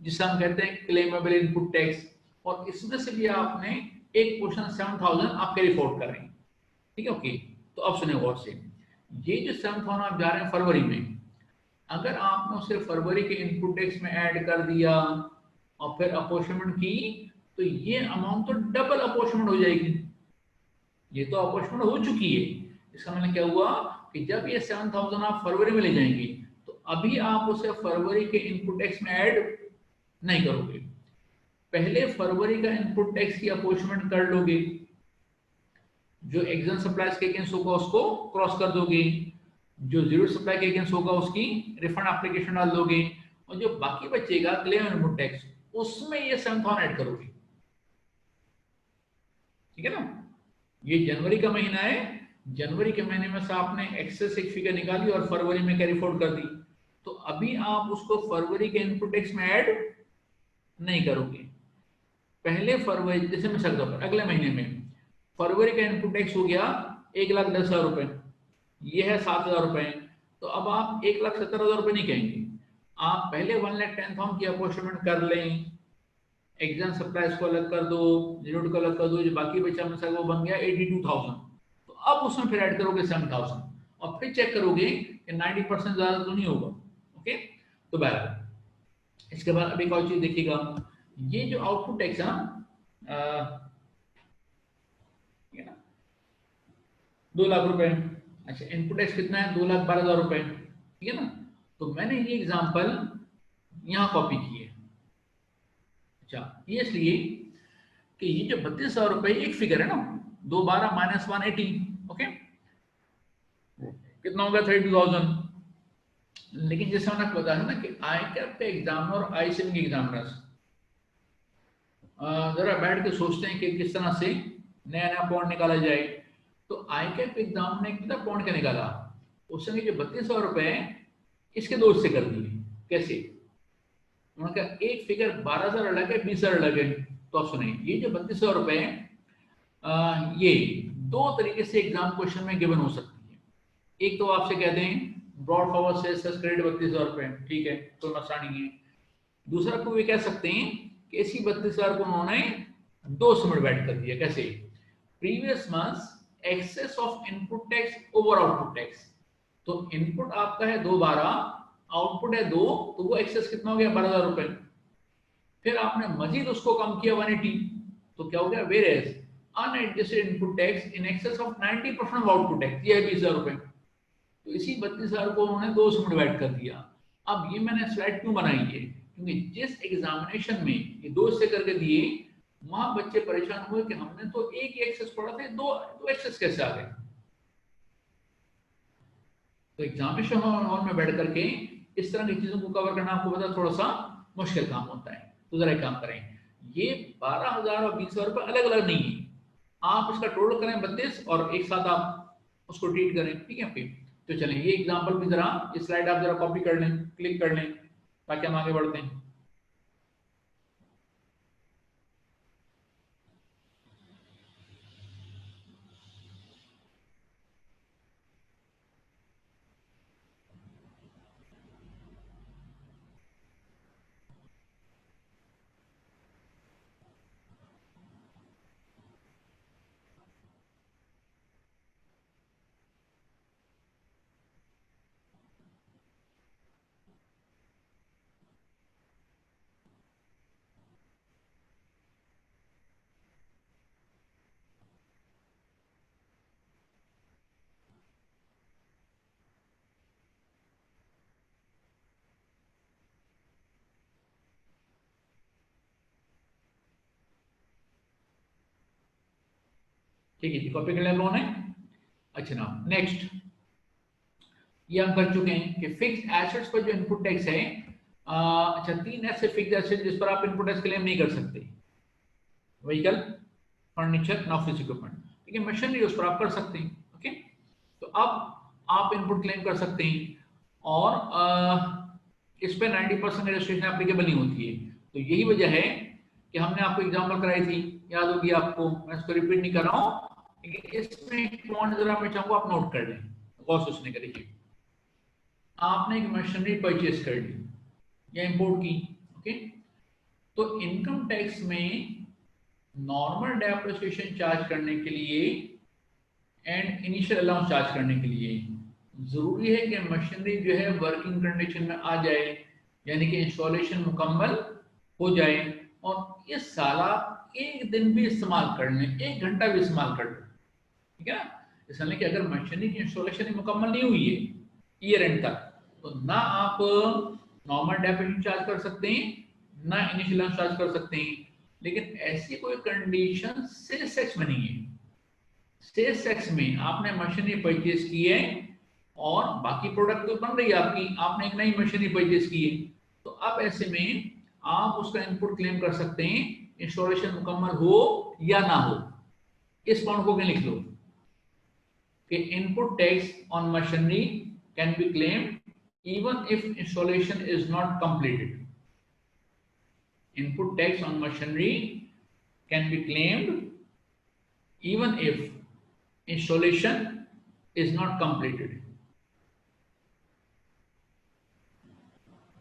जिसे हम कहते हैं क्लेमेबल इनपुट टैक्स, और इसमें से भी आपने एक पोर्शन 7,000 आप कैरी फॉरवर्ड कर रहे हैं, ठीक है। ओके, तो अब सुने गौर से, ये जो 7,000 आप जा रहे हैं फरवरी में, अगर आपने उसे फरवरी के इनपुट टैक्स में ऐड कर दिया और फिर अपॉर्चनमेंट की तो ये अमाउंट तो डबल अपॉर्चमेंट हो जाएगी। ये तो अपॉर्चमेंट हो चुकी है। इसका मतलब क्या हुआ कि जब ये 7,000 आप फरवरी में ले जाएंगे तो अभी आप उसे फरवरी के इनपुट टैक्स में ऐड नहीं करोगे, पहले फरवरी का इनपुट टैक्स की अपॉर्चमेंट कर लोगे, जो एग्जन सप्लाईज के अगेंस्ट होगा उसको क्रॉस कर दोगे, जो जीरो सप्लाई के अगेंस्ट होगा उसकी रिफंड एप्लीकेशन डाल दोगे, और जो बाकी बचेगा क्लेम इनपुट टैक्स उसमें ये 7,000 ऐड करोगे। ठीक है ना। ये जनवरी का महीना है, जनवरी के महीने में से आपने एक्सेस एक फिगर निकाली और फरवरी में कैरी फॉरवर्ड कर दी, तो अभी आप उसको फरवरी के इनपुट टैक्स में ऐड नहीं करोगे। पहले फरवरी, जैसे मैं सकता हूँ अगले महीने में फरवरी का इनपुट टैक्स हो गया 1,10,000 रुपए, ये है 7,000 रुपए, तो अब आप 1,70,000 रुपए नहीं कहेंगे, आप पहले 1,10,000 की अपॉर्चमेंट कर लें, एग्जाम सप्लाईज को अलग कर दो, जीरो को अलग कर दो, जो बाकी बचा में वो बन गया 82,000, तो अब उसमें फिर ऐड करोगे 7,000 और फिर चेक करोगे कि 90% ज्यादा तो नहीं होगा। ओके, तो बहरहाल इसके बाद अभी एक और चीज देखिएगा, ये जो आउटपुट टैक्स है ना 2 लाख रुपए, अच्छा इनपुट टैक्स कितना है 2,12,000 रुपए, ठीक है ना। तो मैंने ये एग्जांपल यहाँ कॉपी की है। अच्छा ये इसलिए कि ये जो 32,000 रुपए एक फिगर है ना, 212 माइनस 180, ओके कितना होगा 32,000। लेकिन जैसे मैंने आपको बताया ना कि आईकैप के एग्जामिनर और आईसीएम के एग्जामिनर्स जरा बैठ के सोचते हैं कि किस तरह से नया नया पॉइंट निकाला जाए। तो आईकैप एग्जाम ने कितना पॉइंट का निकाला, उसने जो 32,000 रुपए इसके दो हिस्से कर दिए। कैसे, उन्होंने कहा एक फिगर 12,000 अलग है, 20,000 अलग है। तो आप सुनिए, ये जो 32,000 रुपए ये दो तरीके से एग्जाम क्वेश्चन में गिवन हो सकती है। एक तो आपसे कहते हैं ब्रॉड फॉरवर्ड सेल्स क्रेडिट 32,000 रुपए, ठीक है कोई मसला नहीं है। दूसरा को ये कह सकते हैं कि इसी 32,000 को उन्होंने दो से डिवाइड कर दिया। कैसे, previous month excess of input tax over output tax, तो इनपुट आपका है 212, आउटपुट है 2, तो वो एक्सेस कितना हो गया 12,000 रुपए। फिर आपने मजीद उसको कम किया 180, तो क्या हो गया whereas unadjusted input tax in excess of 90% of output tax, ये है 20,000 रुपए। तो इसी 32,000 को उन्होंने दो से डिवाइड कर दिया। अब ये मैंने स्लाइड क्यों बनाई है, क्योंकि जिस एग्जामिनेशन में ये दो से करके दिए वहां बच्चे परेशान हुए कि हमने तो एक ही एक्सेस पढ़ा था, दो एक्सेस कैसे आ गए। तो एग्जामिनेशन हॉल में बैठ करके इस तरह की चीजों को कवर करना आपको पता थोड़ा सा मुश्किल काम होता है। तो जरा एक काम करें, ये 12,000 और 20,000 रुपए अलग अलग नहीं है, आप इसका टोटल करें 32 और एक साथ आप उसको ट्रीट करें, ठीक है फिर। तो चलें ये एग्जांपल भी जरा, ये स्लाइड आप जरा कॉपी कर लें, क्लिक कर लें, ताकि हम आगे बढ़ते हैं। ठीक है जी, कॉपी कर लिया लोगों ने। अच्छा ना नेक्स्ट, ये हम कर चुके हैं कि फिक्स एसेट्स पर जो इनपुट टैक्स है, अच्छा 3 ऐसे फिक्स एसेट जिस पर आप इनपुट टैक्स क्लेम नहीं कर सकते, व्हीकल, फर्नीचर, ऑफिस इक्विपमेंट, ठीक है, मशीनरी उस पर आप कर सकते हैं। ओके, तो अब आप इनपुट क्लेम कर सकते हैं और इस पे 90% रजिस्ट्रेशन एप्लीकेबल नहीं होती है। तो यही वजह है कि हमने आपको एग्जांपल कराई थी, याद होगी आपको, मैं इसको रिपीट नहीं कर रहा हूँ, लेकिन इसमें पॉइंट जरा मैं चाहूंगा आप नोट कर लें, गौर से सुनने करिए। आपने एक मशीनरी परचेज कर ली या इंपोर्ट की, ओके, तो इनकम टैक्स में नॉर्मल डेप्रिसिएशन चार्ज करने के लिए एंड इनिशियल अलाउंस चार्ज करने के लिए जरूरी है कि मशीनरी जो है वर्किंग कंडीशन में आ जाए, यानी कि इंस्टॉलेशन मुकम्मल हो जाए, और इस साल एक दिन भी इस्तेमाल कर लें, 1 घंटा भी इस्तेमाल कर लें, ठीक है ना। इसलिए कि अगर मशीनरी की इंस्टॉलेशन मुकम्मल नहीं हुई है ईयर एंड तक, तो ना आप नॉर्मल डेपोजिशन चार्ज कर सकते हैं, ना इनिशियल चार्ज कर सकते हैं। लेकिन ऐसी कोई कंडीशन सेल्स टैक्स में नहीं है। सेल्स टैक्स में आपने मशीनरी परचेज की है और बाकी प्रोडक्ट तो बन रही है आपकी, आपने एक नई मशीनरी परचेज की है, तो अब ऐसे में आप उसका इनपुट क्लेम कर सकते हैं, इंस्टॉलेशन मुकम्मल हो या ना हो। इस पॉइंट को क्या लिख लो कि input tax on machinery can be claimed even if installation is not completed. Input tax on machinery can be claimed even if installation is not completed.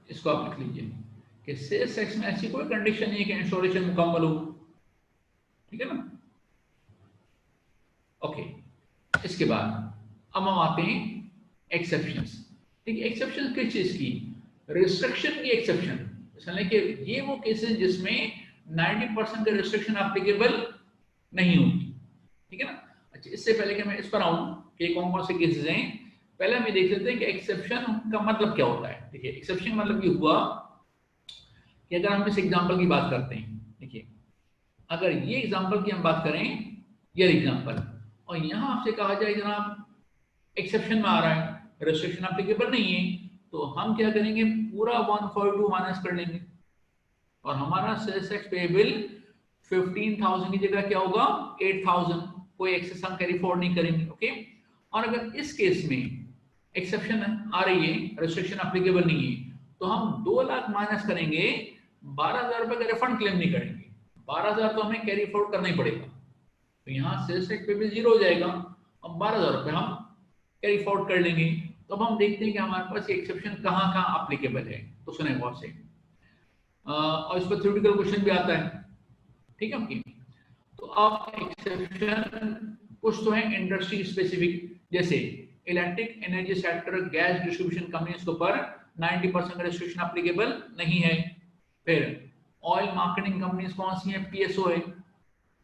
इसको आप लिख लीजिए कि सेल्स टैक्स में ऐसी कोई कंडीशन नहीं है कि इंस्टॉलेशन मुकम्मल हो, ठीक है ना। ओके, इसके बाद अब हम आते हैं एक्सेप्शंस। ठीक है, एक्सेप्शन किस चीज की? रिस्ट्रिक्शन की एक्सेप्शन। इसलिए कि ये वो केसेस जिसमें 90% का रिस्ट्रिक्शन एप्लीकेबल नहीं होगी, ठीक है ना। अच्छा, इससे पहले कि मैं इस पर आऊं कि कौन कौन से केसेस हैं, पहले हम ये देख लेते हैं कि एक्सेप्शन का मतलब क्या होता है। देखिए, एक्सेप्शन मतलब ये हुआ कि अगर हम इस एग्जांपल की बात करते हैं, देखिए अगर ये एग्जांपल की हम बात करें, ये एग्जांपल, और यहां आपसे कहा जाए जनाब एक्सेप्शन में आ रहा है, रेस्ट्रिक्शन एप्लीकेबल नहीं है, तो हम क्या करेंगे, पूरा 142 माइनस कर लेंगे और हमारा सेल्स टैक्स पेएबल 15,000 की जगह क्या होगा, 8,000। कोई एक्सेस हम कैरी फॉरवर्ड नहीं करेंगे, ओके। और अगर इस केस में एक्सेप्शन आ रही है, रेस्ट्रिक्शन एप्लीकेबल नहीं है, तो हम 2 लाख माइनस करेंगे, 12,000 रुपए का रिफंड क्लेम नहीं करेंगे। 12,000 तो हमें कैरी फॉरवर्ड करना ही पड़ेगा, तो यहाँ सेल्स टैक्स पेएबल 0 हो जाएगा और 12,000 रुपए हम कैरी फॉरवर्ड कर लेंगे। तो अब हम देखते हैं कि हमारे पास एक्सेप्शन कहाँ कहाँ एप्लीकेबल है। तो सुने बहुत से, और इस पर थ्योरेटिकल क्वेश्चन भी आता है, ठीक है ओके। तो अब एक्सेप्शन कुछ तो है इंडस्ट्री स्पेसिफिक, जैसे electric energy sector, gas distribution companies के ऊपर 90% का रेस्ट्रिक्शन एप्लीकेबल नहीं है। फिर ऑयल मार्केटिंग कंपनीज कौन सी हैं, पीएसओ है,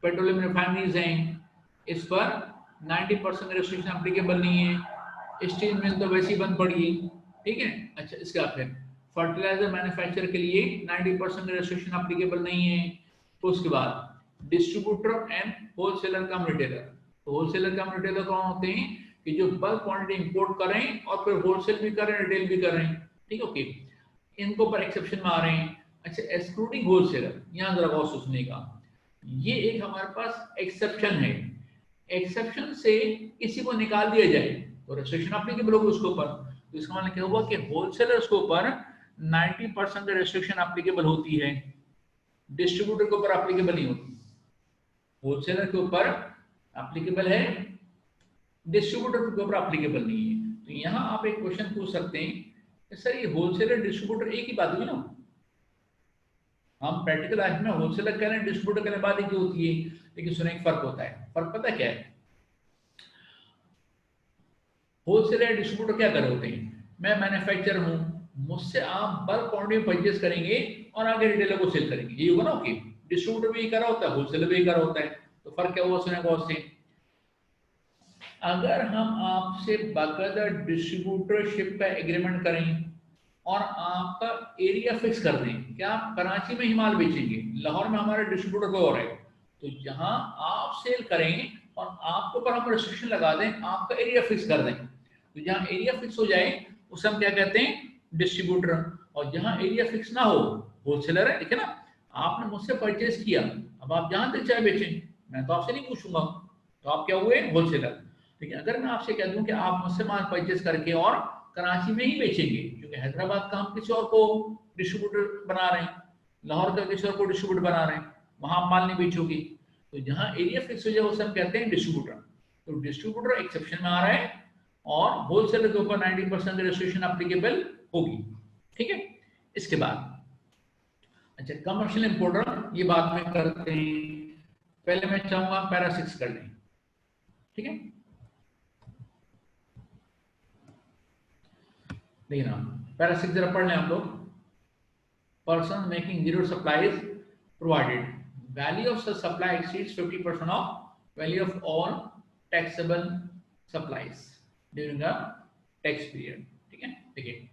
पेट्रोलियम रिफाइनरीज हैं, इस पर 90% रेस्ट्रिक्शन एप्लीकेबल नहीं है। स्टील मिल तो वैसे ही बंद पड़ी है, ठीक है। अच्छा, इसका फिर फर्टिलाइजर मैन्युफैक्चर के लिए 90% रेस्ट्रिक्शन एप्लीकेबल नहीं है। तो उसके बाद distributor and wholesaler come retailer. तो होलसेलर कम रिटेलर कौन होते हैं कि जो बल्क क्वांटिटी इंपोर्ट करें और फिर होलसेल भी करें, रिटेल भी करें, ठीक है ओके। इनको पर एक्सेप्शन में आ रहे हैं। अच्छा, एक्सक्लूडिंग होलसेलर, यहाँ जरा गौर से सुनिएगा, ये एक हमारे पास एक्सेप्शन है। एक्सेप्शन से किसी को निकाल दिया जाए तो रेस्ट्रिक्शन एप्लीकेबल होगी उसके ऊपर। तो इसका मतलब क्या हुआ कि होलसेलर्स के ऊपर 90% रेस्ट्रिक्शन एप्लीकेबल होती है, डिस्ट्रीब्यूटर के ऊपर एप्लीकेबल नहीं होती। होलसेलर के ऊपर एप्लीकेबल है, डिस्ट्रीब्यूटर के ऊपर एप्लीकेबल नहीं है। तो यहाँ आप एक क्वेश्चन पूछ सकते हैं, सर ये होलसेलर डिस्ट्रीब्यूटर एक ही बात हुई ना। हम प्रैक्टिकल लाइफ में होलसेलर कह रहे हैं, डिस्ट्रीब्यूटर कहने बात एक ही होती है, लेकिन सुने एक फर्क होता है। फर्क पता क्या है? होलसेलर डिस्ट्रीब्यूटर क्या कर रहे होते हैं, मैं मैन्युफैक्चरर हूं, मुझसे आप बल्क क्वांटिटी परचेज करेंगे और आगे रिटेलर को सेल करेंगे, ये होगा ना ओके। डिस्ट्रीब्यूटर भी कर रहा होता है, होलसेलर भी कर रहा होता है। तो फर्क क्या हुआ सुने बहुत से, अगर हम आपसे बाकायदा डिस्ट्रीब्यूटरशिप का एग्रीमेंट करें और आपका एरिया फिक्स कर दें कि आप कराची में ही माल बेचेंगे, लाहौर में हमारे डिस्ट्रीब्यूटर को और है, तो जहां आप सेल करें और आपके ऊपर हम रेस्ट्रिक्शन लगा दें, आपका एरिया फिक्स कर दें, तो जहां एरिया फिक्स हो जाए उसे हम क्या कहते हैं, डिस्ट्रीब्यूटर। और जहां एरिया फिक्स ना हो, होलसेलर है, देखिए ना, आपने मुझसे परचेज किया, अब आप जहां तक चाहे बेचें, मैं तो आपसे नहीं पूछूंगा, तो आप क्या हुए, होलसेलर। लेकिन अगर मैं आपसे कह दूं कि आप मुझसे माल परचेज करके और कराची में ही बेचेंगे, क्योंकि हैदराबाद का हम किसी और को डिस्ट्रीब्यूटर बना रहे हैं, लाहौर का किसी और को डिस्ट्रीब्यूटर बना रहे हैं, वहां माल नहीं बेचोगे, तो जहां एरिया फिक्स हो जाए उसे हम कहते हैं डिस्ट्रीब्यूटर। तो डिस्ट्रीब्यूटर एक्सेप्शन में आ रहा है और होलसेलर के ऊपर 90% रेस्ट्रिक्शन एप्लीकेबल होगी, ठीक है। इसके बाद अच्छा, कमर्शियल इंपोर्टर, ये बात में करते हैं। पहले मैं चाहूंगा पैरा 6 कर लें, ठीक है। देखिए ना, पैरा 6 जरा पढ़ लें आप लोग। Person making zero supplies provided value of such supply exceeds 50% of value of all taxable supplies during a tax period। ठीक है, देखिए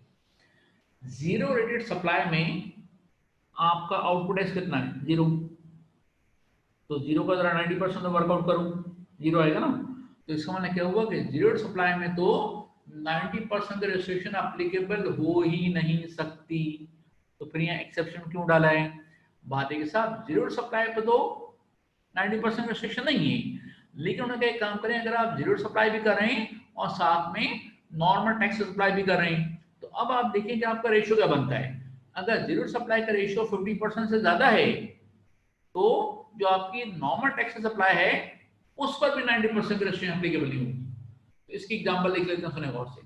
जीरो रेटेड सप्लाई में आपका आउटपुट एक्स कितना है, 0। तो 0 का जरा 90% वर्कआउट करूं, 0 आएगा ना। तो इसका मतलब क्या हुआ कि जीरो सप्लाई में तो 90% की रेस्ट्रिक्शन एप्लीकेबल हो ही नहीं सकती। तो फिर यहाँ एक्सेप्शन क्यों डाला है? बात के साथ जीरो सप्लाई पे तो 90% रेस्ट्रिक्शन नहीं है, लेकिन उन्होंने एक काम करें, अगर आप जीरो सप्लाई भी कर रहे हैं और साथ में नॉर्मल टैक्स सप्लाई भी कर रहे हैं, तो अब आप देखें कि आपका रेशियो क्या बनता है। अगर जीरो सप्लाई का रेशियो 50% से ज्यादा है तो जो आपकी नॉर्मल टैक्स सप्लाई है उस पर भी 90% की रेस्ट्रिक्शन एप्लीकेबल नहीं होगी। तो इसकी एग्जांपल देख लेते हैं, सुने गौर से।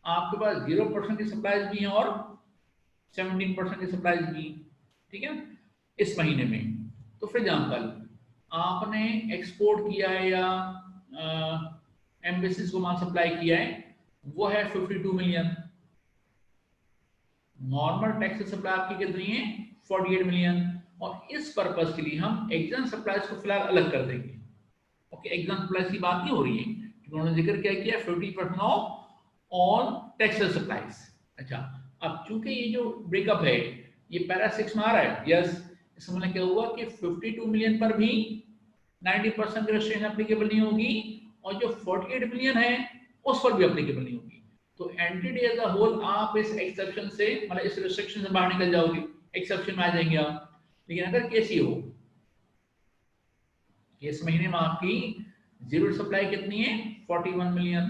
आपके पास 0% की सप्लाईज भी हैं और 17% की सप्लाईज भी, ठीक है, इस महीने में। तो फिर एग्जांपल आपने एक्सपोर्ट किया है या एम्बेसीज को माल सप्लाई किया है, वो है 52 मिलियन। नॉर्मल टैक्स सप्लाई आपकी कितनी है, 48 मिलियन। और इस पर्पस के लिए हम एग्जाम सप्लाईज को फिलहाल अलग कर देंगे। ओके, एग्जाम सप्लाईज की बात नहीं हो रही है, उन्होंने जिक्र क्या किया, 50% ऑफ ऑल टैक्सेस सप्लाईज। अच्छा, अब चूंकि ये जो ब्रेकअप है ये पैरा 6 में आ रहा है, यस, इसमें मतलब क्या हुआ कि 52 मिलियन पर भी 90% रेस्ट्रिक्शन एप्लीकेबल नहीं होगी और जो 48 मिलियन है उस पर भी एप्लीकेबल नहीं होगी। तो एंटिटी एज अ होल आप इस एक्सेप्शन से, मतलब इस रिस्ट्रिक्शन से बाहर निकल जाओगे, एक्सेप्शन में आ जाएंगे आप। लेकिन अगर केस ये हो कि इस महीने में आपकी जीरो सप्लाई कितनी है, 41 मिलियन,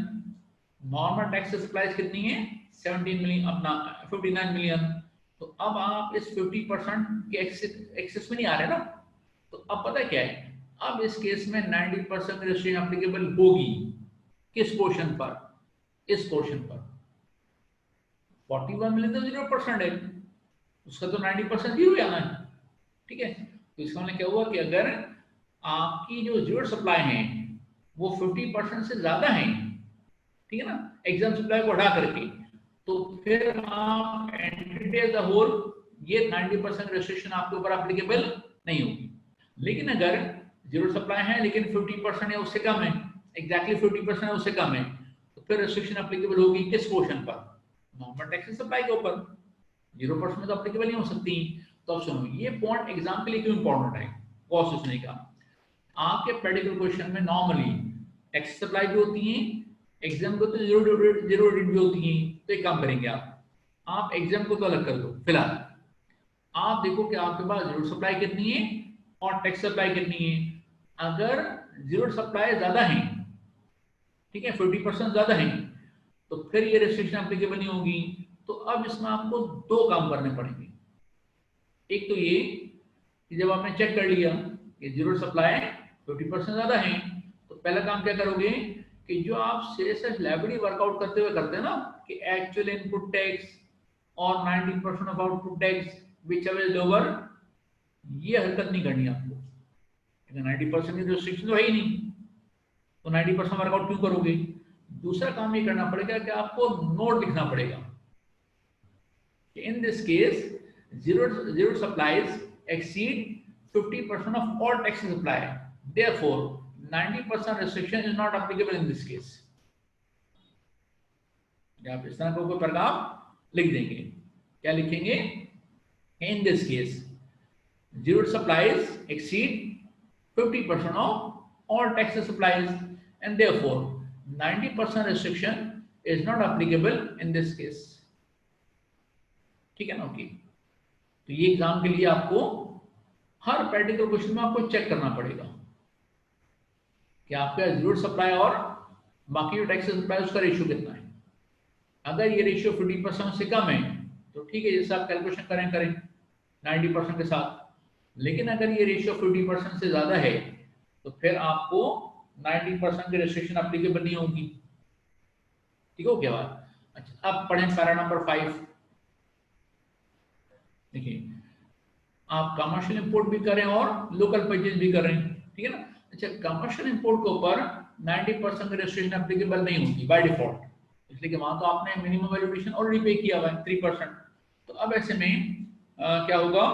नॉर्मल टैक्स सप्लाईज कितनी है, 17 मिलियन, अपना 59 मिलियन। तो अब आप इस 50% के एक्सेस में नहीं आ रहे ना। तो अब पता क्या है, अब इस केस में 90% रेस्ट्रिक्शन एप्लीकेबल होगी। किस पोर्शन पर, इस पोर्शन पर। 41 मिलियन तो 0% है, उसका तो 90% भी हो जाना है, ठीक है। तो इसका मतलब क्या हुआ कि अगर आपकी जो जीरो सप्लाई है वो 50% से ज्यादा है, ठीक है ना, एग्जाम सप्लाई को हटा करके, तो फिर आप एंटिटी एज अ होल ये 90% रेस्ट्रिक्शन आपके ऊपर एप्लीकेबल नहीं होगी। लेकिन अगर जीरो सप्लाई है लेकिन 50% या उससे कम है, एग्जैक्टली 50% है उससे कम है, तो फिर रेस्ट्रिक्शन एप्लीकेबल होगी किस पोर्शन पर, नॉर्मल टैक्स सप्लाई के ऊपर। 0% में तो एप्लीकेबल नहीं हो सकती। तो अब सुनो, ये पॉइंट एग्जाम के लिए क्यों इंपॉर्टेंट है, गौर से सुनिएगा। आपके प्रैक्टिकल क्वेश्चन में नॉर्मली टैक्स सप्लाई भी होती है, एग्जाम को तो जीरो रेट भी होती है। तो एक काम करेंगे, आप एग्जाम को तो अलग कर दो। फिलहाल आप देखो कि आपके पास जीरो सप्लाई कितनी है और टैक्स सप्लाई कितनी है। अगर जीरो सप्लाई ज्यादा है, ठीक है, 50% ज्यादा है, तो फिर ये रेस्ट्रिक्शन एप्लीकेबल नहीं होगी। तो अब इसमें आपको दो काम करने पड़ेंगे। एक तो ये कि जब आपने चेक कर लिया कि जीरो सप्लाई 50% ज्यादा है, तो पहला काम क्या करोगे कि जो आप सेल्स लायबिलिटी वर्कआउट करते हुए करते हैं ना, कि एक्चुअल इनपुट टैक्स और 90% of output tax which ever is lower, ये हरकत नहीं करनी आपको। 90% की रेस्ट्रिक्शन तो है ही नहीं, तो 90% वर्कआउट क्यों करोगे। दूसरा काम ये करना पड़ेगा कि आपको नोट लिखना पड़ेगा। In this case zero supplies exceed 50% of all taxes supplied. Therefore, 90% restriction is not applicable in this case. आप इस तरह का कोई पैराग्राफ लिख देंगे। क्या लिखेंगे, in this case zero supplies exceed 50% of all taxes supplies and therefore 90% restriction is not applicable in this case। ठीक है ना, ओके। तो ये एग्जाम के लिए आपको हर प्रैक्टिकल क्वेश्चन में आपको चेक करना पड़ेगा कि आपका जीरो सप्लाई और बाकी जो टैक्स सप्लाई उसका रेशियो कितना है। अगर ये रेशियो 50% से कम है तो ठीक है, जैसे आप कैलकुलेशन करें 90% के साथ। लेकिन अगर ये रेशियो 50% से ज्यादा है तो फिर आपको 90% की रेस्ट्रिक्शन एप्लीकेबल नहीं होगी। ठीक हो क्या बात। अच्छा, अब पढ़ें पैरा नंबर 5। देखिए, आप कमर्शियल इंपोर्ट भी करें और लोकल परचेज भी करें, ठीक है ना। अच्छा, कमर्शियल इंपोर्ट के ऊपर 90% की रेस्ट्रिक्शन एप्लीकेबल नहीं होगी बाय डिफॉल्ट, इसलिए कि वहां तो आपने मिनिमम वैल्यू एडिशन ऑलरेडी पे किया हुआ है 3%। तो अब ऐसे में क्या होगा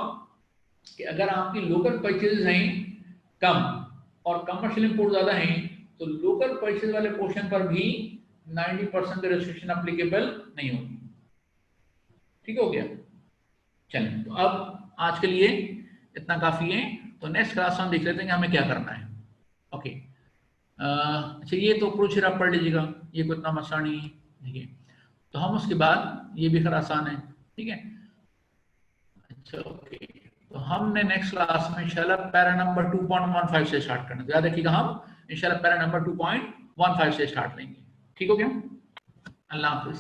कि अगर आपकी लोकल परचेजेस हैं कम और कमर्शियल इंपोर्ट ज्यादा हैं तो लोकल परचेज वाले पोर्शन पर भी 90% रेस्ट्रिक्शन अप्लीकेबल नहीं होगी। ठीक हो गया? चलिए, तो अब आज के लिए इतना काफी है। तो नेक्स्ट क्लास में हम देख लेते हैं कि हमें क्या करना है। ओके, अच्छा ये तो क्रूशियर आप पढ़ लीजिएगा, ये कोई इतना मसला नहीं है। ठीक है, तो हम उसके बाद ये भी खैर आसान है। ठीक है, अच्छा ओके, तो हमने नेक्स्ट क्लास में इंशाल्लाह पैरा नंबर 2.15 से स्टार्ट करना है। याद रखिएगा, हम इंशाल्लाह पैरा नंबर 2.15 से स्टार्ट लेंगे। ठीक हो गया? अल्लाह हाफिज।